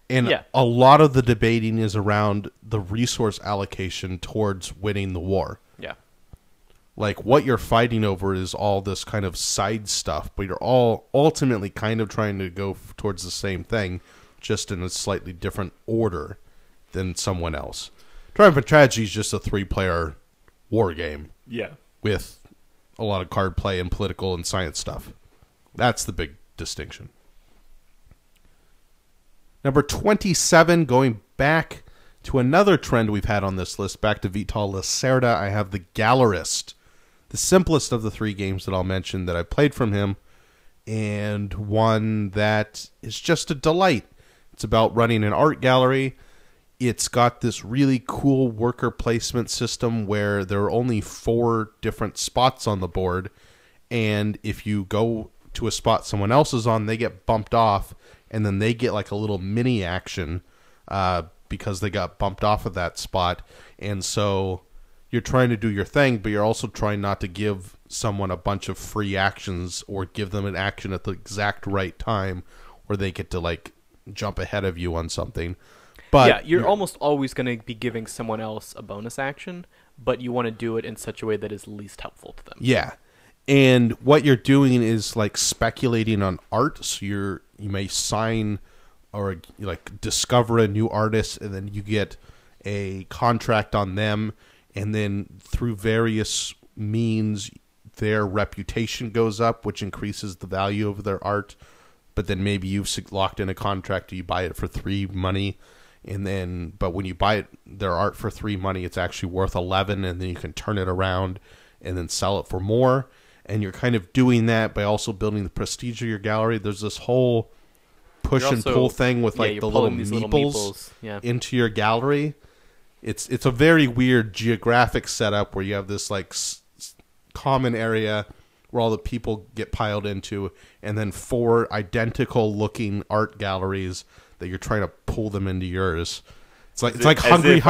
And a lot of the debating is around the resource allocation towards winning the war. Yeah. Like, what you're fighting over is all this kind of side stuff, but you're all ultimately kind of trying to go towards the same thing, just in a slightly different order than someone else. Triumph and Tragedy is just a 3-player war game. Yeah. With a lot of card play and political and science stuff. That's the big distinction. Number 27, going back to another trend we've had on this list, back to Vital Lacerda, I have the Gallerist. The simplest of the 3 games that I'll mention that I played from him. and one that is just a delight. It's about running an art gallery. It's got this really cool worker placement system where there are only 4 different spots on the board, and if you go to a spot someone else is on, they get bumped off, and then they get like a little mini action because they got bumped off of that spot. And so you're trying to do your thing, but you're also trying not to give someone a bunch of free actions or give them an action at the exact right time where they get to like jump ahead of you on something. But yeah, you're almost always going to be giving someone else a bonus action, but you want to do it in such a way that is least helpful to them. Yeah. And what you're doing is like speculating on art. So you may sign or like discover a new artist, and then you get a contract on them, and then through various means their reputation goes up, which increases the value of their art. But then maybe you've locked in a contract, or you buy it for 3 money. And then, but when you buy their art for 3 money, it's actually worth 11, and then you can turn it around and then sell it for more. And you're kind of doing that by also building the prestige of your gallery. There's this whole push and pull thing with like the little meeples into your gallery. It's a very weird geographic setup where you have this like common area where all the people get piled into, and then 4 identical looking art galleries that you're trying to pull them into yours. It's like hungry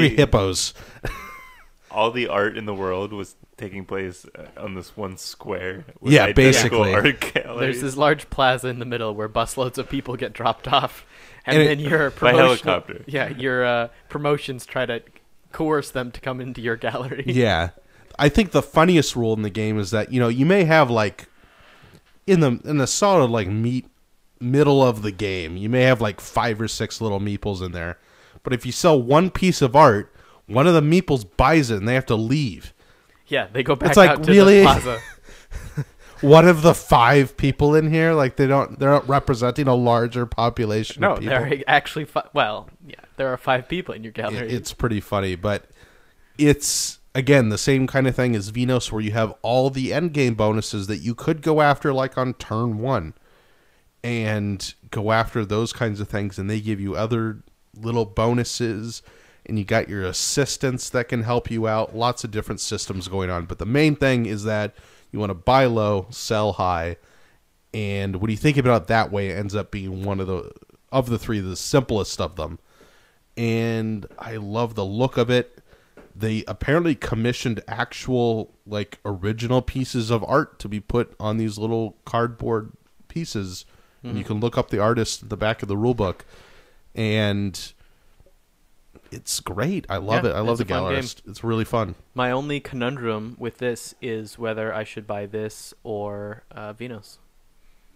hippos. All the art in the world was taking place on this one square. With yeah, basically. Art galleries. There's this large plaza in the middle where busloads of people get dropped off, and then your by helicopter. Yeah, your promotions try to coerce them to come into your gallery. Yeah, I think the funniest rule in the game is that you may have like in the solid like middle of the game, you may have like 5 or 6 little meeples in there, but if you sell one piece of art, one of the meeples buys it and they have to leave. Yeah, they go back it's like, out to really? the plaza. One of the 5 people in here, like they're not representing a larger population No, of people. there are actually there are 5 people in your gallery. It's pretty funny, but it's again the same kind of thing as Venus, where you have all the end game bonuses that you could go after like on turn 1 and go after those kinds of things, and they give you other little bonuses, and you got your assistants that can help you out. Lots of different systems going on, but the main thing is that you want to buy low, sell high, and when you think about it that way, it ends up being one of the 3 the simplest of them. And I love the look of it. They apparently commissioned actual like original pieces of art to be put on these little cardboard pieces. And you can look up the artist at the back of the rule book, and it's great. I love it. I love the gallerist. It's really fun. My only conundrum with this is whether I should buy this or Venus.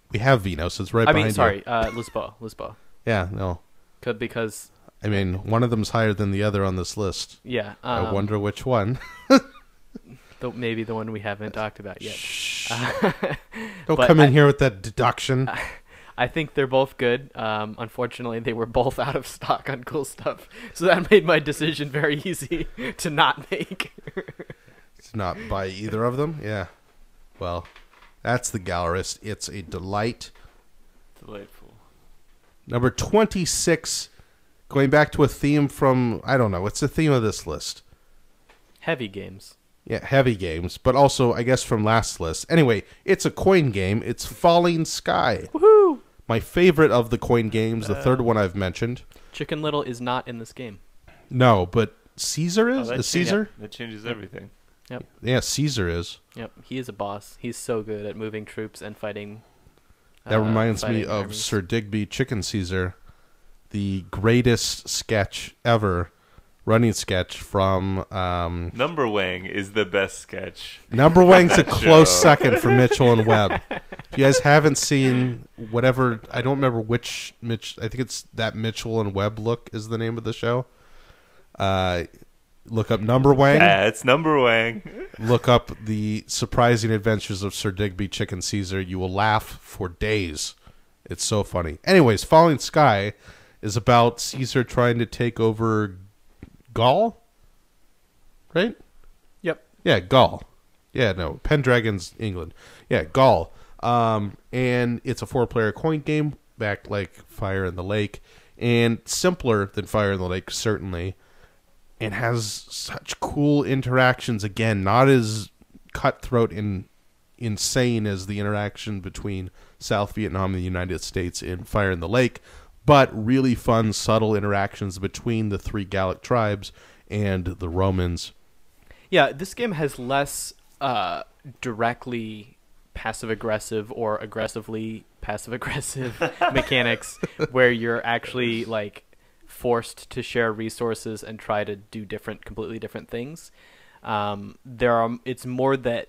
We have Venus. It's right behind you. Lisboa. Yeah, no. Because I mean, one of them's higher than the other on this list. Yeah. I wonder which one. Maybe the one we haven't talked about yet. Don't come in here with that deduction. I think they're both good. Unfortunately, they were both out of stock on cool stuff, so that made my decision very easy to not make. To not buy either of them? Yeah. Well, that's the gallerist. It's a delight. Delightful. Number 26, going back to a theme from, I don't know, what's the theme of this list? Heavy games. Yeah, heavy games, but also, I guess, from last list. Anyway, it's a coin game. It's Falling Sky. Woohoo! My favorite of the coin games, the third one I've mentioned. Chicken Little is not in this game. No, but Caesar is? Is Caesar? That changes everything. Yep. Yeah, Caesar is. Yep, he is a boss. He's so good at moving troops and fighting. That reminds me of armies. Sir Digby Chicken Caesar, the greatest sketch ever, running sketch from... Number Wang is the best sketch. Number Wang's a close second for Mitchell and Webb. If you guys haven't seen whatever, I don't remember which I think it's that Mitchell and Webb look is the name of the show. Look up Number Wang. Yeah, it's Number Wang. Look up the surprising adventures of Sir Digby Chicken Caesar. You will laugh for days. It's so funny. Anyways, Falling Sky is about Caesar trying to take over Gaul, right? Yep. Yeah, Gaul. Yeah, no, Pendragon's England. Yeah, Gaul. And it's a 4-player coin game, back like Fire in the Lake, and simpler than Fire in the Lake, certainly, and has such cool interactions. Again, not as cutthroat and insane as the interaction between South Vietnam and the United States in Fire in the Lake, but really fun, subtle interactions between the 3 Gallic tribes and the Romans. Yeah, this game has less directly passive-aggressive or aggressively passive-aggressive mechanics where you're actually like forced to share resources and try to do completely different things. It's more that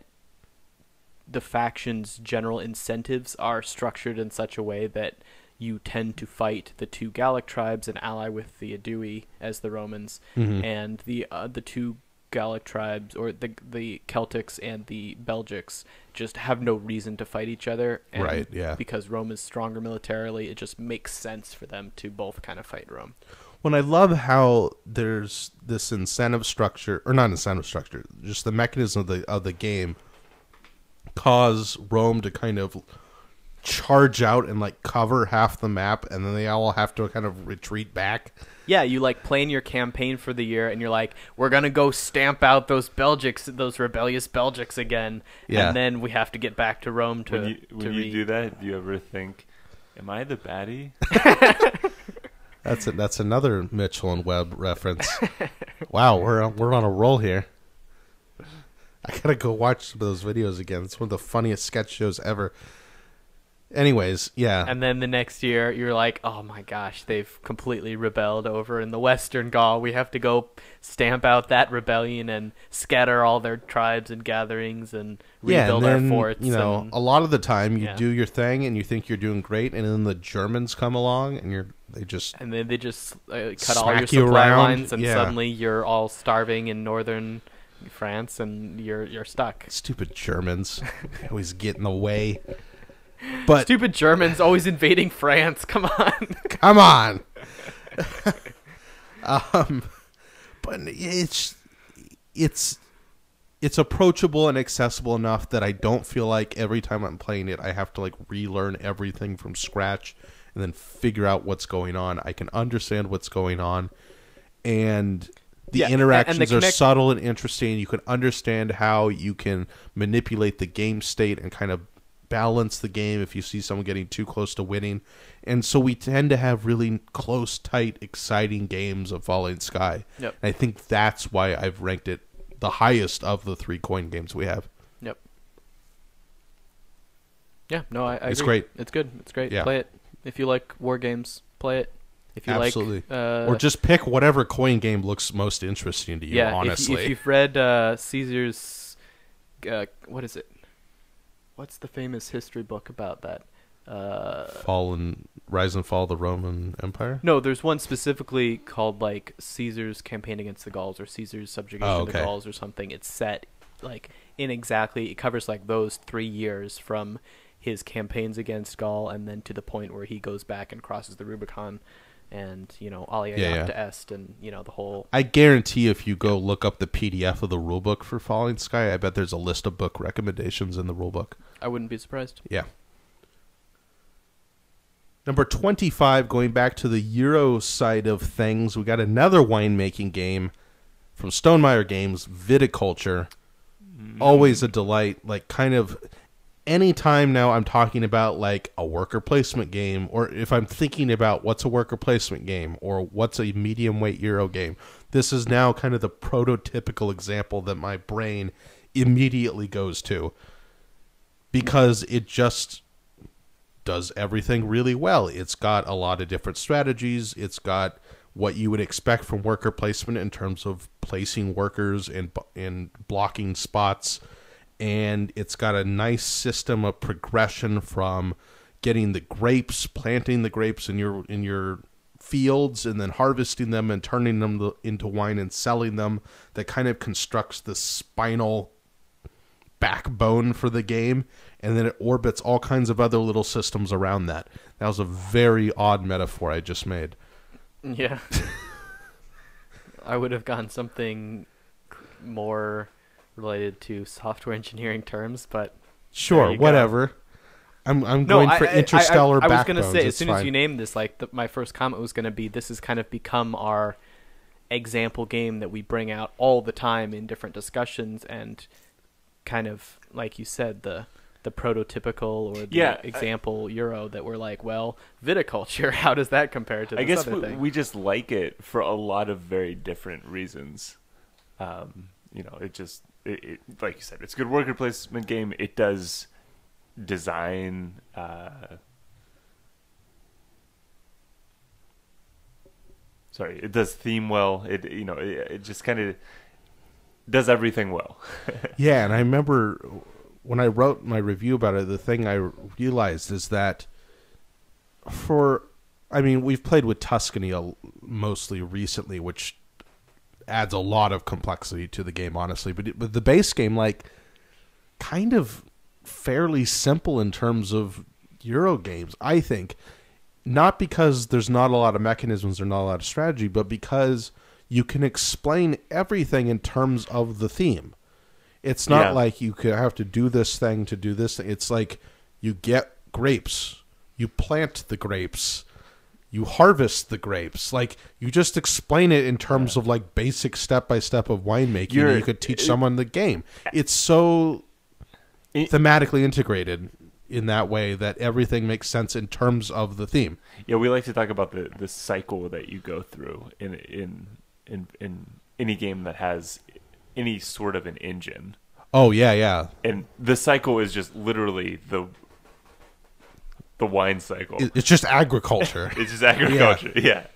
the faction's general incentives are structured in such a way that you tend to fight the 2 Gallic tribes and ally with the Aedui as the Romans, and the 2 Gallic tribes, or the Celtics and the Belgics, just have no reason to fight each other. And right, yeah. because Rome is stronger militarily, it just makes sense for them to both kind of fight Rome. When I love how there's this incentive structure, or not incentive structure, just the mechanism of the game cause Rome to kind of charge out and like cover half the map, and then they all have to kind of retreat back. Yeah, you like plan your campaign for the year, and you're like, we're gonna go stamp out those Belgics, those rebellious Belgics again, and then we have to get back to Rome to. When you do that, do you ever think, "Am I the baddie?" That's another Mitchell and Webb reference. Wow, we're on a roll here. I gotta go watch some of those videos again. It's one of the funniest sketch shows ever. Anyways, yeah. And then the next year, you're like, oh my gosh, they've completely rebelled over in the Western Gaul. We have to go stamp out that rebellion and scatter all their tribes and gatherings and rebuild and then, our forts. You know, a lot of the time you Yeah. do your thing and you think you're doing great, and then the Germans come along and they just cut all your smack you supply around. lines, and Yeah. suddenly you're all starving in northern France, and you're stuck. stupid Germans they always get in the way. But Stupid Germans always invading France. Come on. come on. But it's approachable and accessible enough that I don't feel like every time I'm playing it I have to like relearn everything from scratch and then figure out what's going on. I can understand what's going on, and the interactions are subtle and interesting. You can understand how you can manipulate the game state and kind of balance the game if you see someone getting too close to winning. And so we tend to have really close, tight, exciting games of Falling Sky. Yep. And I think that's why I've ranked it the highest of the 3 coin games we have. Yep. Yeah, no, I It's agree. great. It's good. It's great. Yeah. Play it. If you like war games, play it. If you Absolutely. like, or just pick whatever coin game looks most interesting to you, honestly. If you've read Caesar's, what is it? What's the famous history book about that? Rise and Fall of the Roman Empire? No, there's one specifically called like Caesar's campaign against the Gauls, or Caesar's subjugation of the Gauls, or something. It's set like it covers like those 3 years from his campaigns against Gaul and then to the point where he goes back and crosses the Rubicon, and Alia to Est, and the whole. I guarantee if you go look up the PDF of the rulebook for Falling Sky, I bet there's a list of book recommendations in the rulebook. I wouldn't be surprised. Yeah. Number 25, going back to the Euro side of things, we got another winemaking game from Stonemaier Games, Viticulture. Always a delight. Like, kind of anytime now I'm talking about like a worker placement game, or if I'm thinking about what's a worker placement game or what's a medium weight Euro game, this is now kind of the prototypical example that my brain immediately goes to, because it just does everything really well. It's got a lot of different strategies. It's got what you would expect from worker placement in terms of placing workers and blocking spots. And it's got a nice system of progression from getting the grapes, planting the grapes in your fields, and then harvesting them and turning them into wine and selling them. That kind of constructs the spinal backbone for the game, and then it orbits all kinds of other little systems around that. That was a very odd metaphor I just made. Yeah. I would have gone something more related to software engineering terms, but sure, whatever. I'm going for Interstellar I was Backbones. going to say, as It's soon as fine. you named this, like my first comment was going to be, this has kind of become our example game that we bring out all the time in different discussions, and kind of, like you said, the prototypical or the example Euro that we're like, well, viticulture, how does that compare to this I guess other thing? we just like it for a lot of very different reasons. It like you said, it's a good worker placement game. It does design it does theme well. It just kind of does everything well. Yeah, and I remember when I wrote my review about it, the thing I realized is that we've played with Tuscany mostly recently, which adds a lot of complexity to the game, honestly. But the base game, like, kind of fairly simple in terms of Euro games, I think. Not because there's not a lot of mechanisms or not a lot of strategy, but because you can explain everything in terms of the theme. It's not like you could have to do this thing to do this thing. It's like you get grapes, you plant the grapes, you harvest the grapes. Like, you just explain it in terms of like basic step-by-step of winemaking. And you could teach someone the game. It's so thematically integrated in that way that everything makes sense in terms of the theme. Yeah, we like to talk about the cycle that you go through in any game that has any sort of an engine. Oh, yeah. And the cycle is just literally the wine cycle. It's just agriculture. It's just agriculture, yeah.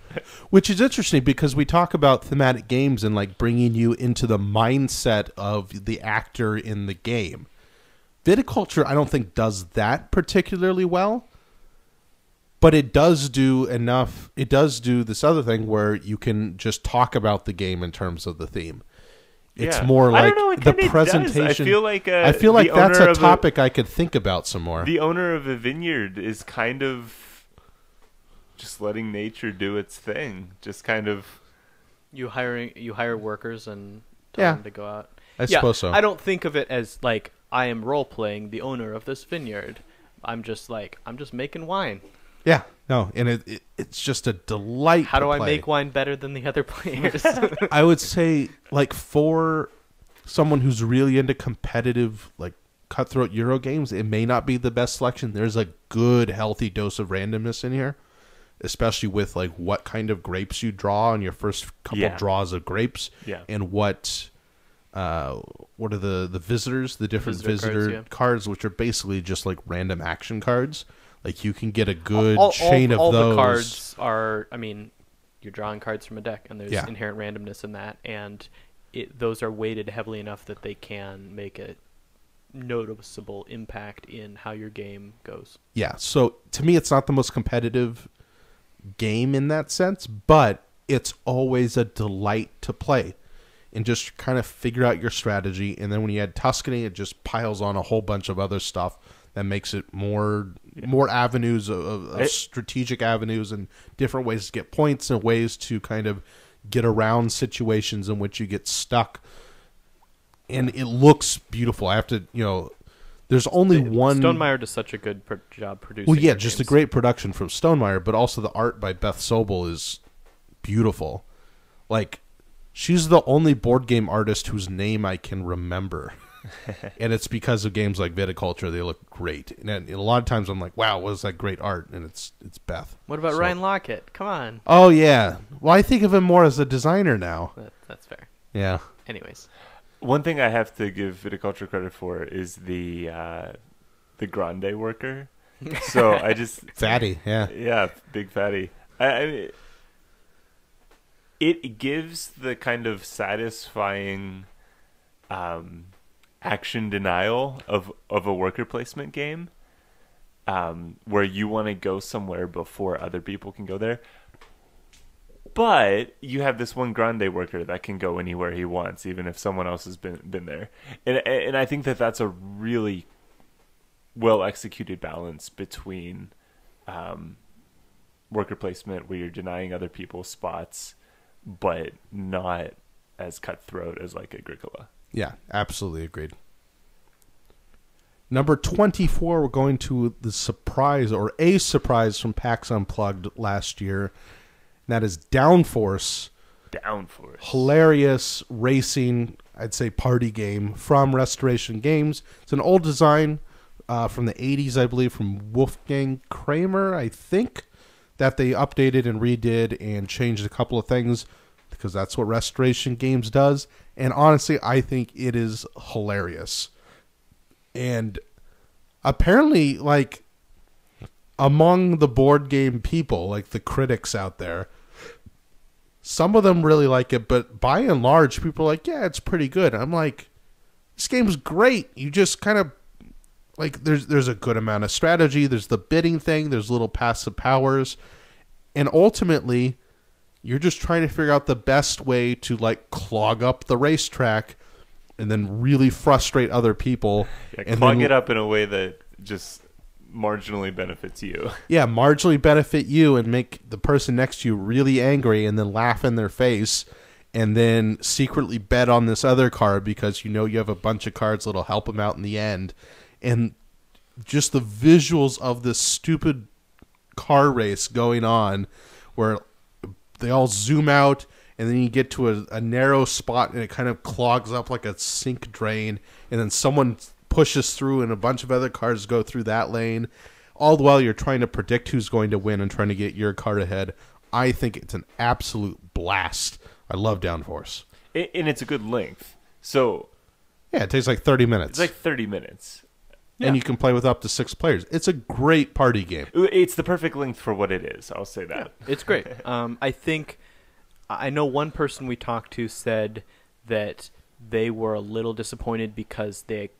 Which is interesting because we talk about thematic games and like bringing you into the mindset of the actor in the game. Viticulture, I don't think, does that particularly well, but it does do enough. It does do this other thing where you can just talk about the game in terms of the theme. It's more like the presentation. I feel like that's a topic I could think about some more. The owner of a vineyard is kind of just letting nature do its thing. Just kind of you hire workers and tell them to go out. I suppose so. I don't think of it as like I am role playing the owner of this vineyard. I'm just making wine. Yeah, no, and it's just a delight. How do I play. make wine better than the other players? I would say, like, for someone who's really into competitive, like, cutthroat Euro games, it may not be the best selection. There's a good, healthy dose of randomness in here, especially with, like, what kind of grapes you draw on your first couple draws of grapes, and what are the visitors, the different visitor cards, which are basically just, like, random action cards. Like, you can get a good chain of those. All the cards are, you're drawing cards from a deck, and there's inherent randomness in that, and those are weighted heavily enough that they can make a noticeable impact in how your game goes. Yeah, so to me, it's not the most competitive game in that sense, but it's always a delight to play and just kind of figure out your strategy. And then when you add Tuscany, it just piles on a whole bunch of other stuff that makes it more avenues of strategic avenues and different ways to get points and ways to kind of get around situations in which you get stuck. And it looks beautiful. I have to, there's only one. Stonemaier does such a good job producing. Well, yeah, just games. A great production from Stonemaier, but also the art by Beth Sobel is beautiful. Like, she's the only board game artist whose name I can remember. And it's because of games like Viticulture. They look great, and a lot of times I'm like, "Wow, what is that great art?" And it's Beth. What about Ryan Lockett? Come on. Oh yeah. Well, I think of him more as a designer now. That's fair. Yeah. Anyways, one thing I have to give Viticulture credit for is the grande worker. So I just fatty, yeah, big fatty. It gives the kind of satisfying action denial of a worker placement game, where you want to go somewhere before other people can go there, but you have this one grande worker that can go anywhere he wants, even if someone else has been there. And I think that's a really well executed balance between worker placement where you're denying other people spots, but not as cutthroat as like Agricola. Yeah, absolutely agreed. Number 24, we're going to the surprise, or a surprise from PAX Unplugged last year. And that is Downforce. Downforce. Hilarious racing, I'd say, party game from Restoration Games. It's an old design from the 80s, I believe, from Wolfgang Kramer, I think, that they updated and redid and changed a couple of things because that's what Restoration Games does. And honestly, I think it is hilarious. And apparently, like, among the board game people, like the critics out there, some of them really like it, but by and large, people are like, yeah, it's pretty good. I'm like, this game's great. You just kind of, like, there's a good amount of strategy. There's the bidding thing. There's little passive powers. And ultimately, you're just trying to figure out the best way to, like, clog up the racetrack and then really frustrate other people. Yeah, and clog then, it up in a way that just marginally benefits you. Yeah, marginally benefit you and make the person next to you really angry and then laugh in their face and then secretly bet on this other card because you know you have a bunch of cards that'll help them out in the end. And just the visuals of this stupid car race going on where they all zoom out and then you get to a narrow spot and it kind of clogs up like a sink drain, and then someone pushes through and a bunch of other cars go through that lane, all the while you're trying to predict who's going to win and trying to get your car ahead. I think it's an absolute blast. I love Downforce. And it's a good length. So yeah, it takes like 30 minutes. it's like 30 minutes. And you can play with up to 6 players. It's a great party game. It's the perfect length for what it is. I'll say that. It's great. I know one person we talked to said that they were a little disappointed because they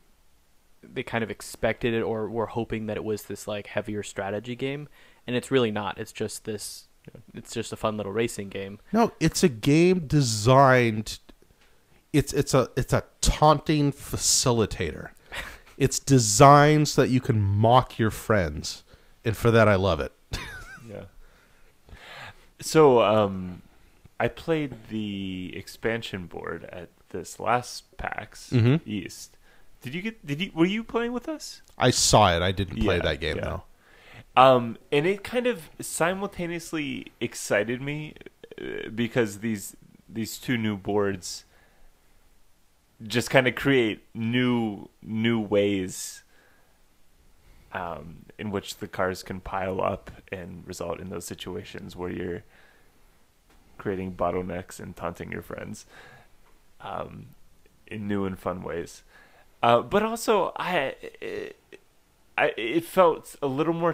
kind of expected it or were hoping that it was this like heavier strategy game, and it's really not. It's just this. It's just a fun little racing game. No, it's a game designed. It's a taunting facilitator. It's designed so that you can mock your friends, and for that I love it. Yeah. So I played the expansion board at this last PAX East. Were you playing with us? I saw it. I didn't play that game though. And it kind of simultaneously excited me because these two new boards just kind of create new ways in which the cars can pile up and result in those situations where you're creating bottlenecks and taunting your friends in new and fun ways. But also, it felt a little more.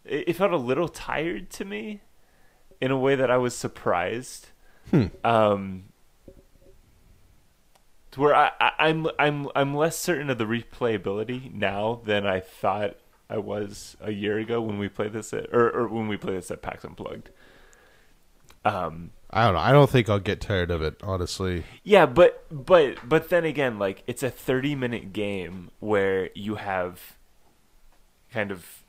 It felt a little tired to me, in a way that I was surprised. To where I'm less certain of the replayability now than I thought I was a year ago when we played this or when we played this at PAX Unplugged. I don't know. I don't think I'll get tired of it, honestly. Yeah, but then again, like, it's a 30-minute game where you have kind of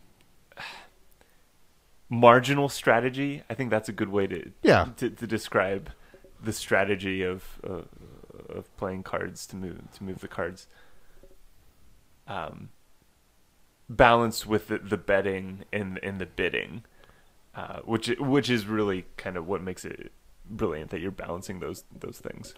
marginal strategy. I think that's a good way to describe the strategy of playing cards to move the cards. Balanced with the betting and the bidding, which is really kind of what makes it brilliant, that you're balancing those things.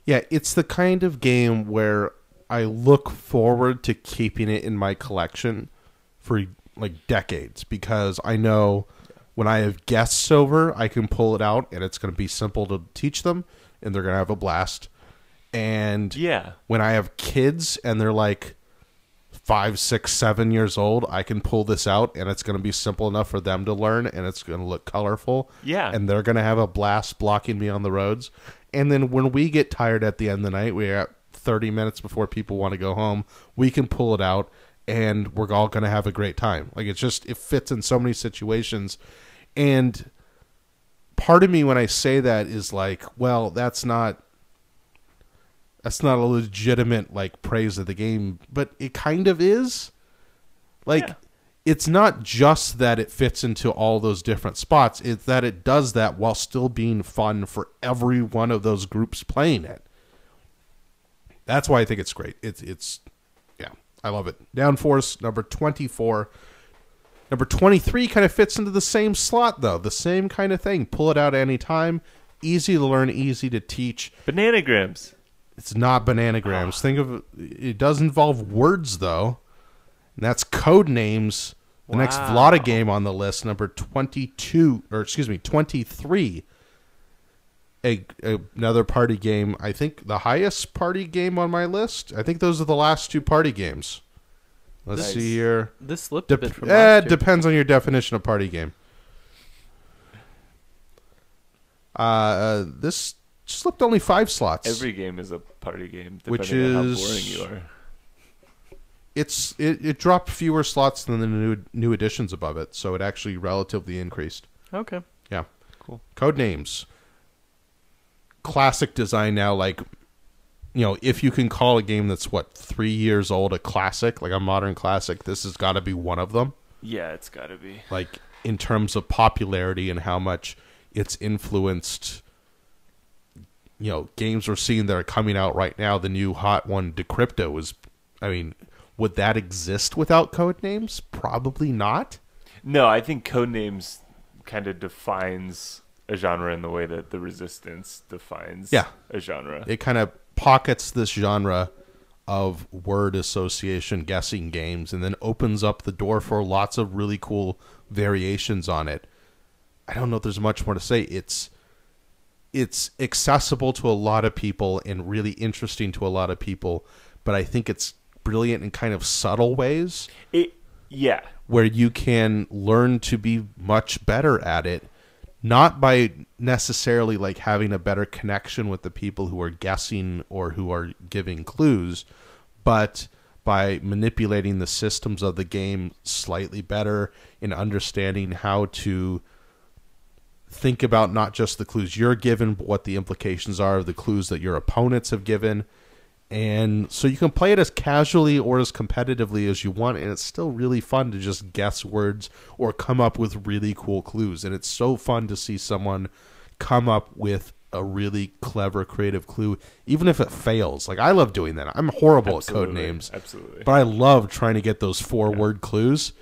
Yeah, it's the kind of game where I look forward to keeping it in my collection for like decades, because I know when I have guests over, I can pull it out and it's going to be simple to teach them and they're going to have a blast. And when I have kids and they're like 5, 6, 7 years old, I can pull this out and it's going to be simple enough for them to learn and it's going to look colorful. Yeah. And they're going to have a blast blocking me on the roads. And then when we get tired at the end of the night, we're at 30 minutes before people want to go home, we can pull it out and we're all going to have a great time. Like, it fits in so many situations. And part of me when I say that is like, well, that's not a legitimate like praise of the game, but it kind of is. Like, it's not just that it fits into all those different spots, it's that it does that while still being fun for every one of those groups playing it. That's why I think it's great. It's I love it. Downforce, number 24. Number 23 kind of fits into the same slot, though. The same kind of thing. Pull it out anytime. Easy to learn, easy to teach. Bananagrams. It's not Bananagrams. Think of it does involve words, though. And that's Codenames. The next Vlada game on the list, number 23. Another party game. I think the highest party game on my list. I think those are the last two party games. Let's see here. This slipped a bit from last year. Depends on your definition of party game. This slipped only 5 slots. Every game is a party game, depending which on how is boring you are. It dropped fewer slots than the new additions above it, so it actually relatively increased. Okay. Yeah. Cool. Codenames. Classic design now, like, you know, if you can call a game that's 3 years old a classic, like a modern classic, this has got to be one of them. Yeah, it's got to be. Like, in terms of popularity and how much it's influenced, you know, games we're seeing that are coming out right now. The new hot one, Decrypto, is, I mean, would that exist without Codenames? Probably not. No, I think Codenames kind of defines a genre in the way that the Resistance defines a genre. It kind of pockets this genre of word association guessing games and then opens up the door for lots of really cool variations on it. I don't know if there's much more to say. It's accessible to a lot of people and really interesting to a lot of people, but I think it's brilliant in kind of subtle ways. Yeah. Where you can learn to be much better at it, not by necessarily like having a better connection with the people who are guessing or who are giving clues, but by manipulating the systems of the game slightly better in understanding how to think about not just the clues you're given, but what the implications are of the clues that your opponents have given. And so you can play it as casually or as competitively as you want, and it's still really fun to just guess words or come up with really cool clues. And it's so fun to see someone come up with a really clever, creative clue, even if it fails. Like, I love doing that. I'm horrible at code names. Absolutely. But I love trying to get those 4-word clues,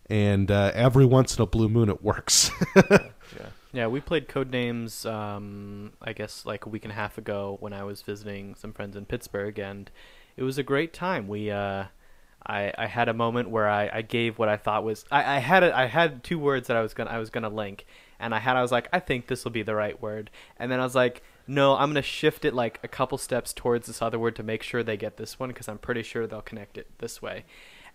and every once in a blue moon it works. Yeah, we played Codenames, I guess, like a week and a half ago when I was visiting some friends in Pittsburgh, and it was a great time. I had a moment where I gave what I thought was I had 2 words that I was gonna link, and I was like, I think this will be the right word, and then I was like, no, I'm gonna shift it like a couple steps towards this other word to make sure they get this one, because I'm pretty sure they'll connect it this way,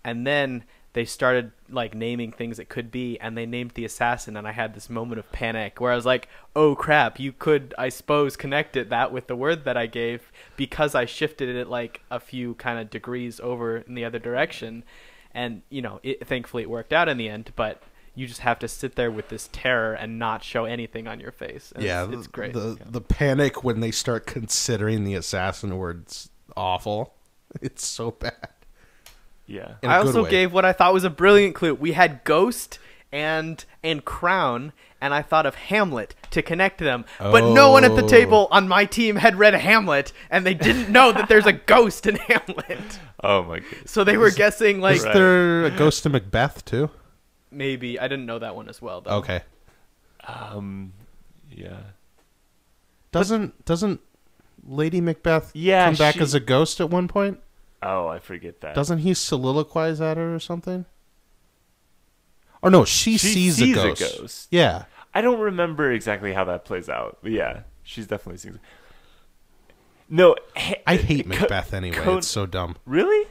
and then they started like naming things it could be, and they named the assassin, and I had this moment of panic where I was like, oh crap, you could, I suppose, connect that with the word that I gave, because I shifted it like a few kind of degrees over in the other direction. And, you know, thankfully it worked out in the end, but you just have to sit there with this terror and not show anything on your face. And yeah, it's great. The panic when they start considering the assassin word's awful. It's so bad. Yeah. I also gave what I thought was a brilliant clue. We had Ghost and Crown, and I thought of Hamlet to connect them. But no one at the table on my team had read Hamlet, and they didn't know that there's a ghost in Hamlet. Oh my goodness. So they were guessing like... Is there a ghost in Macbeth too? Maybe. I didn't know that one as well, though. Okay. Yeah. Doesn't Lady Macbeth Yeah, come back she- as a ghost at one point? Oh, I forget that. Doesn't he soliloquize at her or something? Or no, she sees a ghost. Yeah. I don't remember exactly how that plays out, but yeah, she's definitely seeing. No, I hate Macbeth anyway. It's so dumb. Really?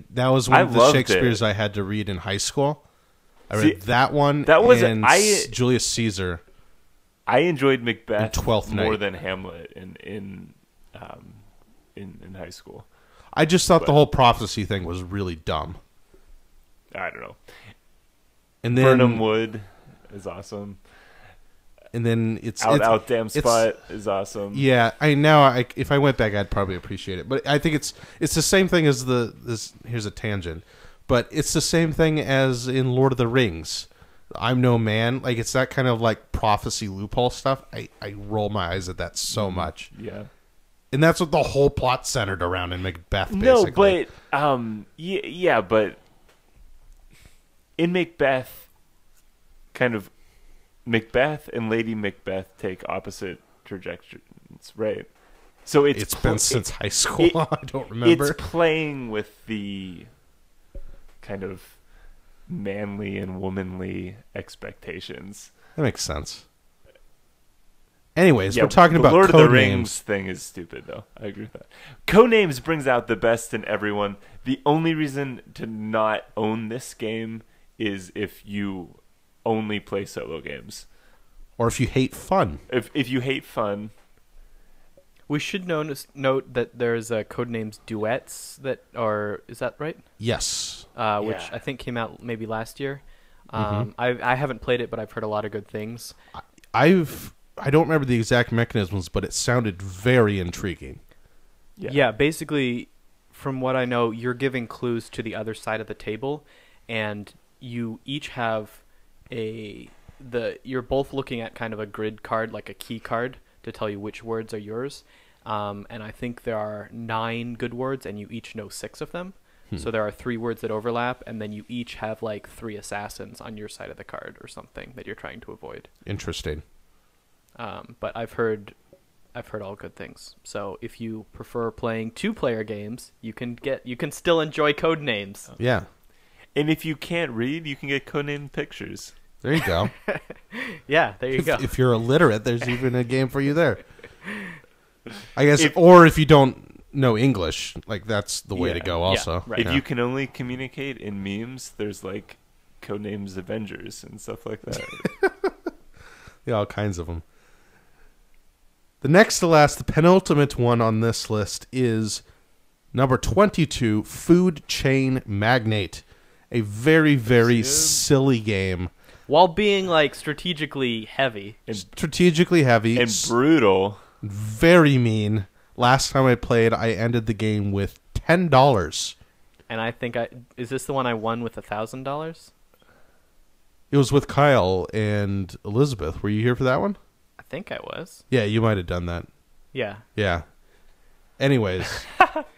That was one of the loved Shakespeare's it. I had to read in high school. I read that one. That was and Julius Caesar. I enjoyed Macbeth in Twelfth more Night. than Hamlet in high school. I just thought the whole prophecy thing was really dumb. I don't know. And then Birnam Wood is awesome. And then it's Out Damn Spot is awesome. Yeah, if I went back, I'd probably appreciate it. But I think it's the same thing as this. Here's a tangent, but it's the same thing as in Lord of the Rings. I'm no man. Like, it's that kind of like prophecy loophole stuff. I roll my eyes at that so much. Yeah. And that's what the whole plot centered around in Macbeth, No, basically. but yeah, but in Macbeth, kind of Macbeth and Lady Macbeth take opposite trajectories, right? So It's been since high school. I don't remember. It's playing with the kind of manly and womanly expectations. That makes sense. Anyways, Yeah, we're talking the about Lord of the code Rings names. thing is stupid, though. I agree with that. Codenames brings out the best in everyone. The only reason to not own this game is if you only play solo games. Or if you hate fun. If you hate fun, We should note that there's Codenames Duets that are, is that right? Yes. Which Yeah. I think came out maybe last year. I haven't played it, but I've heard a lot of good things. I don't remember the exact mechanisms, but it sounded very intriguing. Yeah, basically, from what I know, you're giving clues to the other side of the table, and you each have you're both looking at kind of a grid card, like a key card, to tell you which words are yours. And I think there are 9 good words, and you each know 6 of them. So there are 3 words that overlap, and then you each have like 3 assassins on your side of the card or something that you're trying to avoid. Interesting. But I've heard all good things. So if you prefer playing 2-player games, you can still enjoy Codenames. Yeah. and if you can't read, you can get codenamed pictures. There you go. Yeah, there you go. If you're illiterate, there's even a game for you there. I guess, or if you don't know English, like that's the way to Yeah. go Yeah, also. right. If you can only communicate in memes, there's like codenames Avengers and stuff like that. Yeah, all kinds of them. The next to last, the penultimate one on this list is number 22, Food Chain Magnate. A very, very silly game. While being like strategically heavy. Strategically heavy. And brutal. Very mean. Last time I played, I ended the game with $10. And I think is this the one I won with $1,000? It was with Kyle and Elizabeth. Were you here for that one? I think I was. Yeah, you might have done that. Yeah. Yeah. Anyways,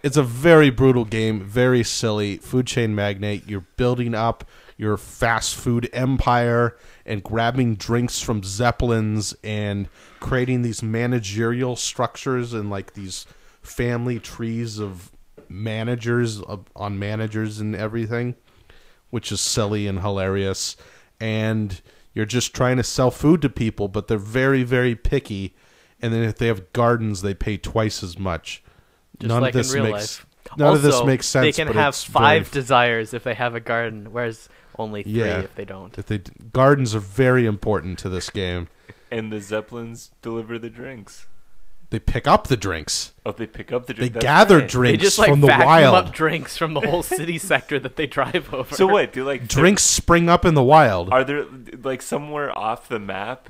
it's a very brutal game, very silly. Food Chain Magnate. You're building up your fast food empire and grabbing drinks from Zeppelins and creating these managerial structures and like these family trees of managers on managers and everything, which is silly and hilarious. And you're just trying to sell food to people, but they're very, very picky. And then if they have gardens, they pay twice as much. Just like in real life. None of this Also, makes sense. They can but have it's 5 very, desires if they have a garden, whereas only 3 Yeah. if they don't. Gardens are very important to this game. And the Zeppelins deliver the drinks. They pick up the drinks. Oh, they pick up the They drinks. gather They drinks just like from the vacuum wild. up drinks from the whole city sector that they drive over. So what? Do like Drinks spring up in the wild. Are there like somewhere off the map?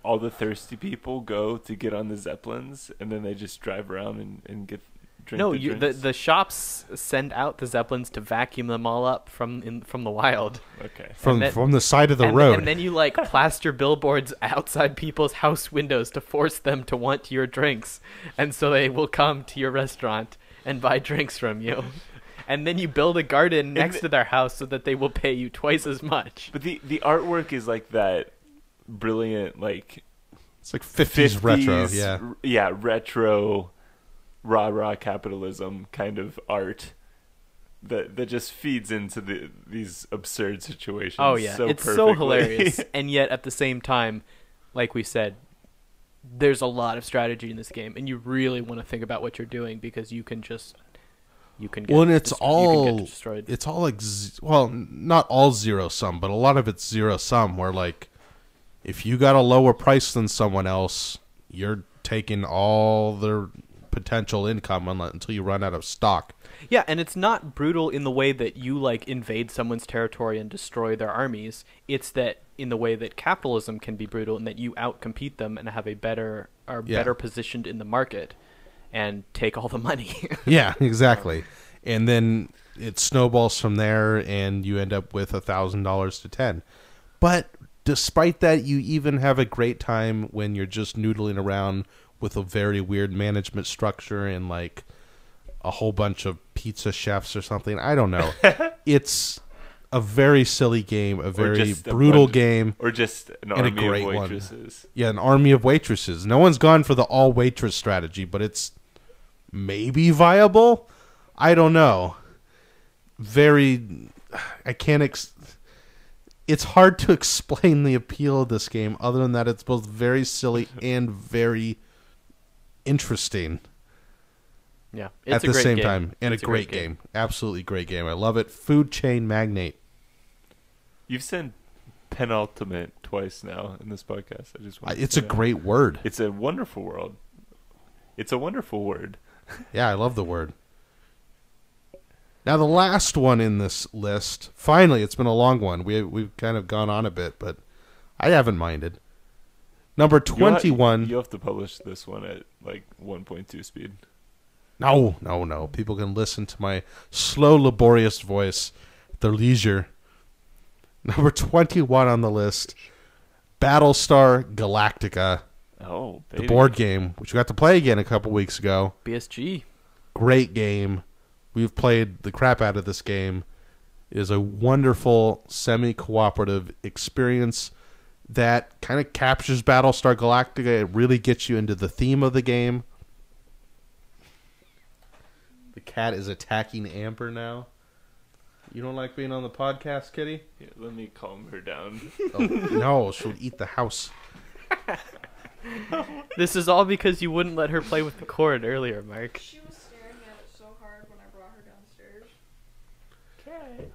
All the thirsty people go to get on the Zeppelins, and then they just drive around and get drink. No, the drinks? the shops send out the Zeppelins to vacuum them all up from the wild. Okay. from and then- from the side of the and, road. and then you like plaster billboards outside people's house windows to force them to want your drinks, and so they will come to your restaurant and buy drinks from you. And then you build a garden next to their house so that they will pay you twice as much. But the artwork is like that brilliant, like It's like 50s retro, 50s, yeah. Yeah, retro, rah capitalism kind of art that just feeds into these absurd situations. Oh yeah, so it's so perfectly. hilarious, and yet at the same time, like we said, there's a lot of strategy in this game, and you really want to think about what you're doing because you can get Well, and it's you can get destroyed. it's all like not all zero sum, but a lot of it's zero sum. Where like, if you got a lower price than someone else, you're taking all their potential income until you run out of stock. Yeah, and it's not brutal in the way that you like invade someone's territory and destroy their armies. It's that in the way that capitalism can be brutal, and that you outcompete them and have better positioned in the market and take all the money. Yeah, exactly. And then it snowballs from there, and you end up with $1,000 to 10. But despite that, you even have a great time when you're just noodling around with a very weird management structure and like a whole bunch of pizza chefs or something. I don't know. It's a very silly game, a very brutal game. Or just an and army a great of waitresses. One. Yeah, an army of waitresses. No one's gone for the all waitress strategy, but it's maybe viable. I don't know. It's hard to explain the appeal of this game other than that it's both very silly and very interesting. Yeah, at the same time. And it's a great game. Absolutely great game. I love it. Food Chain Magnate. You've said penultimate twice now in this podcast. It's a great word. It's a wonderful world. It's a wonderful word. Yeah, I love the word. Now the last one in this list, finally, it's been a long one. We've kind of gone on a bit, but I haven't minded. Number 21. You have to publish this one at like 1.2 speed. No. People can listen to my slow, laborious voice at their leisure. Number 21 on the list, Battlestar Galactica. Oh, baby. The board game, which we got to play again a couple weeks ago. BSG. Great game. We've played the crap out of this game. It is a wonderful semi-cooperative experience that kind of captures Battlestar Galactica. It really gets you into the theme of the game. The cat is attacking Amber now. You don't like being on the podcast, Kitty? Yeah, let me calm her down. Oh, no, she'll eat the house. This is all because you wouldn't let her play with the cord earlier, Mark. She was staring at it so hard when I brought her downstairs. Okay.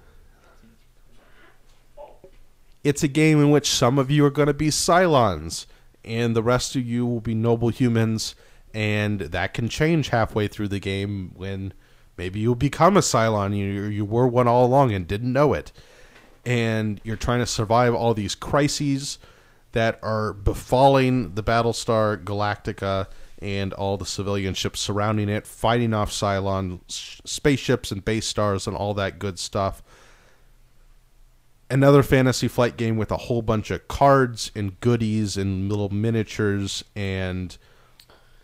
It's a game in which some of you are going to be Cylons, and the rest of you will be noble humans, and that can change halfway through the game when maybe you'll become a Cylon. You were one all along and didn't know it. And you're trying to survive all these crises that are befalling the Battlestar Galactica and all the civilian ships surrounding it, fighting off Cylon spaceships and base stars and all that good stuff. Another Fantasy Flight game with a whole bunch of cards and goodies and little miniatures, and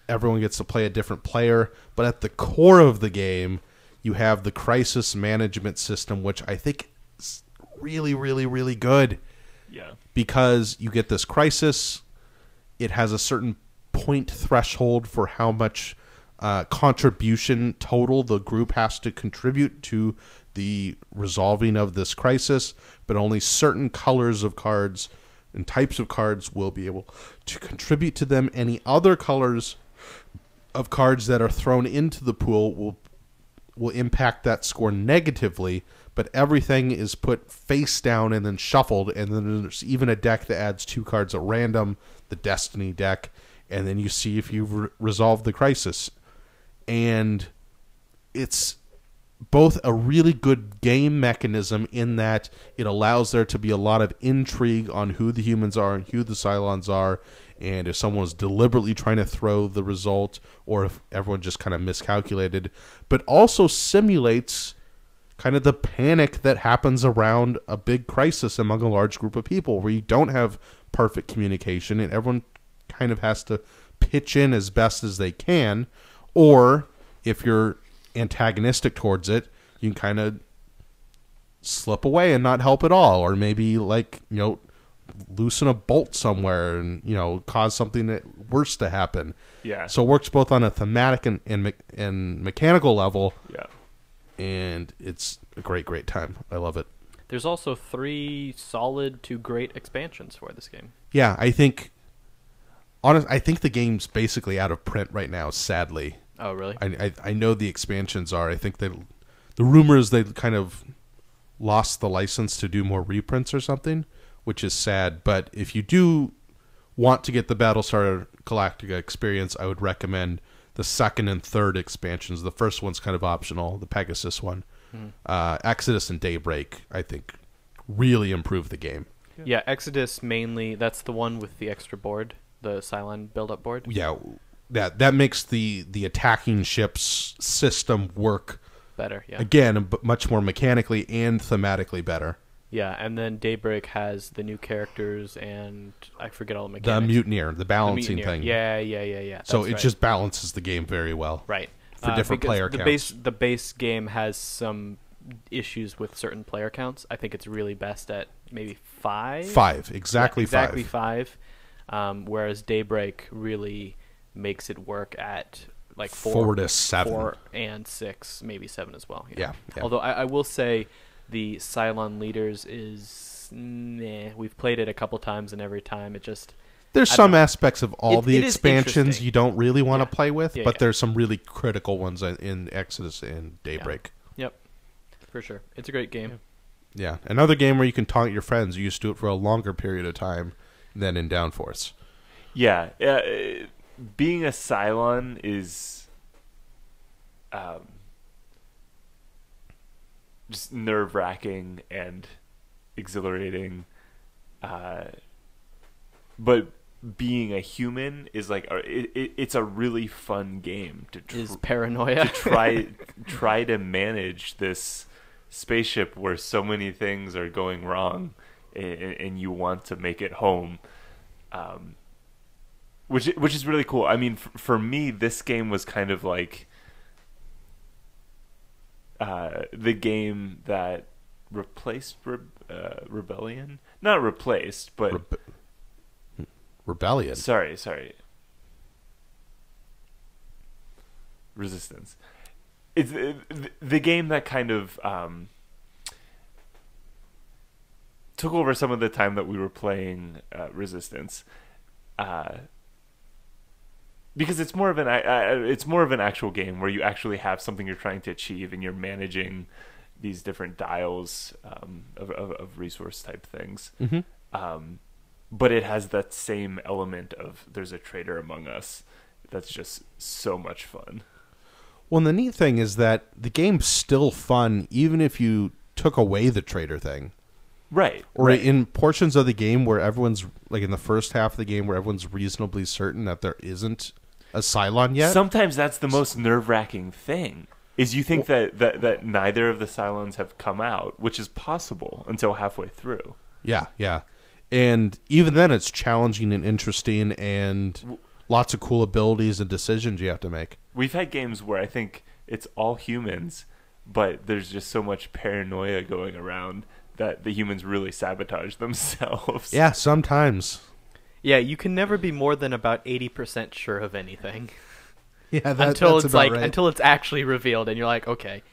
everyone gets to play a different player. But at the core of the game, you have the crisis management system, which I think is really, really, really good. Yeah. Because you get this crisis, it has a certain point threshold for how much contribution total the group has to contribute to the resolving of this crisis, but only certain colors of cards and types of cards will be able to contribute to them. Any other colors of cards that are thrown into the pool will impact that score negatively, but everything is put face down and then shuffled, and then there's even a deck that adds 2 cards at random, the Destiny deck, and then you see if you've resolved the crisis. And it's both a really good game mechanism in that it allows there to be a lot of intrigue on who the humans are and who the Cylons are, and if someone's deliberately trying to throw the result or if everyone just kind of miscalculated, but also simulates kind of the panic that happens around a big crisis among a large group of people where you don't have perfect communication and everyone kind of has to pitch in as best as they can. Or if you're antagonistic towards it, you can kind of slip away and not help at all, or maybe loosen a bolt somewhere and cause something worse to happen. Yeah. So it works both on a thematic and mechanical level. Yeah. And it's a great time. I love it. There's also 3 solid to great expansions for this game. Yeah, I think the game's basically out of print right now, sadly. Oh, really? I know the expansions are. I think that the rumor is they kind of lost the license to do more reprints or something, which is sad. But if you do want to get the Battlestar Galactica experience, I would recommend the second and third expansions. The first one's kind of optional, the Pegasus one. Exodus and Daybreak, I think, really improved the game. Yeah, Exodus mainly, that's the one with the extra board, the Cylon build-up board. Yeah, that makes the attacking ships system work better, yeah. Again, but much more mechanically and thematically better. Yeah, and then Daybreak has the new characters, and I forget all the The mechanics. mutineer, the balancing Mutineer. thing. Yeah. So That's it right. just balances the game very well. right for different because player the counts. the base game has some issues with certain player counts. I think it's really best at maybe 5. 5, exactly, Yeah, exactly 5. 5. Whereas Daybreak really makes it work at like 4 to 7. 4 and 6, maybe 7 as well. Yeah, yeah. Although I will say the Cylon Leaders is meh. We've played it a couple times, and every time it just There's I some don't know. aspects of all the It is expansions interesting. you don't really want to Yeah. play with, Yeah, but yeah. there's some really critical ones in Exodus and Daybreak. Yep, for sure. It's a great game. Yeah, another game where you can taunt your friends. You used to do it for a longer period of time than in Downforce. Yeah, being a Cylon is just nerve-wracking and exhilarating. But being a human is like it's a really fun game to Is paranoia try to manage this spaceship where so many things are going wrong, and you want to make it home. Which is really cool. I mean, for me, this game was kind of like the game that replaced Rebellion. Not replaced, but Rebellion. sorry, Resistance. It's the game that kind of took over some of the time that we were playing Resistance. Because it's more of an actual game where you actually have something you're trying to achieve, and you're managing these different dials of resource type things. Mm-hmm. But it has that same element of there's a traitor among us. That's just so much fun. Well, and the neat thing is that the game's still fun even if you took away the traitor thing. Right. Or right. in portions of the game where everyone's, like in the first half of the game where everyone's reasonably certain that there isn't a Cylon yet. Sometimes that's the most nerve-wracking thing, is you think that neither of the Cylons have come out, which is possible until halfway through. Yeah, yeah. And even then it's challenging and interesting and lots of cool abilities and decisions you have to make. We've had games where I think it's all humans, but there's just so much paranoia going around that the humans really sabotage themselves. Yeah, sometimes. Yeah, you can never be more than about 80% sure of anything Yeah, until that's it's about like right. until it's actually revealed, and you're like, okay,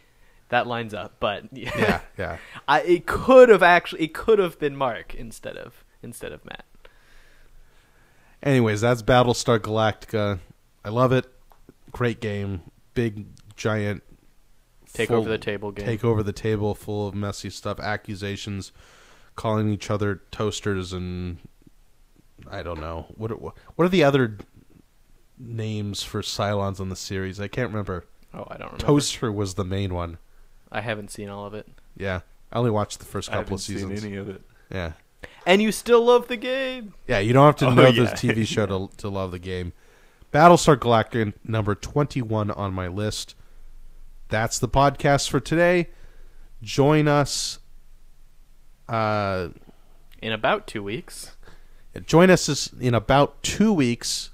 that lines up. But Yeah, yeah. it could have been Mark instead of Matt. Anyways, that's Battlestar Galactica. I love it. Great game. Big, giant Take over the table game. Take over the table, full of messy stuff, accusations, calling each other toasters, and I don't know. What are the other names for Cylons in the series? I can't remember. Oh, I don't remember. Toaster was the main one. I haven't seen all of it. Yeah. I only watched the first I couple haven't of seasons. seen any of it. Yeah. And you still love the game. Yeah, you don't have to Oh, know yeah. the TV show to love the game. Battlestar Galactica, number 21 on my list. That's the podcast for today. Join us. In about 2 weeks. Join us in about 2 weeks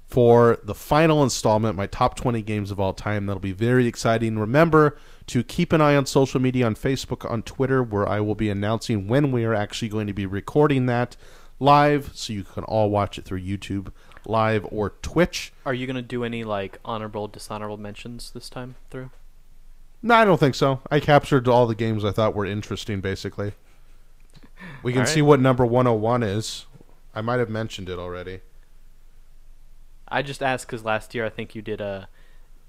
for the final installment, my top 20 games of all time. That'll be very exciting. Remember to keep an eye on social media, on Facebook, on Twitter, where I will be announcing when we are actually going to be recording that live, so you can all watch it through YouTube live or Twitch. Are you going to do any like honorable, dishonorable mentions this time through? No, I don't think so. I captured all the games I thought were interesting, basically. We can All right. see what number 101 is. I might have mentioned it already. I just asked because last year I think you did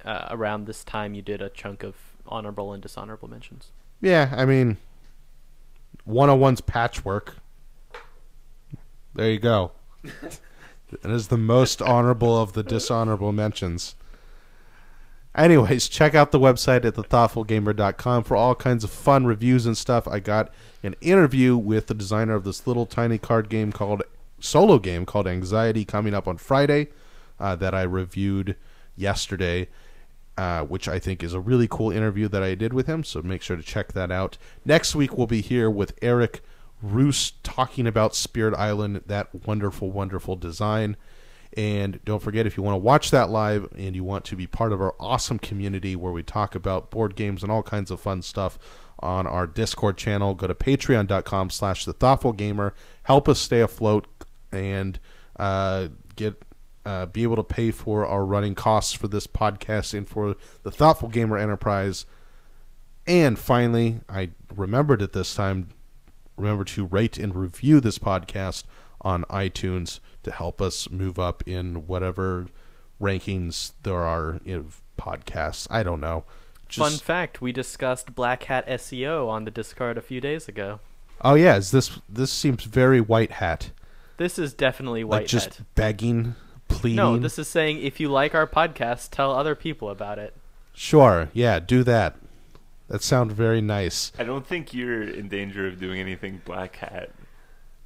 around this time you did a chunk of honorable and dishonorable mentions. Yeah, I mean, 101's Patchwork. There you go. It is the most honorable of the dishonorable mentions. Anyways, check out the website at thethoughtfulgamer.com for all kinds of fun reviews and stuff. I got an interview with the designer of this little tiny card game solo game called Anxiety coming up on Friday that I reviewed yesterday. which I think is a really cool interview that I did with him, so make sure to check that out. Next week, we'll be here with Eric Roos talking about Spirit Island, that wonderful, wonderful design. And don't forget, if you want to watch that live and you want to be part of our awesome community where we talk about board games and all kinds of fun stuff on our Discord channel, go to patreon.com/thethoughtfulgamer. Help us stay afloat and be able to pay for our running costs for this podcast and for the Thoughtful Gamer Enterprise. And finally, I remembered at this time, remember to rate and review this podcast on iTunes to help us move up in whatever rankings there are in podcasts. I don't know. Fun fact, we discussed Black Hat SEO on the Discord a few days ago. Oh yeah, this seems very white hat. This is definitely white like just hat. Begging, pleading. No, this is saying if you like our podcast, tell other people about it. Sure, yeah, do that. That sounds very nice. I don't think you're in danger of doing anything Black Hat.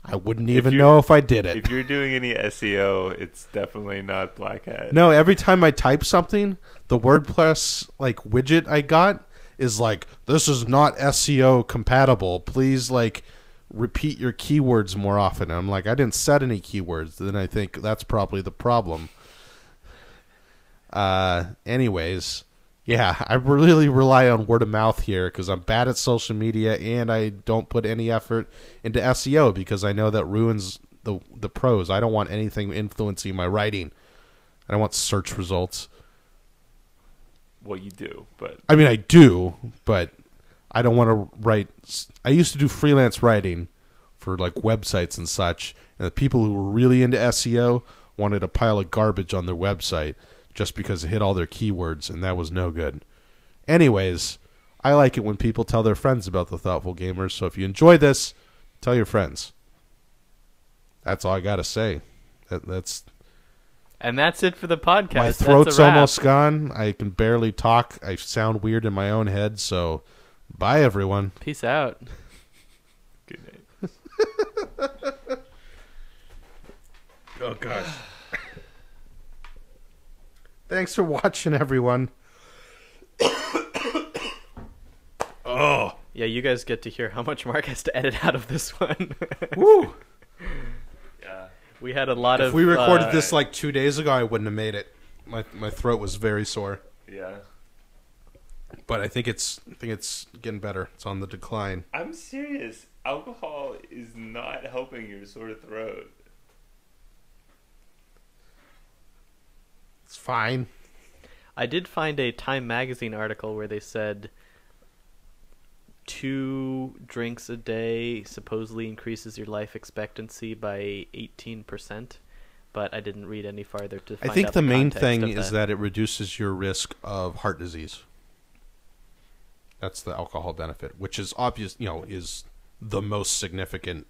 I wouldn't even know if I did it. If you're doing any SEO, it's definitely not Black Hat. No, every time I type something, the WordPress widget I got is like, this is not SEO compatible. Please repeat your keywords more often. And I'm like, I didn't set any keywords. Then I think that's probably the problem. Anyways, yeah, I really rely on word of mouth here because I'm bad at social media and I don't put any effort into SEO because I know that ruins the pros. I don't want anything influencing my writing. I don't want search results. Well, you do, but... I mean, I do, but I don't want to write... I used to do freelance writing for websites and such, and the people who were really into SEO wanted a pile of garbage on their website just because it hit all their keywords, and that was no good. Anyways, I like it when people tell their friends about the Thoughtful Gamers, so if you enjoy this, tell your friends. That's all I got to say. And that's it for the podcast. My throat's almost gone. I can barely talk. I sound weird in my own head, so bye, everyone. Peace out. Good night. Oh, gosh. Thanks for watching, everyone. Oh. Yeah, you guys get to hear how much Mark has to edit out of this one. Woo. Yeah. We had a lot of... If we recorded this 2 days ago, I wouldn't have made it. My throat was very sore. Yeah. But I think it's getting better. It's on the decline. I'm serious. Alcohol is not helping your sore throat. It's fine. I did find a Time Magazine article where they said 2 drinks a day supposedly increases your life expectancy by 18%, but I didn't read any farther to find out. I think the main context thing of is that it reduces your risk of heart disease. That's the alcohol benefit, which is obvious, is the most significant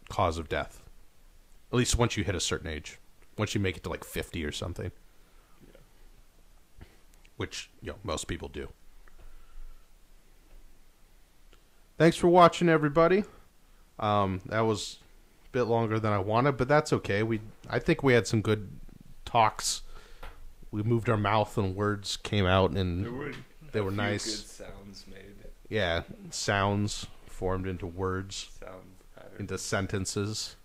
cause of death. At least once you hit a certain age. Once you make it to 50 or something. Yeah. Which, most people do. Thanks for watching, everybody. That was a bit longer than I wanted, but that's okay. I think we had some good talks. We moved our mouth and words came out, and they were nice. Good sounds made. Yeah, sounds formed into words, Patterns. into sentences.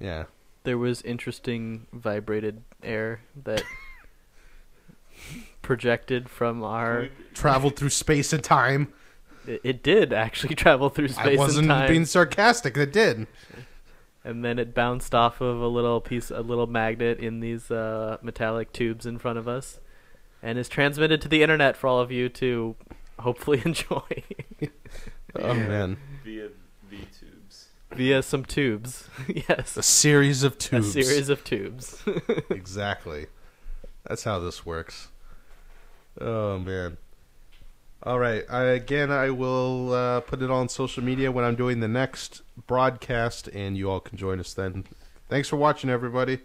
Yeah. There was interesting vibrated air that projected from our... Traveled through space and time. It did actually travel through space and time. I wasn't being sarcastic. It did. And then it bounced off of a little magnet in these metallic tubes in front of us, and is transmitted to the internet for all of you to hopefully enjoy. Oh man! Via V-tubes. Via some tubes, yes. A series of tubes. A series of tubes. Exactly. That's how this works. Oh man! All right. I will put it on social media when I'm doing the next broadcast, and you all can join us then. Thanks for watching, everybody.